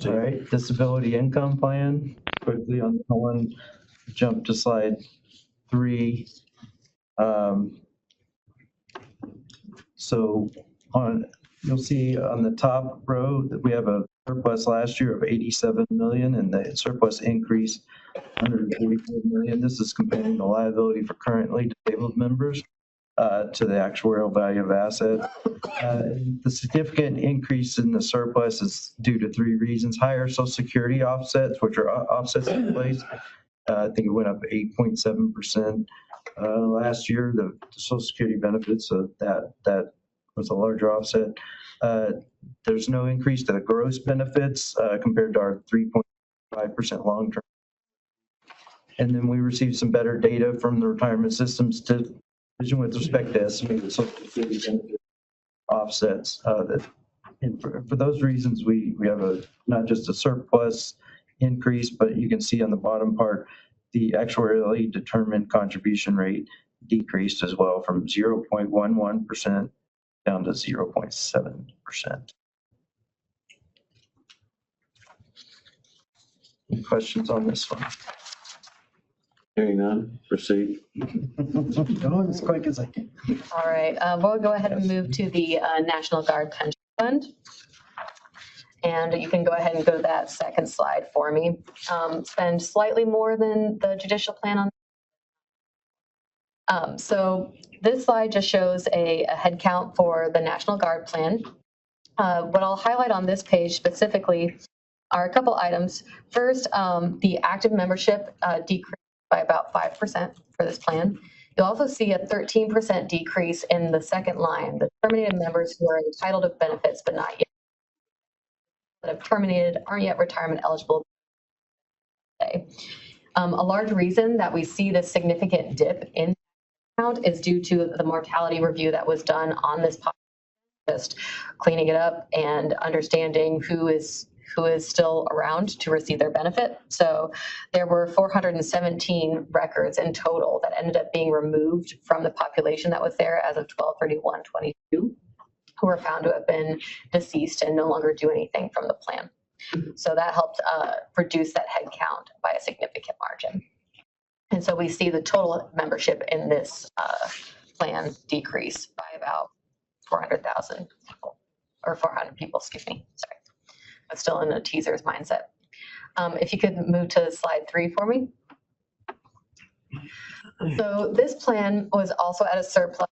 All right, disability income plan. Quickly on that one, jump to slide 3. So you'll see on the top row that we have a surplus last year of 87 million, and the surplus increased 144 million. This is comparing the liability for currently disabled members to the actuarial value of asset. The significant increase in the surplus is due to 3 reasons: higher Social Security offsets, which are offsets in place. I think it went up 8.7%. Last year, the Social Security benefits, so that was a larger offset. There's no increase to the gross benefits compared to our 3.5% long-term. And then we received some better data from the retirement systems division with respect to estimated Social Security benefit offsets. And for those reasons, we have not just a surplus increase, but you can see on the bottom part, the actuarially determined contribution rate decreased as well from 0.11% down to 0.7%. Any questions on this one? Hearing none, proceed. Going as quick as I can. All right, we'll go ahead and move to the National Guard Pension Fund. And you can go ahead and go to that second slide for me. Spend slightly more than the judicial plan on. So this slide just shows a head count for the National Guard plan. What I'll highlight on this page specifically are a couple items. First, the active membership decreased by about 5% for this plan. You'll also see a 13% decrease in the second line, the terminated members who are entitled to benefits but not yet that have terminated, aren't yet retirement eligible. A large reason that we see this significant dip in count is due to the mortality review that was done on this population, just cleaning it up and understanding who is still around to receive their benefit. So there were 417 records in total that ended up being removed from the population that was there as of 12/31/22, who were found to have been deceased and no longer do anything from the plan. So that helped reduce that head count by a significant margin. And so we see the total membership in this plan decrease by about 400,000 people, or 400 people, excuse me, sorry. But still in a TSERS mindset. If you could move to slide 3 for me. So this plan was also at a surplus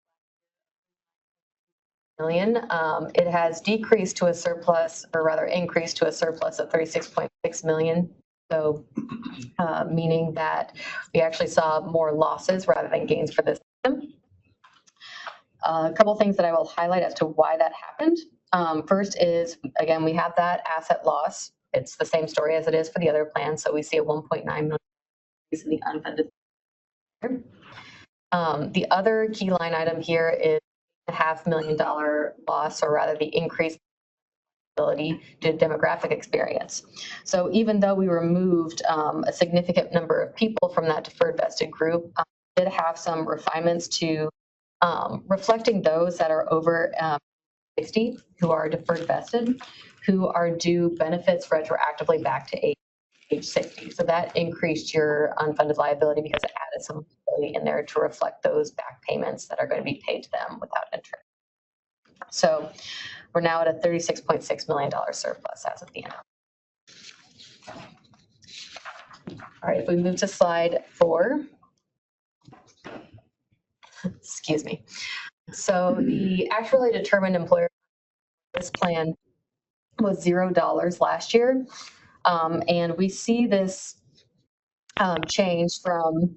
million. It has decreased to a surplus, or rather increased to a surplus of 36.6 million. So meaning that we actually saw more losses rather than gains for this system. A couple things that I will highlight as to why that happened. First is, again, we have that asset loss. It's the same story as it is for the other plans. So we see a 1.9 million increase in the unfunded. The other key line item here is a $500,000 loss, or rather the increased ability due to demographic experience. So even though we removed a significant number of people from that deferred vested group, we did have some refinements to reflecting those that are over 60 who are deferred vested, who are due benefits retroactively back to age 60. So that increased your unfunded liability because it added some liability in there to reflect those back payments that are going to be paid to them without interest. So we're now at a $36.6 million surplus as of the end. All right, if we move to slide 4. Excuse me. So the actually determined employer this plan was $0 last year. And we see this change from,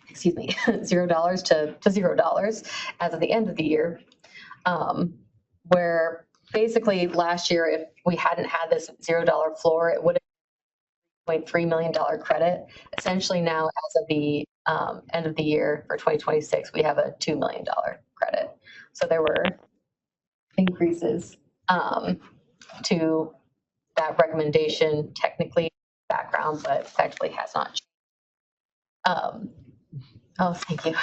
excuse me, $0 to $0 as of the end of the year. Where basically last year, if we hadn't had this $0 floor, it would have been $0.3 million credit. Essentially now, as of the end of the year for 2026, we have a $2 million credit. So there were increases to that recommendation, technically background, but effectively has not changed. Oh, thank you.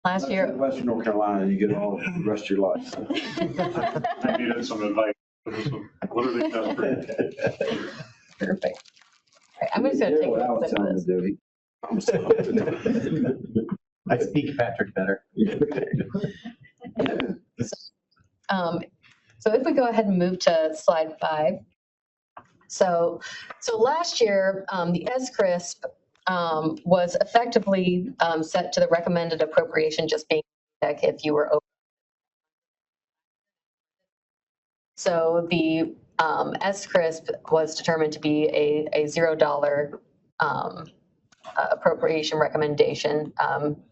Last year. Western North Carolina, you get all the rest of your life. I needed some advice. Literally desperate. Perfect. Right, I'm just going to take what I was telling him to do. I speak Patrick better. So if we go ahead and move to slide 5. So last year, the SCRISP was effectively set to the recommended appropriation just being if you were over. So the SCRISP was determined to be a $0 appropriation recommendation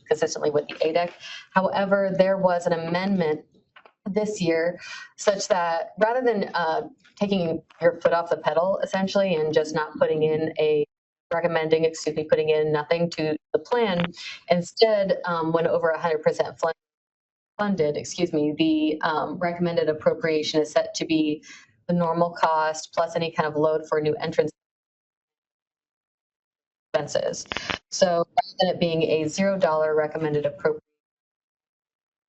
consistently with the ADEC. However, there was an amendment this year such that rather than taking your foot off the pedal essentially and just not putting in putting in nothing to the plan, instead when over 100% funded, the recommended appropriation is set to be the normal cost plus any kind of load for new entrants expenses. So rather than it being a $0 recommended appropriation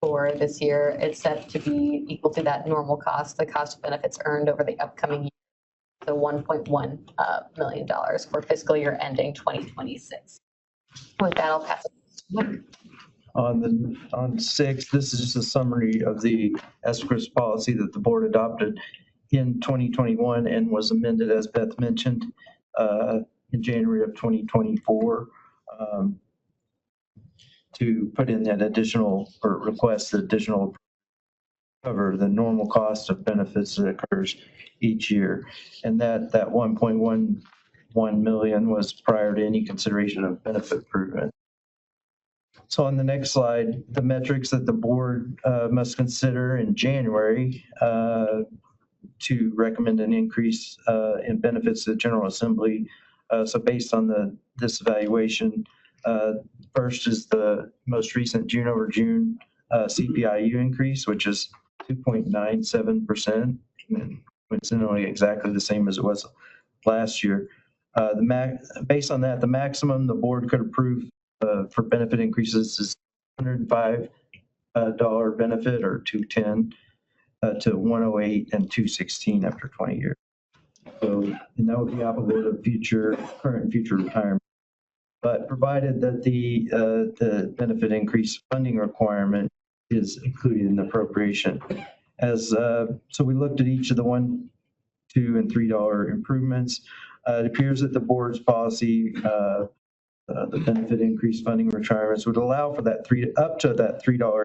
for this year, it's set to be equal to that normal cost, the cost of benefits earned over the upcoming year. So $1.1 million for fiscal year ending 2026. With that, I'll pass it to Mike. On 6, this is just a summary of the TSERS policy that the board adopted in 2021 and was amended, as Beth mentioned, in January of 2024, to put in that additional, or request additional cover the normal cost of benefits that occurs each year. And that 1.11 million was prior to any consideration of benefit improvement. So on the next slide, the metrics that the board must consider in January to recommend an increase in benefits to the General Assembly. So based on this evaluation, first is the most recent June over June CPIU increase, which is 2.97%, coincidentally exactly the same as it was last year. Based on that, the maximum the board could approve for benefit increases is $105 benefit, or $210 to $108 and $216 after 20 years. So, and that would be applicable to current and future retirement. But provided that the benefit increase funding requirement is included in the appropriation. So we looked at each of the $1, $2, and $3 improvements. It appears that the board's policy, the benefit increase funding requirements, would allow for that up to that $3,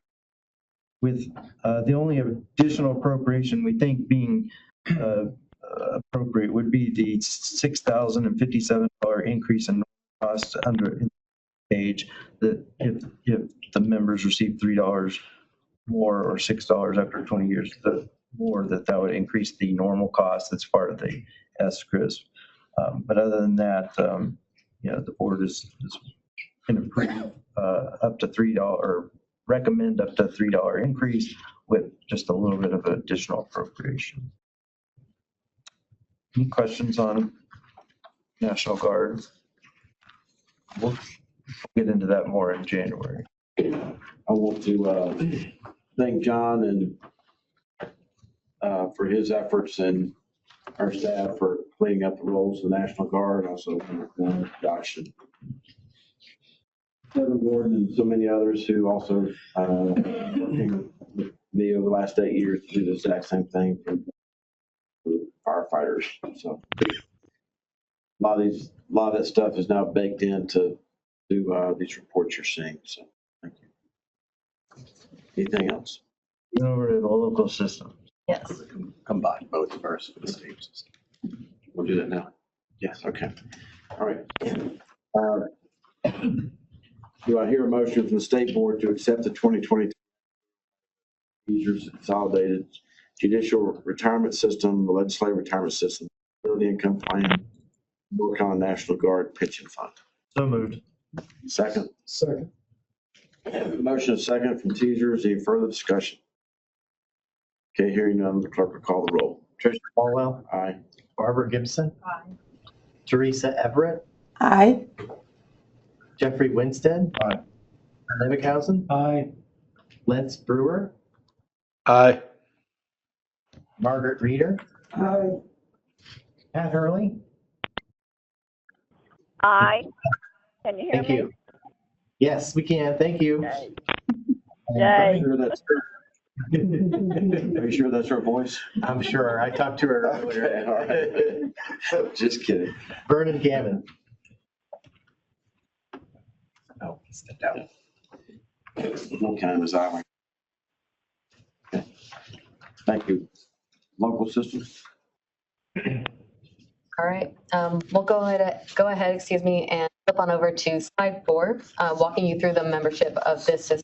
with the only additional appropriation we think being appropriate would be the $6,057 increase in cost under age, that if the members receive $3 more or $6 after 20 years, the more that would increase the normal cost that's part of the TSERS. But other than that, the board is can approve up to $3, or recommend up to $3 increase with just a little bit of additional appropriation. Any questions on National Guard? We'll get into that more in January. I want to thank John and for his efforts, and our staff for cleaning up the roles of the National Guard. Also, Josh and Kevin Gordon and so many others who also working with me over the last 8 years to do the exact same thing for firefighters. So a lot of that stuff is now baked into these reports you're seeing. So thank you. Anything else? Over to the local system. Yes. Combine both first for the state system. We'll do that now. Yes. Okay. All right. Do I hear a motion from the state board to accept the 2020 TSERS Consolidated Judicial Retirement System, the Legislative Retirement System, Disability Income Plan, Norcon National Guard Pension Fund? So moved. Second. Second. Motion is second from TSERS. Any further discussion? Okay, hearing none, the clerk will call the roll. Tricia Caldwell. Aye. Barbara Gibson. Aye. Teresa Everett. Aye. Jeffrey Winstead. Aye. Levikhausen. Aye. Lentz Brewer. Aye. Margaret Reeder. Aye. Pat Hurley. Aye. Can you hear Thank me? you. Yes, we can. Thank you. Yay. Are Yay. you sure that's her? Are you sure that's her voice? I'm sure. I talked to her Okay, earlier. all right. Just kidding. Vernon Gammon. Oh, step down. Okay, Ms. Isler. Okay. Thank you. Local systems? All right, we'll go ahead, excuse me, and flip on over to slide 4, walking you through the membership of this system.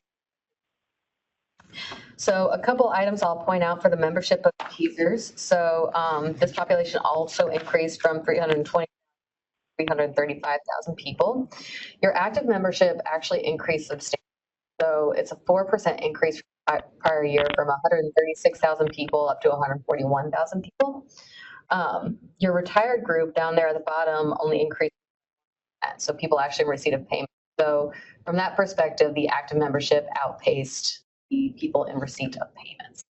So a couple items I'll point out for the membership of TSERS. So this population also increased from 320 to 335,000 people. Your active membership actually increased substantially. So it's a 4% increase from prior year, from 136,000 people up to 141,000 people. Your retired group down there at the bottom only increased So people actually in receipt of payment. So from that perspective, the active membership outpaced the people in receipt of payments.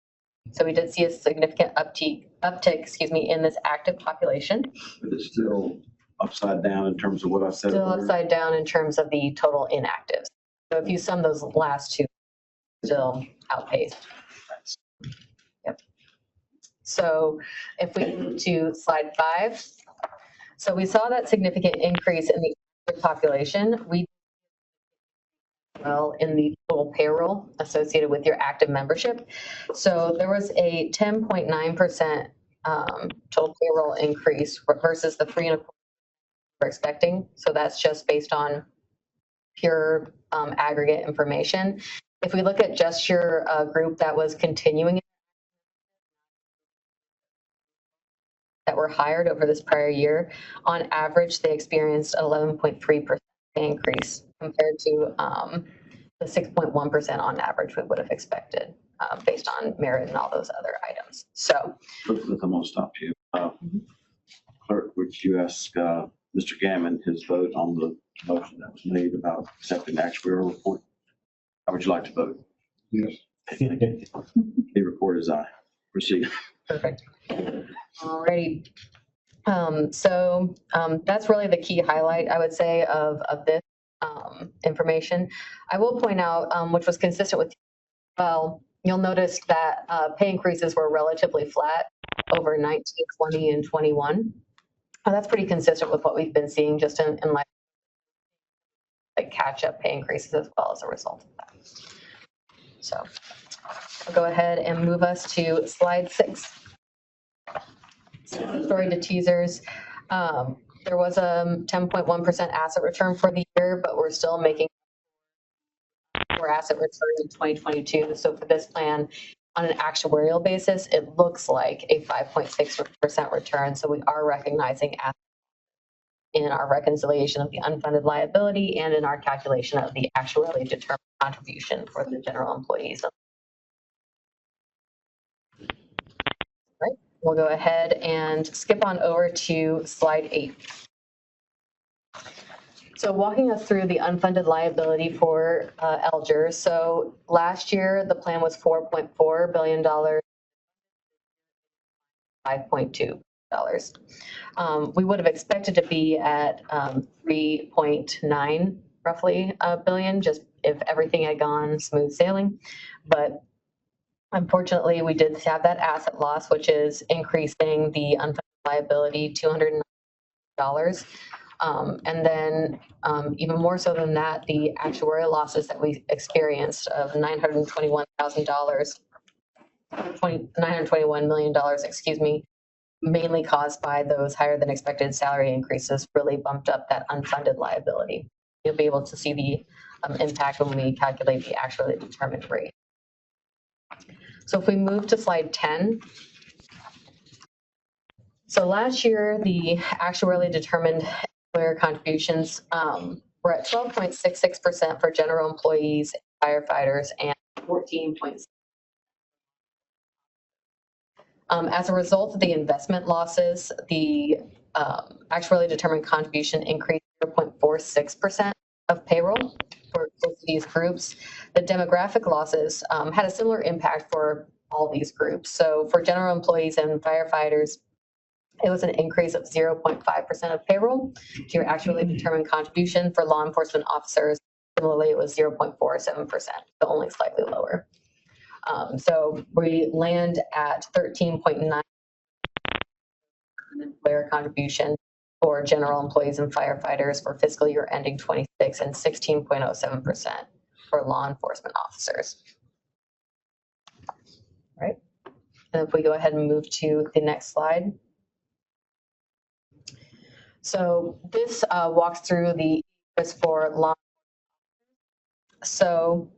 So we did see a significant uptick, in this active population. But it's still upside down in terms of what I said. Still earlier. upside down in terms of the total inactives. So if you sum those last two, still outpaced. Yep. So if we move to slide 5, so we saw that significant increase in the active population. We well in the total payroll associated with your active membership. So there was a 10.9% total payroll increase versus the 3.25% we're expecting. So that's just based on pure aggregate information. If we look at just your group that was continuing that were hired over this prior year, on average, they experienced 11.3% increase compared to the 6.1% on average we would have expected based on merit and all those other items. So I'm going to stop you. Clerk, would you ask Mr. Gammon his vote on the motion that was made about accepting the actuarial report? How would you like to vote? Yes. He reported his aye. Proceed. Perfect. Alrighty. So that's really the key highlight, I would say, of this information. I will point out, which was consistent with, well, you'll notice that pay increases were relatively flat over 19, 20, and 21. That's pretty consistent with what we've been seeing just in like catch-up pay increases as well as a result of that. So I'll go ahead and move us to slide 6. Story to TSERS. There was a 10.1% asset return for the year, but we're still making more asset return in 2022. So for this plan, on an actuarial basis, it looks like a 5.6% return. So we are recognizing assets in our reconciliation of the unfunded liability and in our calculation of the actuarially determined contribution for the general employees. Right. We'll go ahead and skip on over to slide 8. So walking us through the unfunded liability for LGERS. So last year, the plan was $4.4 billion, $5.2 billion. We would have expected to be at 3.9 roughly billion, just if everything had gone smooth sailing. But unfortunately, we did have that asset loss, which is increasing the unfunded liability $200 million. And then even more so than that, the actuarial losses that we experienced of $921,000, $921 million, excuse me, mainly caused by those higher than expected salary increases, really bumped up that unfunded liability. You'll be able to see the impact when we calculate the actually determined rate. So if we move to slide 10. So last year, the actuarially determined employer contributions were at 12.66% for general employees, firefighters, and 14.6%. As a result of the investment losses, the actuarially determined contribution increased 0.46% of payroll for both of these groups. The demographic losses had a similar impact for all these groups. So for general employees and firefighters, it was an increase of 0.5% of payroll to your actually determined contribution. For law enforcement officers, similarly, it was 0.47%, so only slightly lower. So we land at 13.9% employer contribution for general employees and firefighters for fiscal year ending 26 and 16.07% for law enforcement officers. All right. And if we go ahead and move to the next slide. So this walks through the risk for law. So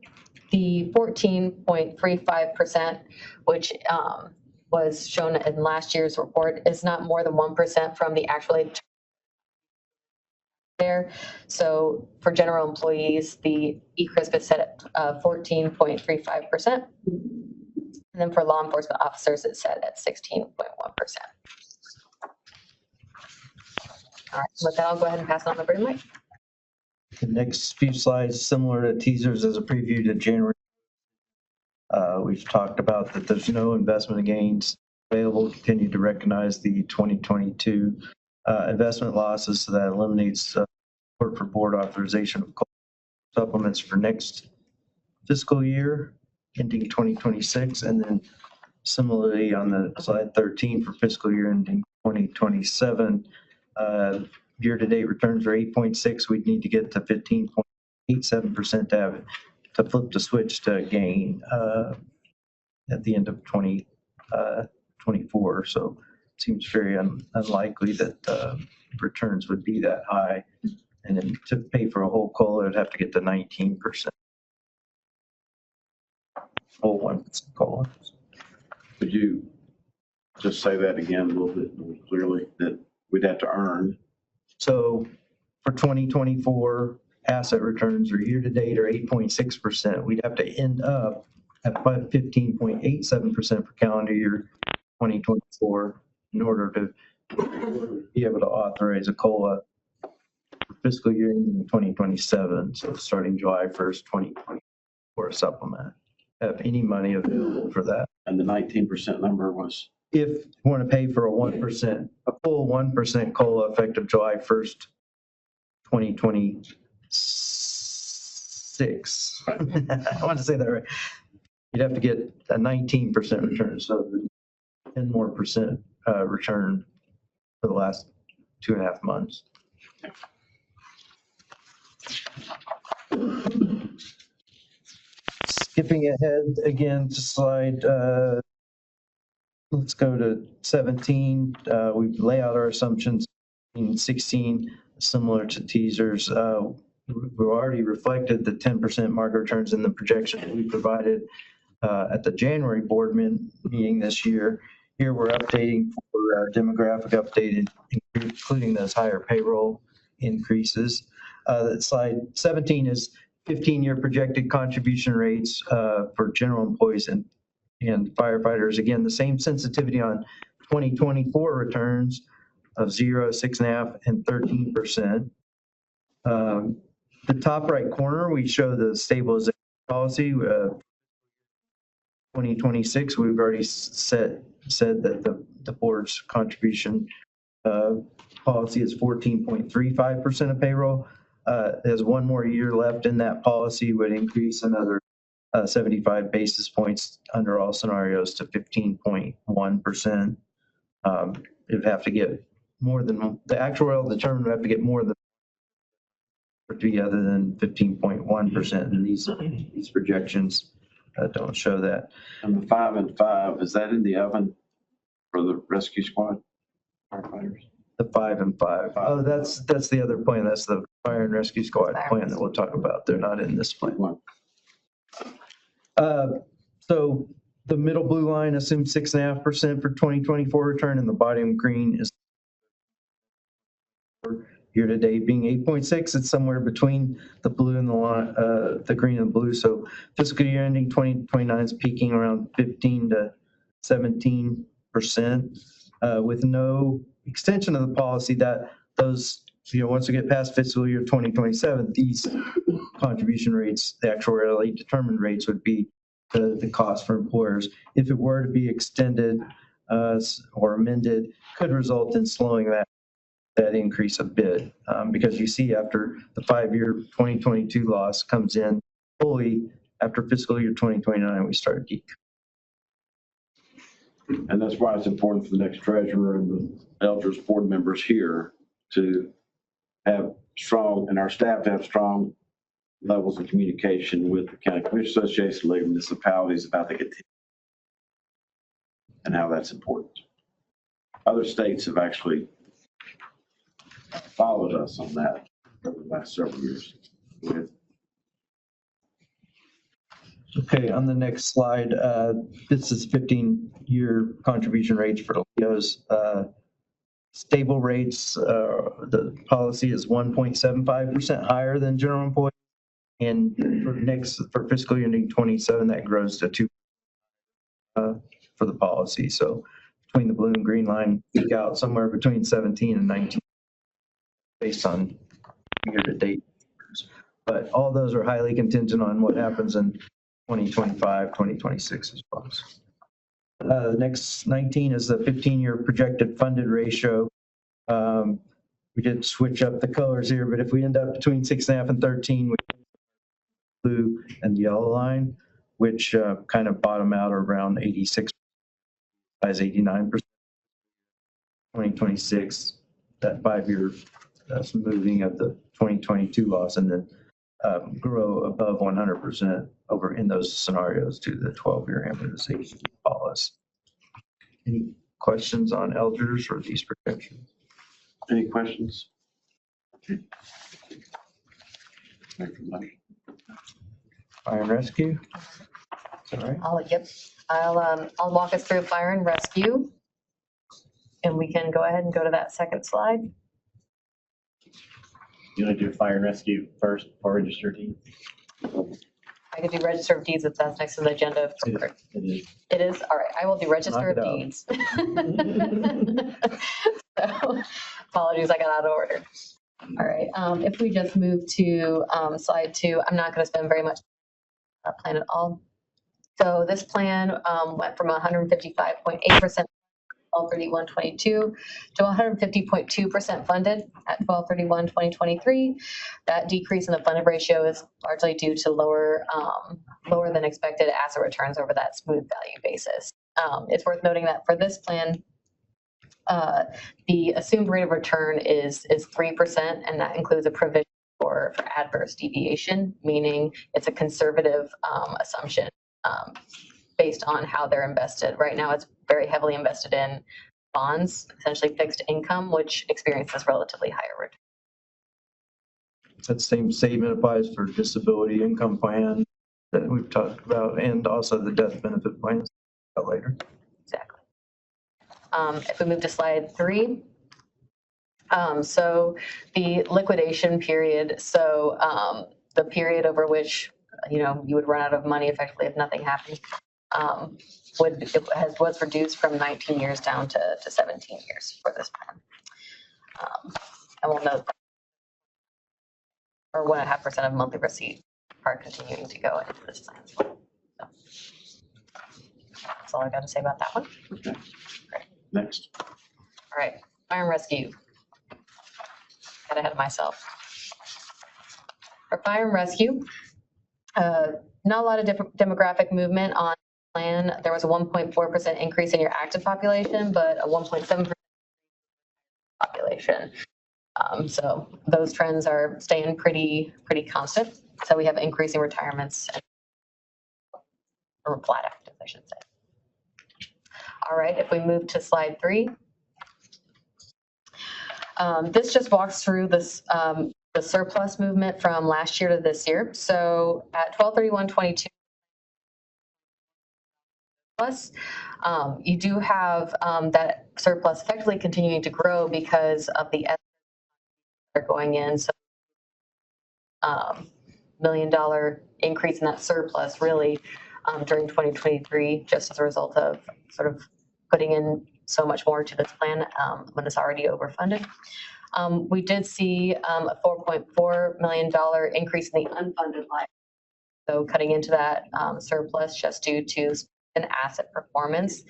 the 14.35%, which was shown in last year's report, is not more than 1% from the actually there. So for general employees, the ECRISP is set at 14.35%. And then for law enforcement officers, it's set at 16.1%. All right, with that, I'll go ahead and pass it on over to Mike. The next few slides, similar to teasers as a preview to January. We've talked about that there's no investment gains available, continue to recognize the 2022 investment losses, so that eliminates support for board authorization of supplements for next fiscal year ending 2026. And then similarly on the slide 13 for fiscal year ending 2027, year-to-date returns are 8.6. We'd need to get to 15.87% to have it, to flip the switch to gain at the end of 2024. So it seems very unlikely that returns would be that high. And then to pay for a whole COLA, it'd have to get to 19%. Whole 1% COLA. Could you just say that again a little bit more clearly, that we'd have to earn? So for 2024, asset returns are year-to-date are 8.6%. We'd have to end up at 15.87% for calendar year 2024 in order to be able to authorize a COLA for fiscal year ending 2027. So starting July 1st, 2024 supplement. Have any money available for that. And the 19% number was? If you want to pay for a full 1% COLA effective July 1st, 2026. I want to say that right. You'd have to get a 19% return, so 10 more percent return for the last 2.5 months. Skipping ahead again to slide, let's go to 17. We lay out our assumptions in 16, similar to teasers. We already reflected the 10% market returns in the projection we provided at the January board meeting this year. Here we're updating for our demographic updated, including those higher payroll increases. Slide 17 is 15-year projected contribution rates for general employees and firefighters. Again, the same sensitivity on 2024 returns of 0, 6.5, and 13%. The top right corner, we show the stabilization policy. 2026, we've already said that the board's contribution policy is 14.35% of payroll. There's one more year left in that policy, would increase another 75 basis points under all scenarios to 15.1%. It'd have to get more than the actuarial determined would have to get more than to be other than 15.1%, and these projections don't show that. And the 5 and 5, is that in the oven for the rescue squad firefighters? The 5 and 5. Oh, that's the other plan. That's the fire and rescue squad plan that we'll talk about. They're not in this plan. So the middle blue line assumes 6.5% for 2024 return, and the bottom green is year-to-date being 8.6. It's somewhere between the blue and the line, the green and blue. So fiscal year ending 2029 is peaking around 15 to 17%, with no extension of the policy that those, once we get past fiscal year 2027, these contribution rates, the actuarially determined rates would be the cost for employers. If it were to be extended or amended, could result in slowing that increase a bit, because you see after the 5-year 2022 loss comes in fully after fiscal year 2029, we start decreasing. And that's why it's important for the next treasurer and the LGERS board members here to have strong, and our staff to have strong levels of communication with the County Commission Association, labor municipalities about the contingency and how that's important. Other states have actually followed us on that over the last several years. Okay, on the next slide, this is 15-year contribution rates for LEOs. Stable rates, the policy is 1.75% higher than general employees. And for fiscal year ending 27, that grows to 2 for the policy. So between the blue and green line, peak out somewhere between 17 and 19 based on year-to-date. But all those are highly contingent on what happens in 2025, 2026 as well. Next 19 is the 15-year projected funded ratio. We did switch up the colors here, but if we end up between 6.5 and 13, we blue and the yellow line, which kind of bottom out around 86, as 89%. 2026, that 5-year smoothing of the 2022 loss, and then grow above 100% over in those scenarios to the 12-year amortization policy. Any questions on LGERS or these projections? Any questions? Fire and rescue? Is that right? Yep. I'll walk us through fire and rescue. And we can go ahead and go to that second slide. You want to do fire and rescue first or register deeds? I could do register of deeds if that's next on the agenda. It is. It is? All right, I will do register of deeds. So, apologies, I got out of order. All right, if we just move to slide 2, I'm not going to spend very much plan at all. So this plan went from 155.8% 12/31/22 to 150.2% funded at 12/31/2023. That decrease in the funded ratio is largely due to lower than expected asset returns over that smooth value basis. It's worth noting that for this plan, the assumed rate of return is 3%, and that includes a provision for adverse deviation, meaning it's a conservative assumption based on how they're invested. Right now, it's very heavily invested in bonds, essentially fixed income, which experiences relatively higher return. That same statement applies for disability income plan that we've talked about, and also the death benefit plans later. Exactly. If we move to slide 3, so the liquidation period, so the period over which you would run out of money effectively if nothing happened, was reduced from 19 years down to 17 years for this plan. And we'll note that, or 1.5% of monthly receipts are continuing to go into this plan as well. So that's all I got to say about that one. Okay. Great. Next. All right, fire and rescue. Got ahead of myself. For fire and rescue, not a lot of different demographic movement on the plan. There was a 1.4% increase in your active population, but a 1.7% population. So those trends are staying pretty constant. So we have increasing retirements, or flat active, I should say. All right, if we move to slide 3. This just walks through this the surplus movement from last year to this year. So at 12/31/22 plus, you do have that surplus effectively continuing to grow because of the are going in. So $1 million increase in that surplus really during 2023, just as a result of sort of putting in so much more to this plan when it's already overfunded. We did see a $4.4 million increase in the unfunded liability. So cutting into that surplus just due to an asset performance.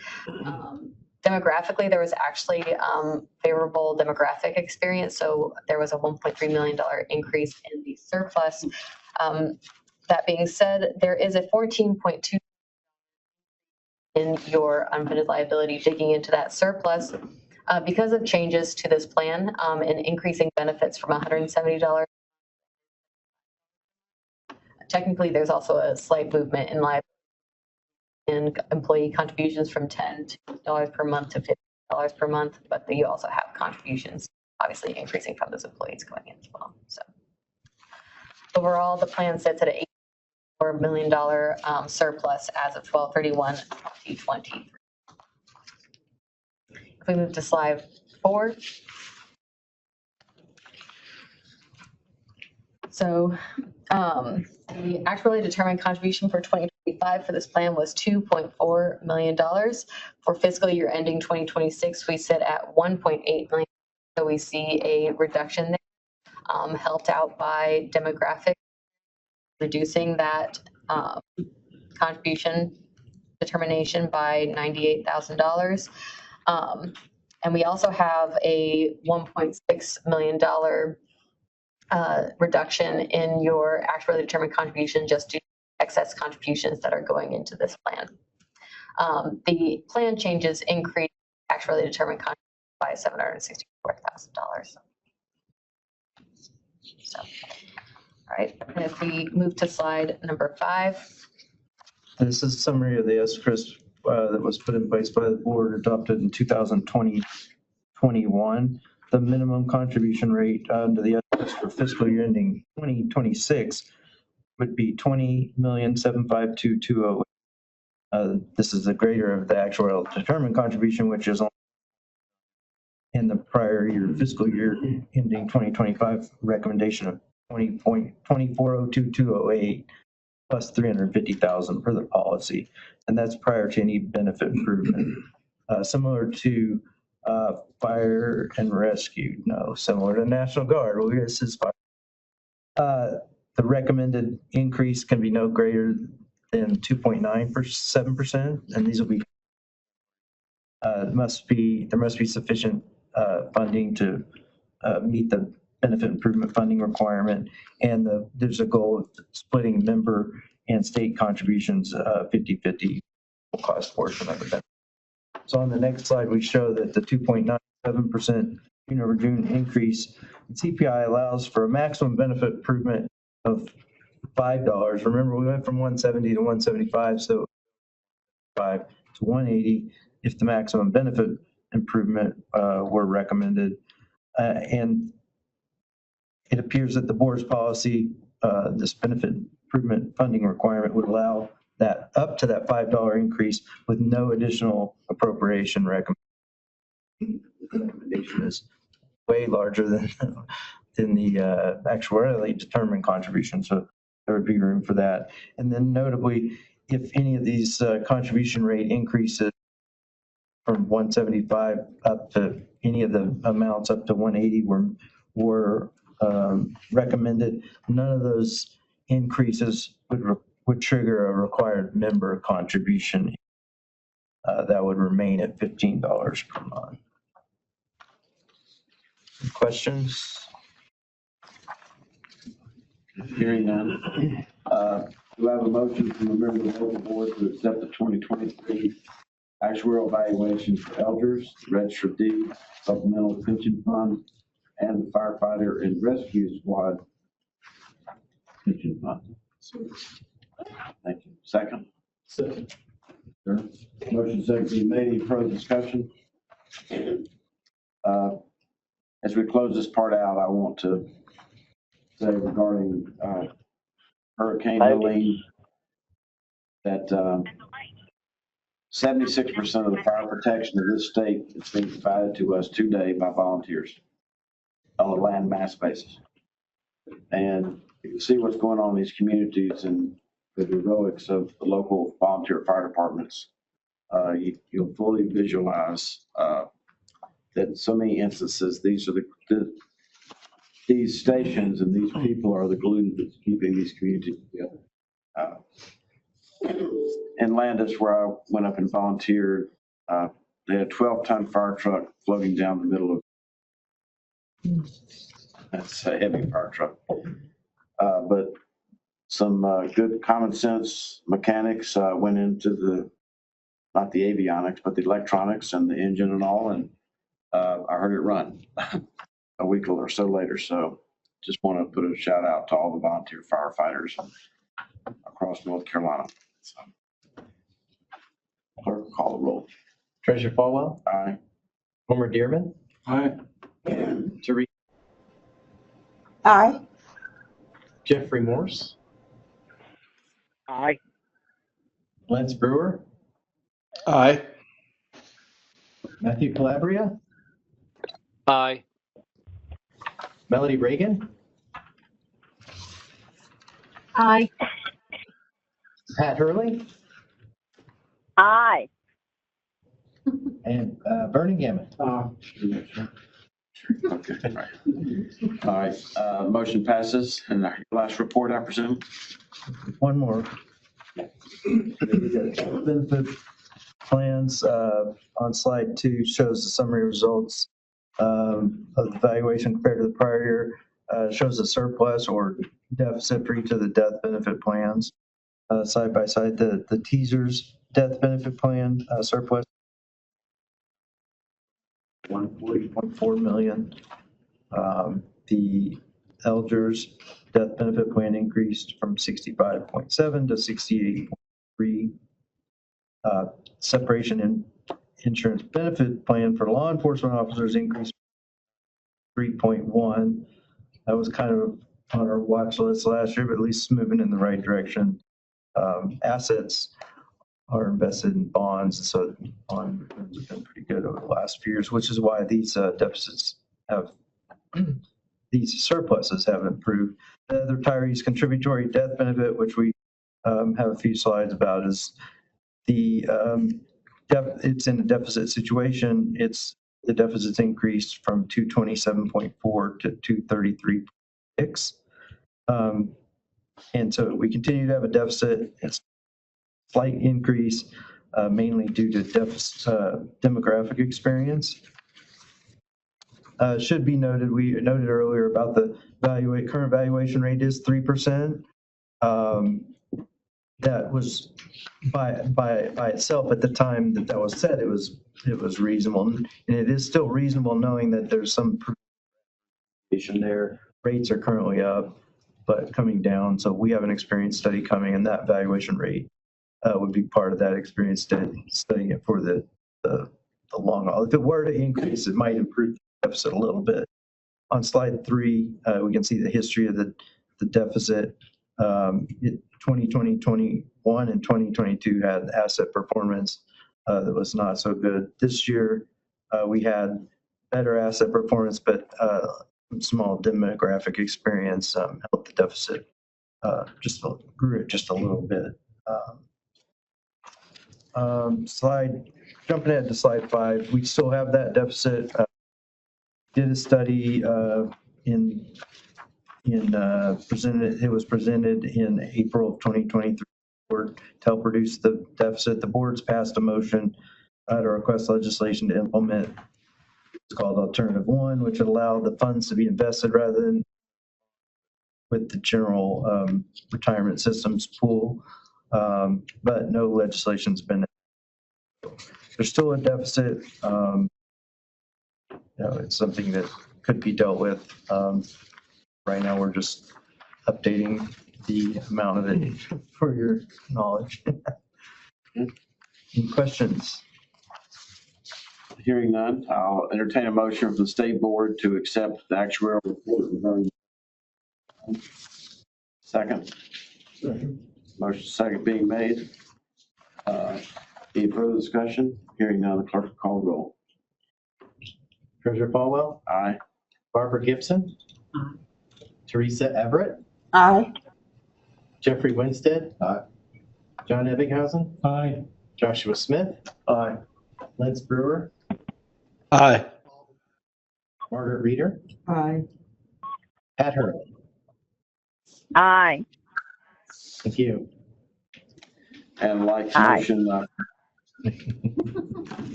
Demographically, there was actually favorable demographic experience. So there was a $1.3 million increase in the surplus. That being said, there is a 14.2 in your unfunded liability digging into that surplus because of changes to this plan and increasing benefits from $170. Technically, there's also a slight movement in liability in employee contributions from $10 per month to $50 per month, but you also have contributions obviously increasing from those employees going in as well. So overall, the plan sits at an $84 million surplus as of 12/31/2020. If we move to slide 4. So the actually determined contribution for 2025 for this plan was $2.4 million. For fiscal year ending 2026, we sit at $1.8 million. So we see a reduction there, helped out by demographic reducing that contribution determination by $98,000. And we also have a $1.6 million reduction in your actually determined contribution just due to excess contributions that are going into this plan. The plan changes increase actually determined contribution by $764,000. So, all right, and if we move to slide number 5. This is a summary of the SCRS that was put in place by the board, adopted in 2021. The minimum contribution rate under the SCRS for fiscal year ending 2026 would be $20,752,208. This is the greater of the actual determined contribution, which is in the prior year fiscal year ending 2025 recommendation of $20,402,208 plus $350,000 per the policy, and that's prior to any benefit improvement. Similar to fire and rescue, no. Similar to National Guard, well, this is fire. The recommended increase can be no greater than 2.97%, and these will be there must be sufficient funding to meet the benefit improvement funding requirement, and there's a goal of splitting member and state contributions 50-50 cost portion of the benefit. So on the next slide, we show that the 2.97% June over June increase in CPI allows for a maximum benefit improvement of $5. Remember, we went from 170 to 175, so 5 to 180 if the maximum benefit improvement were recommended. And it appears that the board's policy, this benefit improvement funding requirement, would allow that up to that $5 increase with no additional appropriation recommendation. The recommendation is way larger than the actuarially determined contribution, so there would be room for that. And then notably, if any of these contribution rate increases from 175 up to any of the amounts up to 180 were recommended, none of those increases would trigger a required member contribution. That would remain at $15 per month. Questions? Hearing none. Do I have a motion from a member of the local board to accept the 2023 actuarial evaluation for LGERS, registered deed, supplemental pension fund, and the firefighter and rescue squad pension fund? Thank you. Second? Second. Sure. Motion second being made. Any further discussion? As we close this part out, I want to say regarding Hurricane Helene that 76% of the fire protection of this state is being provided to us today by volunteers on a land mass basis. And you can see what's going on in these communities and the heroics of the local volunteer fire departments. You'll fully visualize that in so many instances, these are these stations and these people are the glue that's keeping these communities together. In Landis, where I went up and volunteered, they had a 12-ton fire truck floating down the middle of. That's a heavy fire truck. But some good common sense mechanics went into not the avionics, but the electronics and the engine and all, and I heard it run a week or so later. So just want to put a shout out to all the volunteer firefighters across North Carolina. So, clerk, call the roll. Treasurer Falwell. Aye. Homer Dearman. Aye. Teresa. Aye. Jeffrey Morse. Aye. Lance Brewer. Aye. Matthew Calabria. Aye. Melody Reagan. Aye. Pat Hurley. Aye. And Bernie Gammon. Okay, all right. All right, motion passes. And our last report, I presume? One more. Benefit plans on slide 2 shows the summary results of the valuation compared to the prior year. Shows a surplus or deficit for each of the death benefit plans. Side by side, the TSERS death benefit plan surplus 140.4 million. The LGERS death benefit plan increased from 65.7 to 68.3. Separation in insurance benefit plan for law enforcement officers increased 3.1. That was kind of on our watch list last year, but at least moving in the right direction. Assets are invested in bonds, so bond returns have been pretty good over the last few years, which is why these deficits have, these surpluses have improved. The retirees contributory death benefit, which we have a few slides about, is the it's in a deficit situation. The deficit's increased from 227.4 to 233.6. And so we continue to have a deficit. It's a slight increase, mainly due to demographic experience. Should be noted, we noted earlier about the current valuation rate is 3%. That was by itself at the time that was said, it was reasonable, and it is still reasonable knowing that there's some there. Rates are currently up, but coming down. So we have an experience study coming, and that valuation rate would be part of that experience study, studying it for the long haul. If it were to increase, it might improve the deficit a little bit. On slide 3, we can see the history of the deficit. 2020, 21, and 2022 had asset performance that was not so good. This year, we had better asset performance, but small demographic experience helped the deficit grew it just a little bit. Jumping ahead to slide 5, we still have that deficit. Did a study it was presented in April of 2023 to help reduce the deficit. The board's passed a motion to request legislation to implement. It's called Alternative 1, which would allow the funds to be invested rather than with the general retirement systems pool. But no legislation's been. There's still a deficit. It's something that could be dealt with. Right now, we're just updating the amount of it for your knowledge. Any questions? Hearing none, I'll entertain a motion from the state board to accept the actuarial report. Second. Motion second being made. Any further discussion? Hearing none, the clerk will call the roll. Treasurer Falwell. Aye. Barbara Gibson. Aye. Teresa Everett. Aye. Jeffrey Winstead. Aye. John Ebbinghausen. Aye. Joshua Smith. Aye. Lance Brewer. Aye. Margaret Reeder. Aye. Pat Hurley. Aye. Thank you. And like Aye. motion,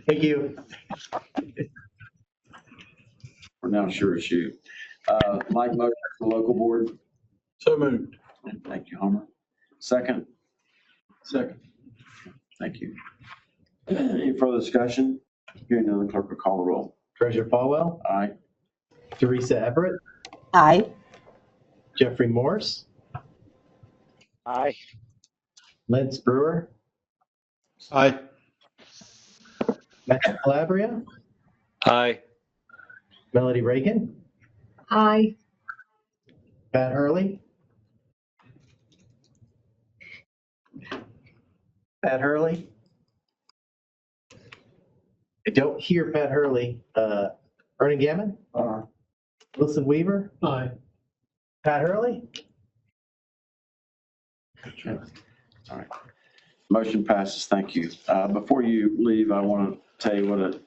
Thank you. we're now sure as you. Like motion for the local board. So moved. Thank you, Homer. Second. Second. Thank you. Any further discussion? Hearing none, the clerk will call the roll. Treasurer Falwell. Aye. Teresa Everett. Aye. Jeffrey Morse. Aye. Lance Brewer. Aye. Matthew Calabria. Aye. Melody Reagan. Aye. Pat Hurley. Pat Hurley. I don't hear Pat Hurley. Ernie Gammon. Wilson Weaver. Aye. Pat Hurley. All right. Motion passes. Thank you. Before you leave, I want to tell you what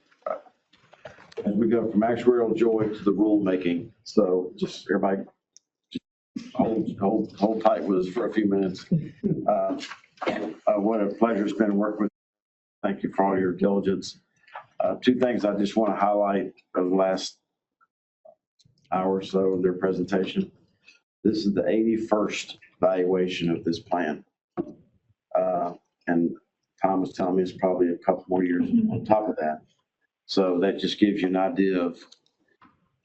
as we go from actuarial joy to the rulemaking. So just everybody hold tight with us for a few minutes. What a pleasure it's been to work with. Thank you for all your diligence. Two things I just want to highlight over the last hour or so of their presentation. This is the 81st evaluation of this plan. And Tom was telling me it's probably a couple more years on top of that. So that just gives you an idea of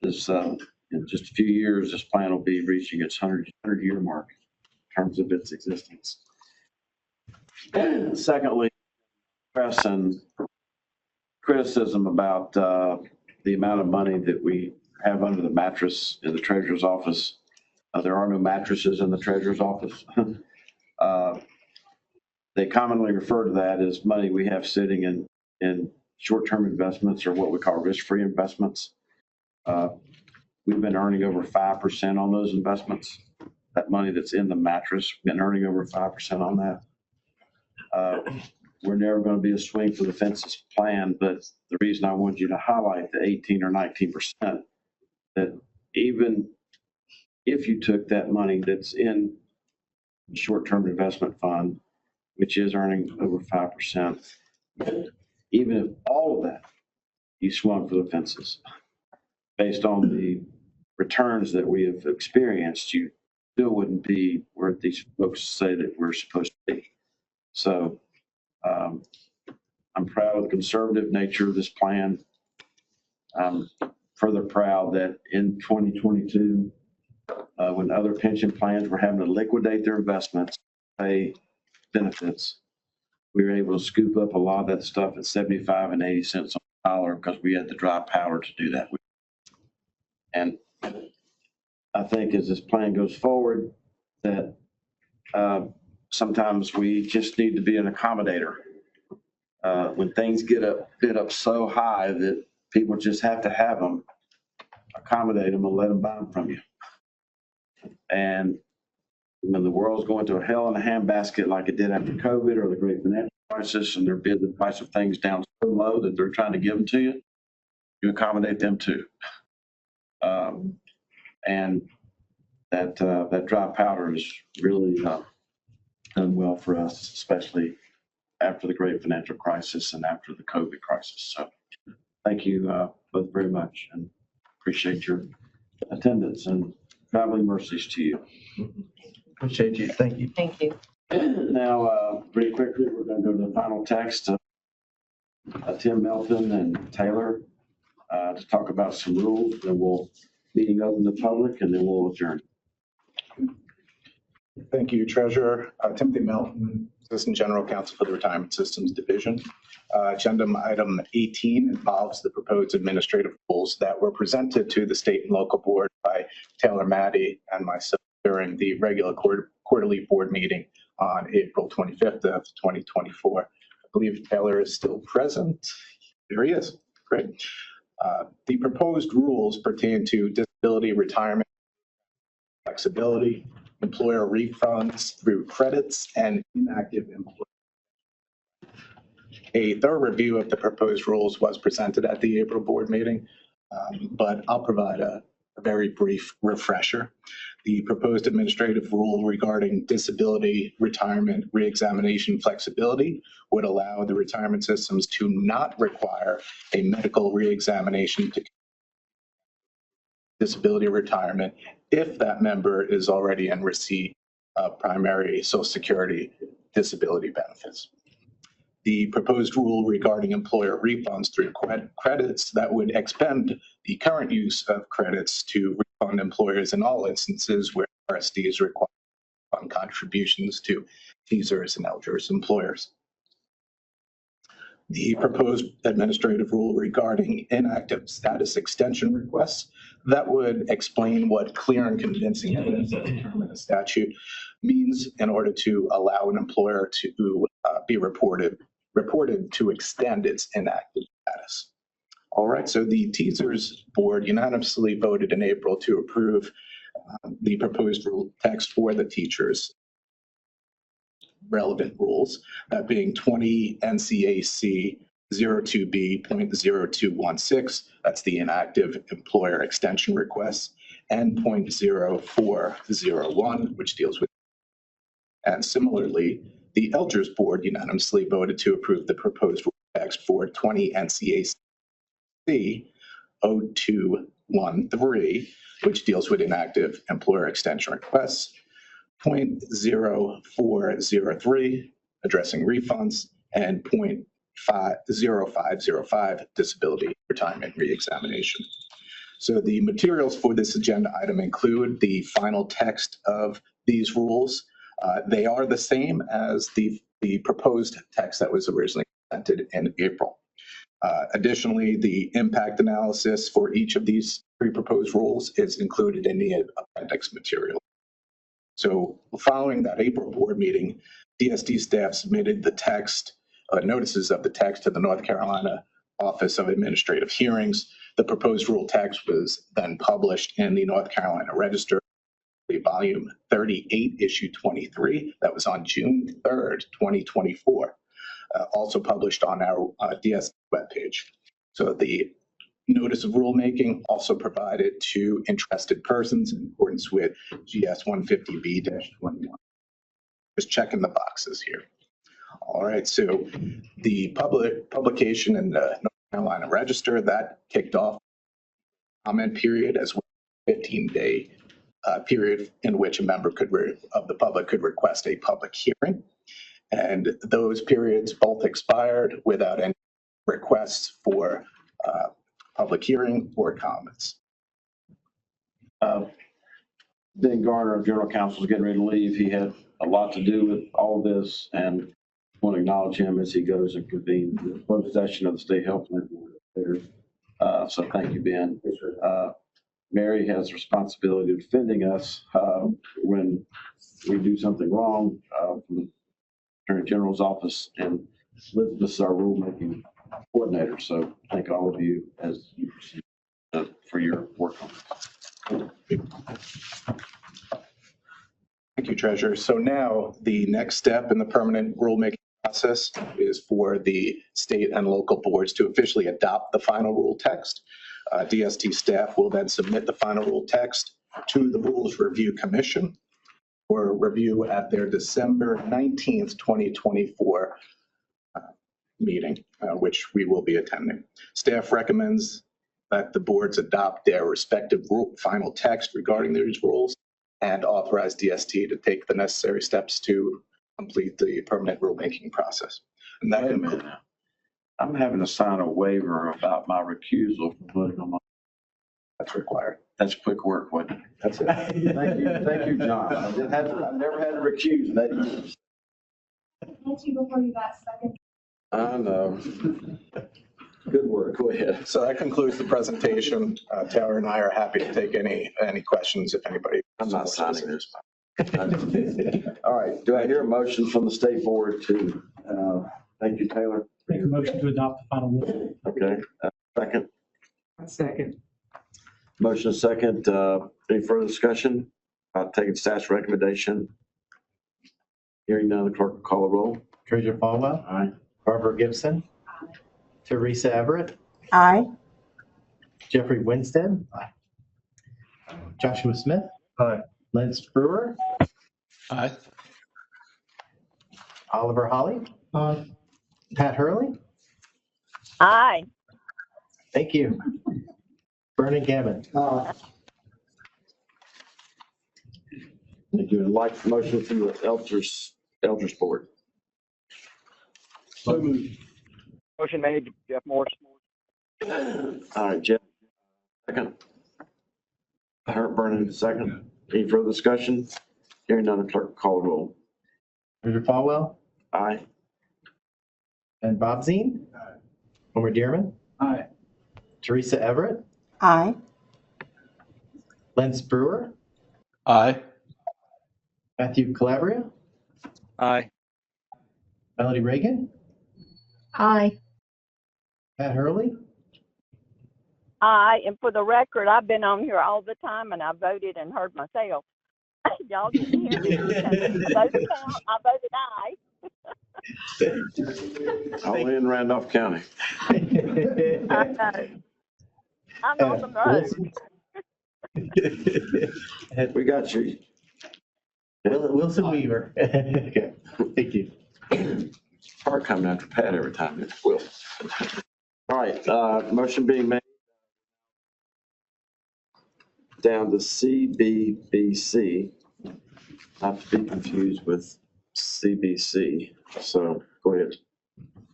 this, in just a few years, this plan will be reaching its 100-year mark in terms of its existence. Secondly, press and criticism about the amount of money that we have under the mattress in the treasurer's office. There are no mattresses in the treasurer's office. They commonly refer to that as money we have sitting in short-term investments, or what we call risk-free investments. We've been earning over 5% on those investments. That money that's in the mattress, we've been earning over 5% on that. We're never going to be a swing for the fences plan, but the reason I wanted you to highlight the 18 or 19%, that even if you took that money that's in the short-term investment fund, which is earning over 5%, even if all of that you swung for the fences, based on the returns that we have experienced, you still wouldn't be where these folks say that we're supposed to be. So I'm proud of the conservative nature of this plan. I'm further proud that in 2022, when other pension plans were having to liquidate their investments, pay benefits, we were able to scoop up a lot of that stuff at 75 and 80 cents on the dollar because we had the dry powder to do that with. And I think as this plan goes forward, that sometimes we just need to be an accommodator. When things get up so high that people just have to have them, accommodate them and let them buy them from you. And when the world's going to a hell in a handbasket like it did after COVID or the great financial crisis, and they're bidding the price of things down so low that they're trying to give them to you, you accommodate them too. And that dry powder has really done well for us, especially after the great financial crisis and after the COVID crisis. So thank you both very much, and appreciate your attendance, and traveling mercies to you. Appreciate you. Thank you. Thank you. Now, pretty quickly, we're going to go to the final text of Tim Melton and Taylor to talk about some rules, and we'll meeting open to the public, and then we'll adjourn. Thank you, Treasurer. Timothy Melton, Assistant General Counsel for the Retirement Systems Division. Agenda item 18 involves the proposed administrative rules that were presented to the state and local board by Taylor Maddie and myself during the regular quarterly board meeting on April 25th of 2024. I believe Taylor is still present. There he is. Great. The proposed rules pertain to disability, retirement, flexibility, employer refunds through credits, and inactive employees. A thorough review of the proposed rules was presented at the April board meeting, but I'll provide a very brief refresher. The proposed administrative rule regarding disability, retirement, reexamination flexibility would allow the retirement systems to not require a medical reexamination to disability retirement if that member is already in receipt of primary Social Security disability benefits. The proposed rule regarding employer refunds through credits that would expend the current use of credits to refund employers in all instances where RSDs require fund contributions to TSERS and LGERS employers. The proposed administrative rule regarding inactive status extension requests that would explain what clear and convincing evidence of determined a statute means in order to allow an employer to be reported to extend its inactive status. All right, so the TSERS board unanimously voted in April to approve the proposed rule text for the teachers' relevant rules, that being 20 NCAC .02B.0216, that's the inactive employer extension requests, and .0401, which deals with. And similarly, the LGERS board unanimously voted to approve the proposed rule text for 20 NCAC 0213, which deals with inactive employer extension requests, .0403, addressing refunds, and .0505, disability retirement reexamination. So the materials for this agenda item include the final text of these rules. They are the same as the proposed text that was originally presented in April. Additionally, the impact analysis for each of these three proposed rules is included in the appendix material. So following that April board meeting, DST staff submitted the text, notices of the text to the North Carolina Office of Administrative Hearings. The proposed rule text was then published in the North Carolina Register, volume 38, issue 23. That was on June 3rd, 2024. Also published on our DST webpage. So the notice of rulemaking also provided to interested persons in accordance with GS 150B-21. Just checking the boxes here. All right, so the publication in the North Carolina Register, that kicked off comment period as well as a 15-day period in which a member of the public could request a public hearing. And those periods both expired without any requests for public hearing or comments. Ben Garner, General Counsel, is getting ready to leave. He had a lot to do with all of this, and I want to acknowledge him as he goes and convenes the closed session of the State Health Board. So thank you, Ben. Mary has responsibility of defending us when we do something wrong from the Attorney General's office, and Elizabeth is our rulemaking coordinator. So thank all of you as you proceed for your work on this. Thank you, Treasurer. So now the next step in the permanent rulemaking process is for the state and local boards to officially adopt the final rule text. DST staff will then submit the final rule text to the Rules Review Commission for review at their December 19th, 2024 meeting, which we will be attending. Staff recommends that the boards adopt their respective final text regarding these rules and authorize DST to take the necessary steps to complete the permanent rulemaking process. And that Wait a minute now. I'm having to sign a waiver about my recusal from voting on my. That's required. That's quick work, wasn't it? That's it. Thank you, John. I've never had to recuse in 8 years. Can't you before you got second? I know. Good work. Go ahead. So that concludes the presentation. Taylor and I are happy to take any questions if anybody. I'm not signing this. All right. Do I hear a motion from the state board to, thank you, Taylor. Make a motion to adopt the final rule. Okay. Second. Second. Motion second. Any further discussion? Taking staff's recommendation. Hearing none, the clerk will call a roll. Treasurer Falwell. Aye. Barbara Gibson. Teresa Everett. Aye. Jeffrey Winstead. Joshua Smith. Aye. Lance Brewer. Aye. Oliver Holly. Aye. Pat Hurley. Aye. Thank you. Vernon Gammon. Thank you. And like the motion from the LGERS board. So moved. Motion made, Jeff Morris. All right, Jeff. Second. Vernon, second. Any further discussion? Hearing none, the clerk will call a roll. Treasurer Falwell. Aye. And Bob Zine. Homer Dearman. Aye. Teresa Everett. Aye. Lance Brewer. Aye. Matthew Calabria. Aye. Melody Reagan. Aye. Pat Hurley. Aye. And for the record, I've been on here all the time and I voted and heard myself. Y'all didn't hear me. Vote count, I voted aye. Only in Randolph County. I know. I'm on the road. We got you. Wilson Weaver. Okay, thank you. Hard coming after Pat every time. It's Will. All right, motion being made. Down to CBBC, not to be confused with CBC. So go ahead.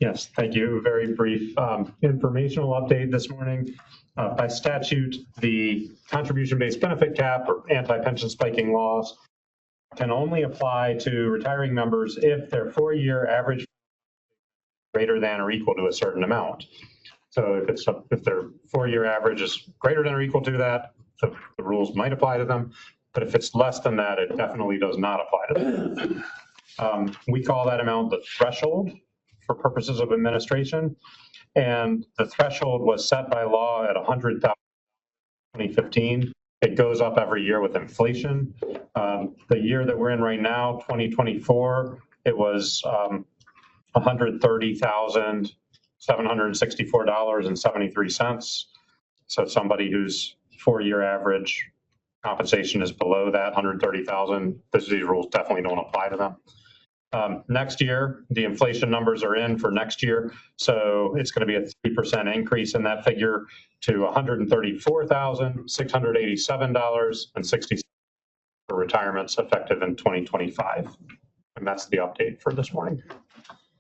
Yes, thank you. Very brief informational update this morning. By statute, the contribution-based benefit cap or anti-pension spiking laws can only apply to retiring members if their 4-year average greater than or equal to a certain amount. So if their 4-year average is greater than or equal to that, the rules might apply to them. But if it's less than that, it definitely does not apply to them. We call that amount the threshold for purposes of administration. And the threshold was set by law at $100,000 in 2015. It goes up every year with inflation. The year that we're in right now, 2024, it was $130,764.73. So somebody whose 4-year average compensation is below that 130,000, these rules definitely don't apply to them. Next year, the inflation numbers are in for next year. So it's going to be a 3% increase in that figure to $134,687.60 for retirements effective in 2025. And that's the update for this morning.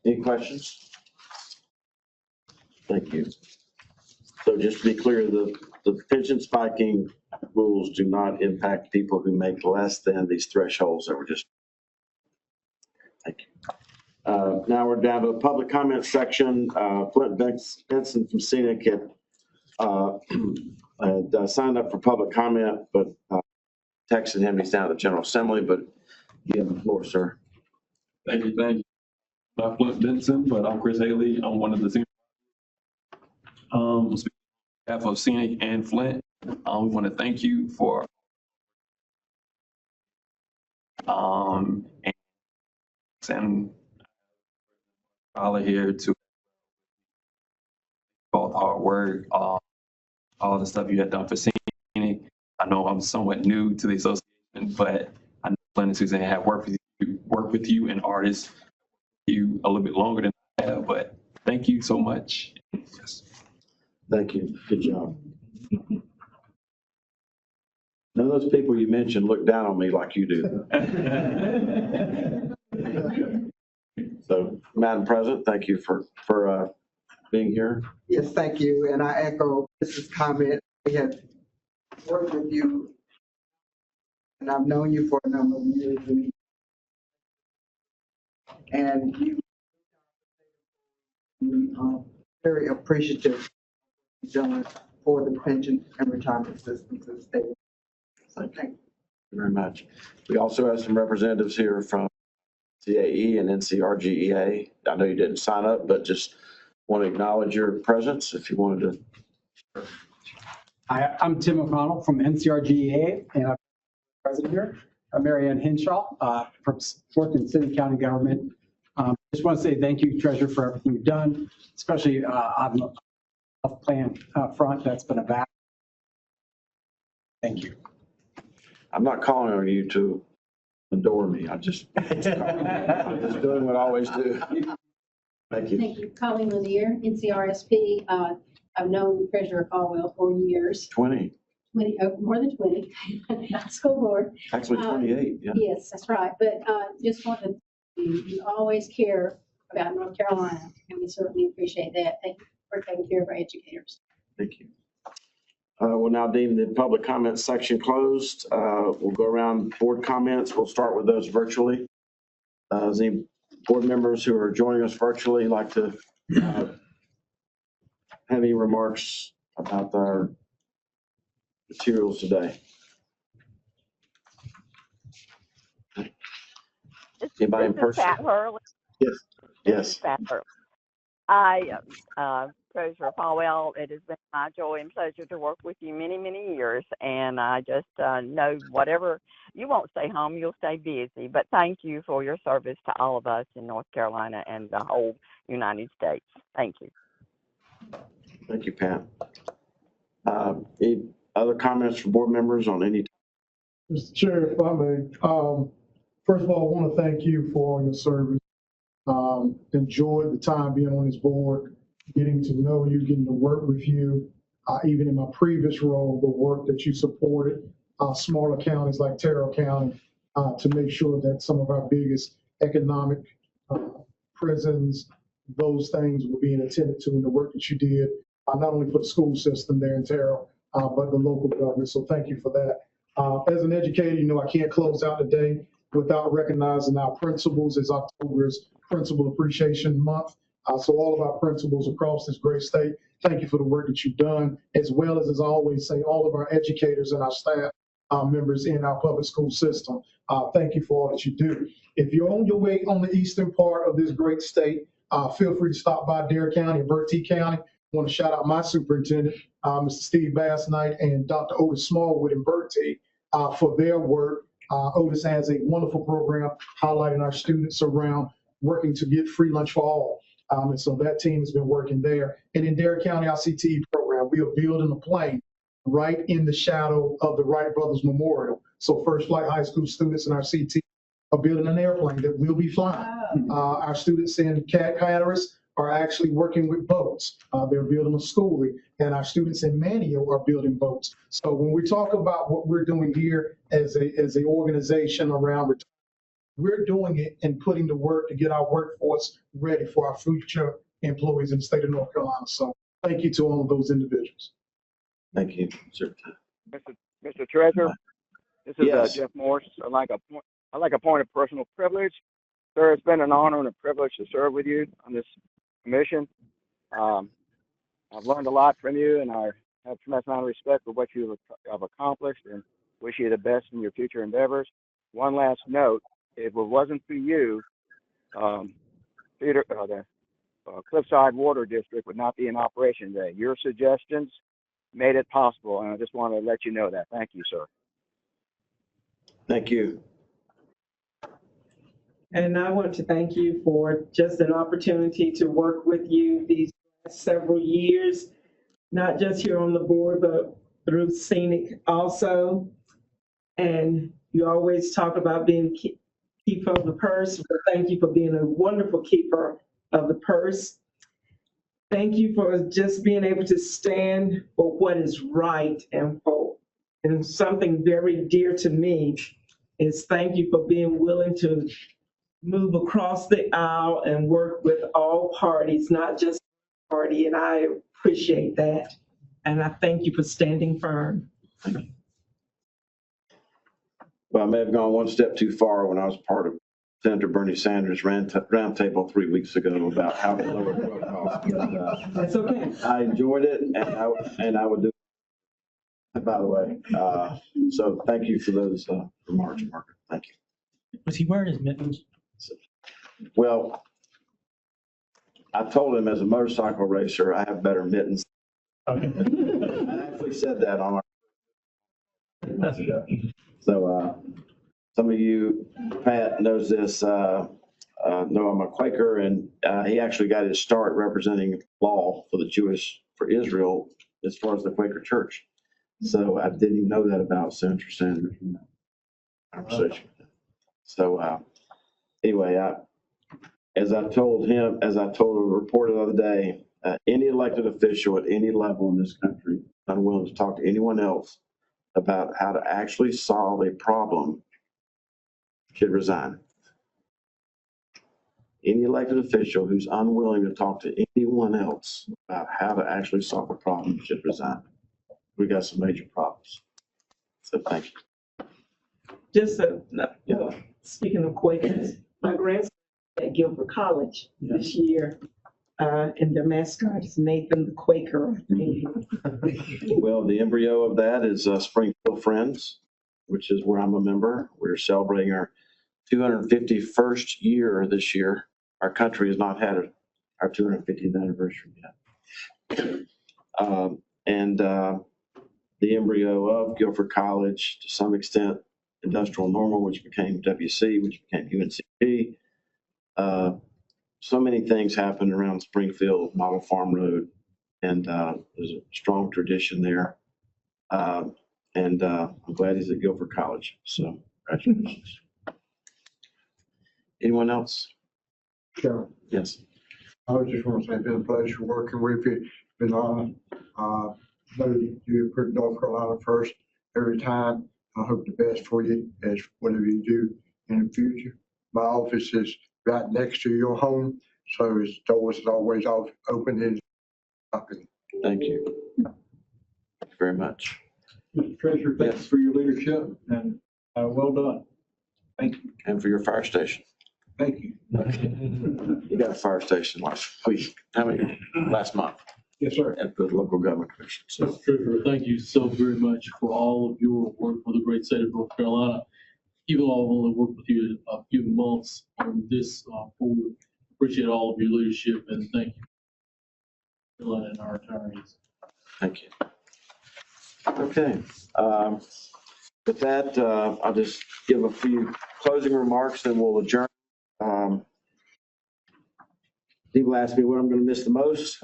Any questions? Thank you. So just to be clear, the pension spiking rules do not impact people who make less than these thresholds that were just. Thank you. Now we're down to the public comment section. Flint Benson from Scenic had signed up for public comment, but texted him. He's down at the General Assembly, but you have the floor, sir. Thank you. Thank you. I'm Flint Benson, but I'm Chris Haley. I'm one of the senior. On behalf of Scenic and Flint, we want to thank you for and Tyler here to all the hard work, all the stuff you had done for Scenic. I know I'm somewhat new to the association, but I know Flint and Suzanne have worked with you and artists you a little bit longer than I have, but thank you so much. Yes. Thank you. Good job. None of those people you mentioned look down on me like you do. So, Madam President, thank you for being here. Yes, thank you. And I echo Mrs. comment. We have worked with you, and I've known you for a number of years. And we are very appreciative done for the pension and retirement systems in the state. So thank you. Thank you very much. We also have some representatives here from CAE and NCRGEA. I know you didn't sign up, but just want to acknowledge your presence if you wanted to. Hi, I'm Tim O'Connell from NCRGEA, and I'm president here. I'm Mary Ann Hinshaw from work in city county government. Just want to say thank you, Treasurer, for everything you've done, especially on the health plan front. That's been a battle. Thank you. I'm not calling on you to adore me. I'm just doing what I always do. Thank you. Thank you. Colleen Lanier, NCRSP. I've known Treasurer Caldwell for years. 20. More than 20. School board. Actually 28, yeah. Yes, that's right. But just want to, you always care about North Carolina, and we certainly appreciate that. Thank you for taking care of our educators. Thank you. We'll now deem the public comment section closed. We'll go around board comments. We'll start with those virtually. Does any board members who are joining us virtually like to have any remarks about our materials today? Anybody in person? Pat Hurley. Yes. Yes. Pat Hurley. Treasurer Falwell, it has been my joy and pleasure to work with you many, many years. And I just know whatever, you won't stay home, you'll stay busy. But thank you for your service to all of us in North Carolina and the whole United States. Thank you. Thank you, Pat. Any other comments from board members on any? Mr. Chair, if I may, first of all, I want to thank you for all your service. Enjoyed the time being on this board, getting to know you, getting to work with you. Even in my previous role, the work that you supported smaller counties like Terrell County to make sure that some of our biggest economic prisons, those things were being attended to in the work that you did, not only for the school system there in Terrell, but the local government. So thank you for that. As an educator, you know, I can't close out the day without recognizing our principals, as October is Principal Appreciation Month. So all of our principals across this great state, thank you for the work that you've done, as well as I always say, all of our educators and our staff members in our public school system. Thank you for all that you do. If you're on your way on the eastern part of this great state, feel free to stop by Dare County and Bertie County. I want to shout out my superintendent, Mr. Steve Bass Knight and Dr. Otis Smallwood in Bertie for their work. Otis has a wonderful program highlighting our students around working to get free lunch for all. And so that team has been working there. And in Dare County, our CTE program, we are building a plane right in the shadow of the Wright Brothers Memorial. So First Flight High School students in our CTE are building an airplane that will be flying. Our students in Hatteras are actually working with boats. They're building a schoolie, and our students in Manio are building boats. So when we talk about what we're doing here as a organization around, we're doing it and putting the work to get our workforce ready for our future employees in the state of North Carolina. So thank you to all of those individuals. Thank you, sir. Mr. Treasurer, this is Yes. Jeff Morse. I'd like a point of personal privilege. Sir, it's been an honor and a privilege to serve with you on this commission. I've learned a lot from you, and I have tremendous amount of respect for what you have accomplished, and wish you the best in your future endeavors. One last note: if it wasn't for you, the Cliffside Water District would not be in operation today. Your suggestions made it possible, and I just want to let you know that. Thank you, sir. Thank you. And I want to thank you for just an opportunity to work with you these last several years, not just here on the board, but through Scenic also. And you always talk about being keeper of the purse. But thank you for being a wonderful keeper of the purse. Thank you for just being able to stand for what is right and something very dear to me is thank you for being willing to move across the aisle and work with all parties, not just one party, and I appreciate that. And I thank you for standing firm. Well, I may have gone one step too far when I was part of Senator Bernie Sanders' roundtable 3 weeks ago about how to lower drug costs. That's okay. I enjoyed it, and I would do it, by the way. So thank you for those remarks, Margaret. Thank you. Was he wearing his mittens? Well, I told him as a motorcycle racer, I have better mittens. Okay. I actually said that on our. So some of you, Pat knows this, know I'm a Quaker, and he actually got his start representing law for Israel as far as the Quaker Church. So I didn't even know that about Senator Sanders. Conversation. So anyway, as I told a reporter the other day, any elected official at any level in this country unwilling to talk to anyone else about how to actually solve a problem should resign. Any elected official who's unwilling to talk to anyone else about how to actually solve a problem should resign. We got some major problems. So thank you. Just speaking of Quakers, my grandson at Guilford College this year, and their mascot is Nathan the Quaker. Well, the embryo of that is Springfield Friends, which is where I'm a member. We're celebrating our 251st year this year. Our country has not had our 250th anniversary yet. And the embryo of Guilford College, to some extent, Industrial Normal, which became WC, which became UNCG. So many things happened around Springfield, Model Farm Road, and there's a strong tradition there. I'm glad he's at Guilford College, so congratulations. Anyone else? Sure. Yes. I just want to say it's been a pleasure working with you. It's been on, know you put North Carolina first every time. I hope the best for you as whatever you do in the future. My office is right next to your home, so its doors is always open and open. Thank you. Thank you very much. Mr. Treasurer, thanks for your leadership and well done. Thank you. And for your fire station. Thank you. You got a fire station last week. Last month. Yes, sir. At the local government commission. So Mr. Treasurer, thank you so very much for all of your work for the great state of North Carolina. Even though I've only worked with you a few months on this board, appreciate all of your leadership and thank you. And our attorneys. thank you. Okay. With that, I'll just give a few closing remarks and we'll adjourn. People ask me what I'm going to miss the most.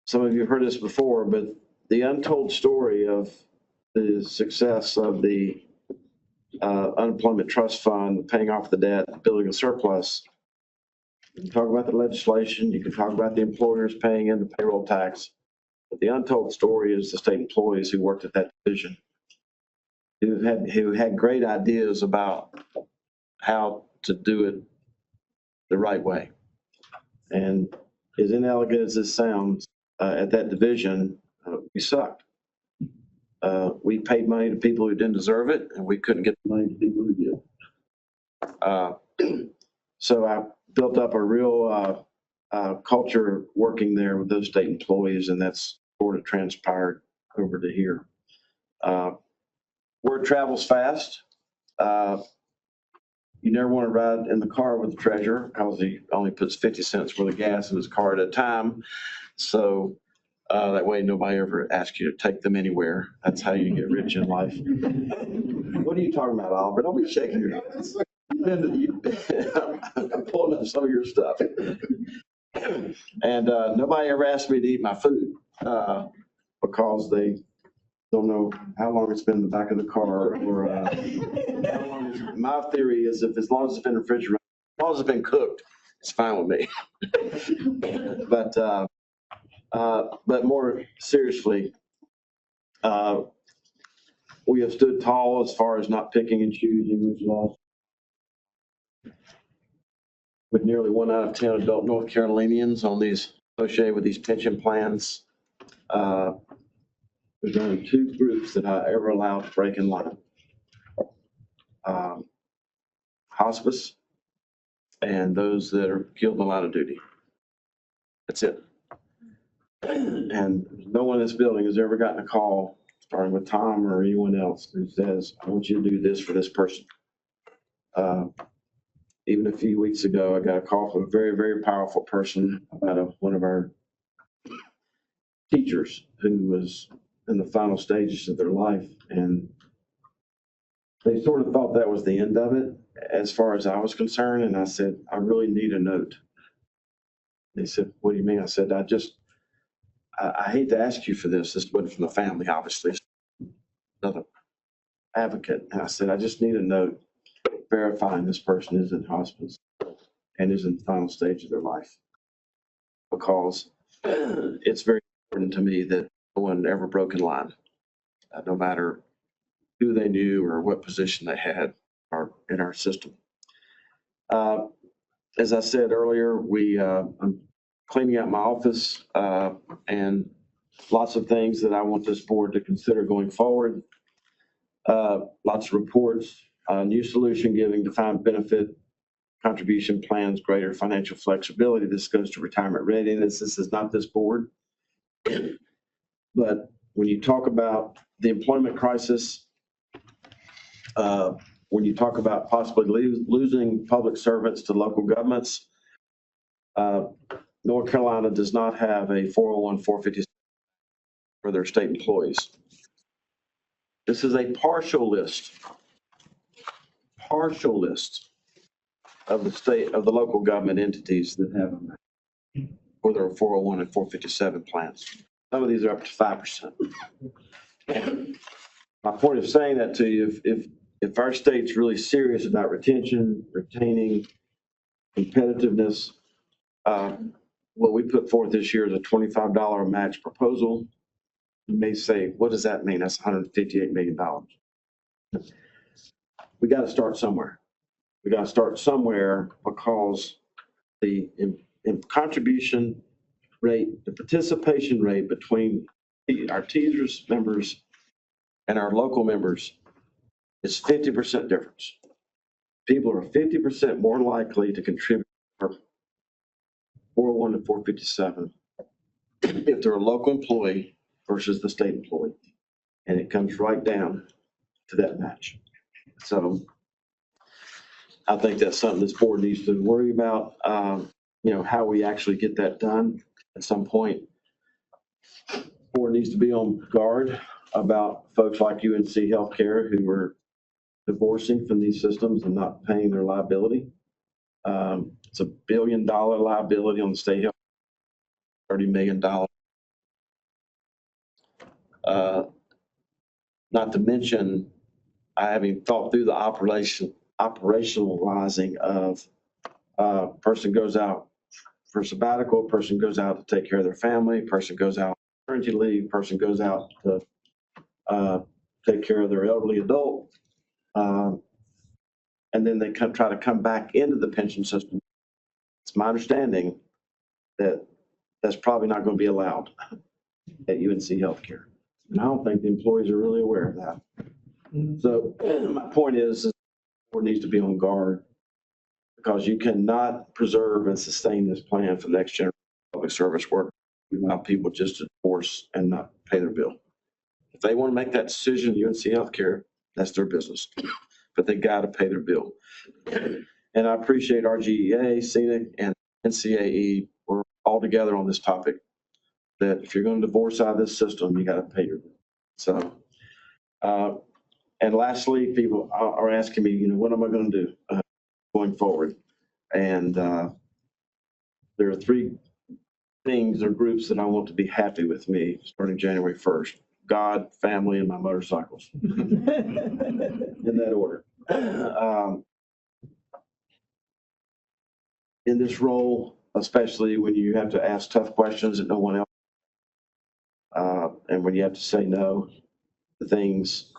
Some of you have heard this before, but the untold story of the success of the unemployment trust fund, paying off the debt, building a surplus. You can talk about the legislation, you can talk about the employers paying in the payroll tax, but the untold story is the state employees who worked at that division, who had great ideas about how to do it the right way. And as inelegant as this sounds, at that division, we sucked. We paid money to people who didn't deserve it, and we couldn't get the money to people who did. So I built up a real culture working there with those state employees, and that's sort of transpired over to here. Word travels fast. You never want to ride in the car with the treasurer because he only puts 50 cents worth of gas in his car at a time. So that way nobody ever asks you to take them anywhere. That's how you get rich in life. What are you talking about, Oliver? Don't be shaking your head. I'm pulling up some of your stuff. And nobody ever asked me to eat my food because they don't know how long it's been in the back of the car or how long my theory is if as long as it's been refrigerated, as long as it's been cooked, it's fine with me. But more seriously, we have stood tall as far as not picking and choosing. We've lost with nearly 1 out of 10 adult North Carolinians on these associated with these pension plans. There's only 2 groups that I ever allowed to break in line. Hospice and those that are killed in the line of duty. That's it. And no one in this building has ever gotten a call, starting with Tom or anyone else, who says, I want you to do this for this person. Even a few weeks ago, I got a call from a very, very powerful person about one of our teachers who was in the final stages of their life. And they sort of thought that was the end of it as far as I was concerned. And I said, I really need a note. They said, what do you mean? I said, I hate to ask you for this. This wasn't from the family, obviously. It's another advocate. And I said, I just need a note verifying this person is in hospice and is in the final stage of their life. Because it's very important to me that no one ever broke in line, no matter who they knew or what position they had in our system. As I said earlier, I'm cleaning out my office and lots of things that I want this board to consider going forward. Lots of reports, new solution giving defined benefit contribution plans, greater financial flexibility. This goes to retirement readiness. This is not this board. But when you talk about the employment crisis, when you talk about possibly losing public servants to local governments, North Carolina does not have a 401, 457 for their state employees. This is a partial list of the state, of the local government entities that have them for their 401 and 457 plans. Some of these are up to 5%. My point of saying that to you, if our state's really serious about retention, retaining, competitiveness, what we put forth this year is a $25 match proposal. You may say, what does that mean? That's $158 million. We got to start somewhere. We got to start somewhere because the contribution rate, the participation rate between our TSERS members and our local members is 50% difference. People are 50% more likely to contribute to 401 to 457 if they're a local employee versus the state employee. And it comes right down to that match. So I think that's something this board needs to worry about, how we actually get that done at some point. The board needs to be on guard about folks like UNC Healthcare who are divorcing from these systems and not paying their liability. It's a $1 billion liability on the state health, $30 million. Not to mention, I haven't thought through the operationalizing of person goes out for sabbatical, person goes out to take care of their family, person goes out on maternity leave, person goes out to take care of their elderly adult. And then they try to come back into the pension system. It's my understanding that that's probably not going to be allowed at UNC Healthcare. And I don't think the employees are really aware of that. So my point is the board needs to be on guard because you cannot preserve and sustain this plan for the next generation of public service work. You allow people just to divorce and not pay their bill. If they want to make that decision, UNC Healthcare, that's their business. But they got to pay their bill. And I appreciate LGEA, CENIC, and NCAE. We're all together on this topic that if you're going to divorce out of this system, you got to pay your bill. So, and lastly, people are asking me, what am I going to do going forward? And there are three things or groups that I want to be happy with me starting January 1st. God, family, and my motorcycles. In that order. In this role, especially when you have to ask tough questions that no one else, and when you have to say no to things,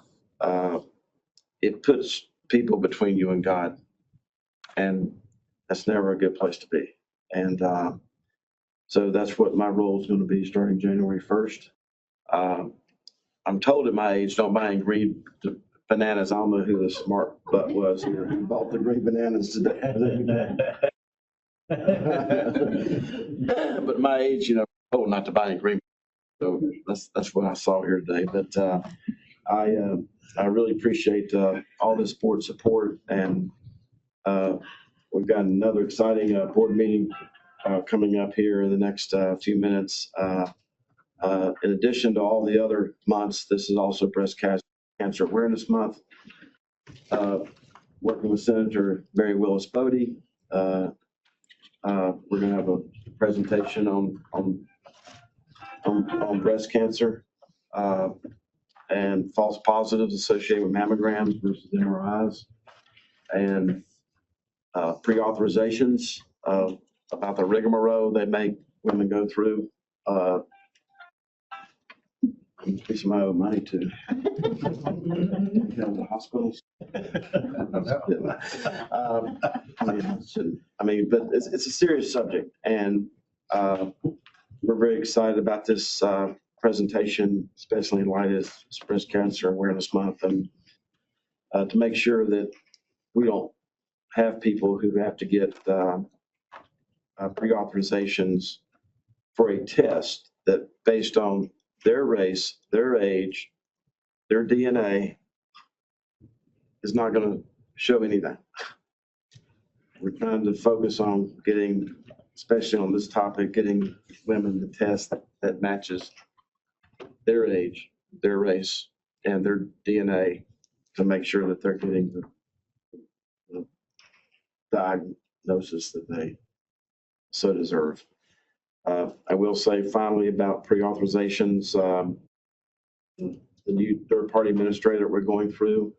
it puts people between you and God. And that's never a good place to be. And so that's what my role is going to be starting January 1st. I'm told at my age, don't buy green bananas. I don't know who the smart butt was here who bought the green bananas today. But my age, told not to buy any green. So that's what I saw here today. But I really appreciate all this board support, and we've got another exciting board meeting coming up here in the next few minutes. In addition to all the other months, this is also Breast Cancer Awareness Month. Working with Senator Mary Willis Bodie, we're going to have a presentation on breast cancer and false positives associated with mammograms versus MRIs, and pre-authorizations about the rigmarole they make women go through. Piece of my own money to the hospitals. But it's a serious subject, and we're very excited about this presentation, especially in light of Breast Cancer Awareness Month, and to make sure that we don't have people who have to get pre-authorizations for a test that based on their race, their age, their DNA is not going to show anything. We're trying to focus on getting, especially on this topic, getting women the test that matches their age, their race, and their DNA to make sure that they're getting the diagnosis that they so deserve. I will say finally about pre-authorizations, the new third-party administrator we're going through,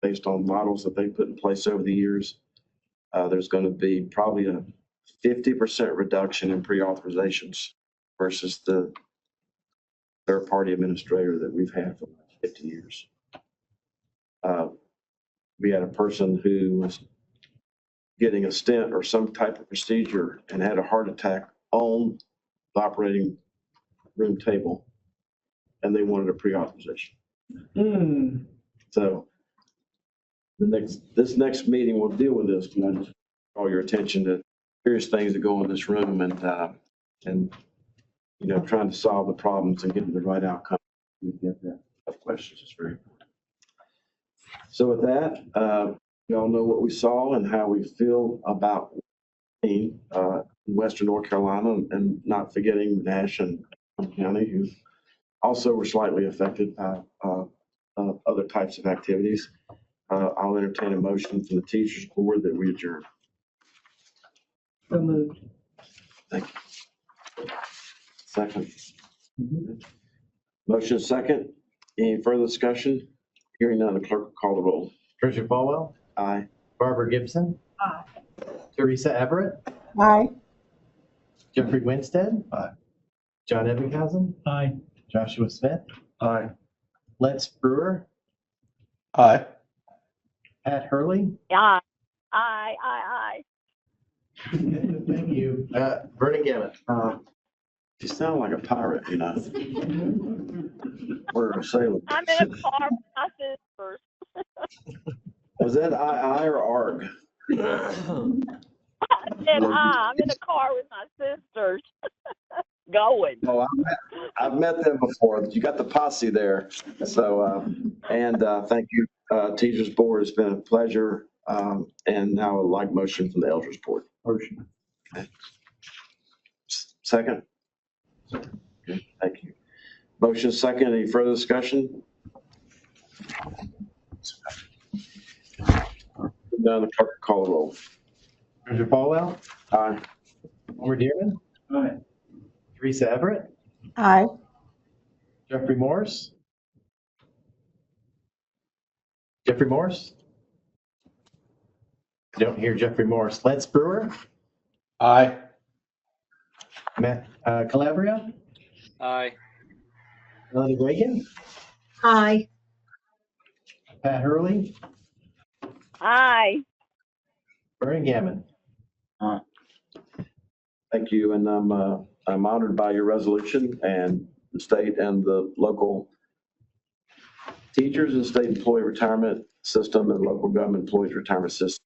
based on models that they put in place over the years, there's going to be probably a 50% reduction in pre-authorizations versus the third-party administrator that we've had for 50 years. We had a person who was getting a stent or some type of procedure and had a heart attack on the operating room table, and they wanted a pre-authorization. So this next meeting will deal with this, but I just call your attention to various things that go in this room and you know, trying to solve the problems and getting the right outcome. We get that tough questions is very important. So with that, we all know what we saw and how we feel about Western North Carolina, and not forgetting Nash and County, who also were slightly affected by other types of activities. I'll entertain a motion from the Teachers Board that we adjourn. So moved. Thank you. Second. Motion second. Any further discussion? Hearing none, the clerk will call the roll. Treasurer Falwell. Aye. Barbara Gibson. Aye. Teresa Everett. Aye. Jeffrey Winstead. Aye. John Ebbinghausen. Aye. Joshua Smith. Aye. Let's Brewer. Aye. Pat Hurley. Aye. Aye. Thank you. Vernon Gammon. You sound like a pirate, you know. Or a sailor. I'm in a car with my sisters. Was that I or ARG? I said, I'm in a car with my sisters. Going. Oh, I've met them before. You got the posse there. So, thank you, Teachers Board. It's been a pleasure. And now I'd like motion from the Elders Board. Motion. Okay. Second? Okay, thank you. Motion second. Any further discussion? Now the clerk call the roll. Treasurer Falwell. Aye. Homer Dearman. Aye. Teresa Everett. Aye. Jeffrey Morris. Jeffrey Morris. I don't hear Jeffrey Morris. Let's Brewer. Aye. Matt Calabria. Aye. Melody Reagan. Aye. Pat Hurley. Aye. Vernon Gammon. Thank you, and I'm honored by your resolution, and the state and the local teachers and state employee retirement system and local government employees retirement system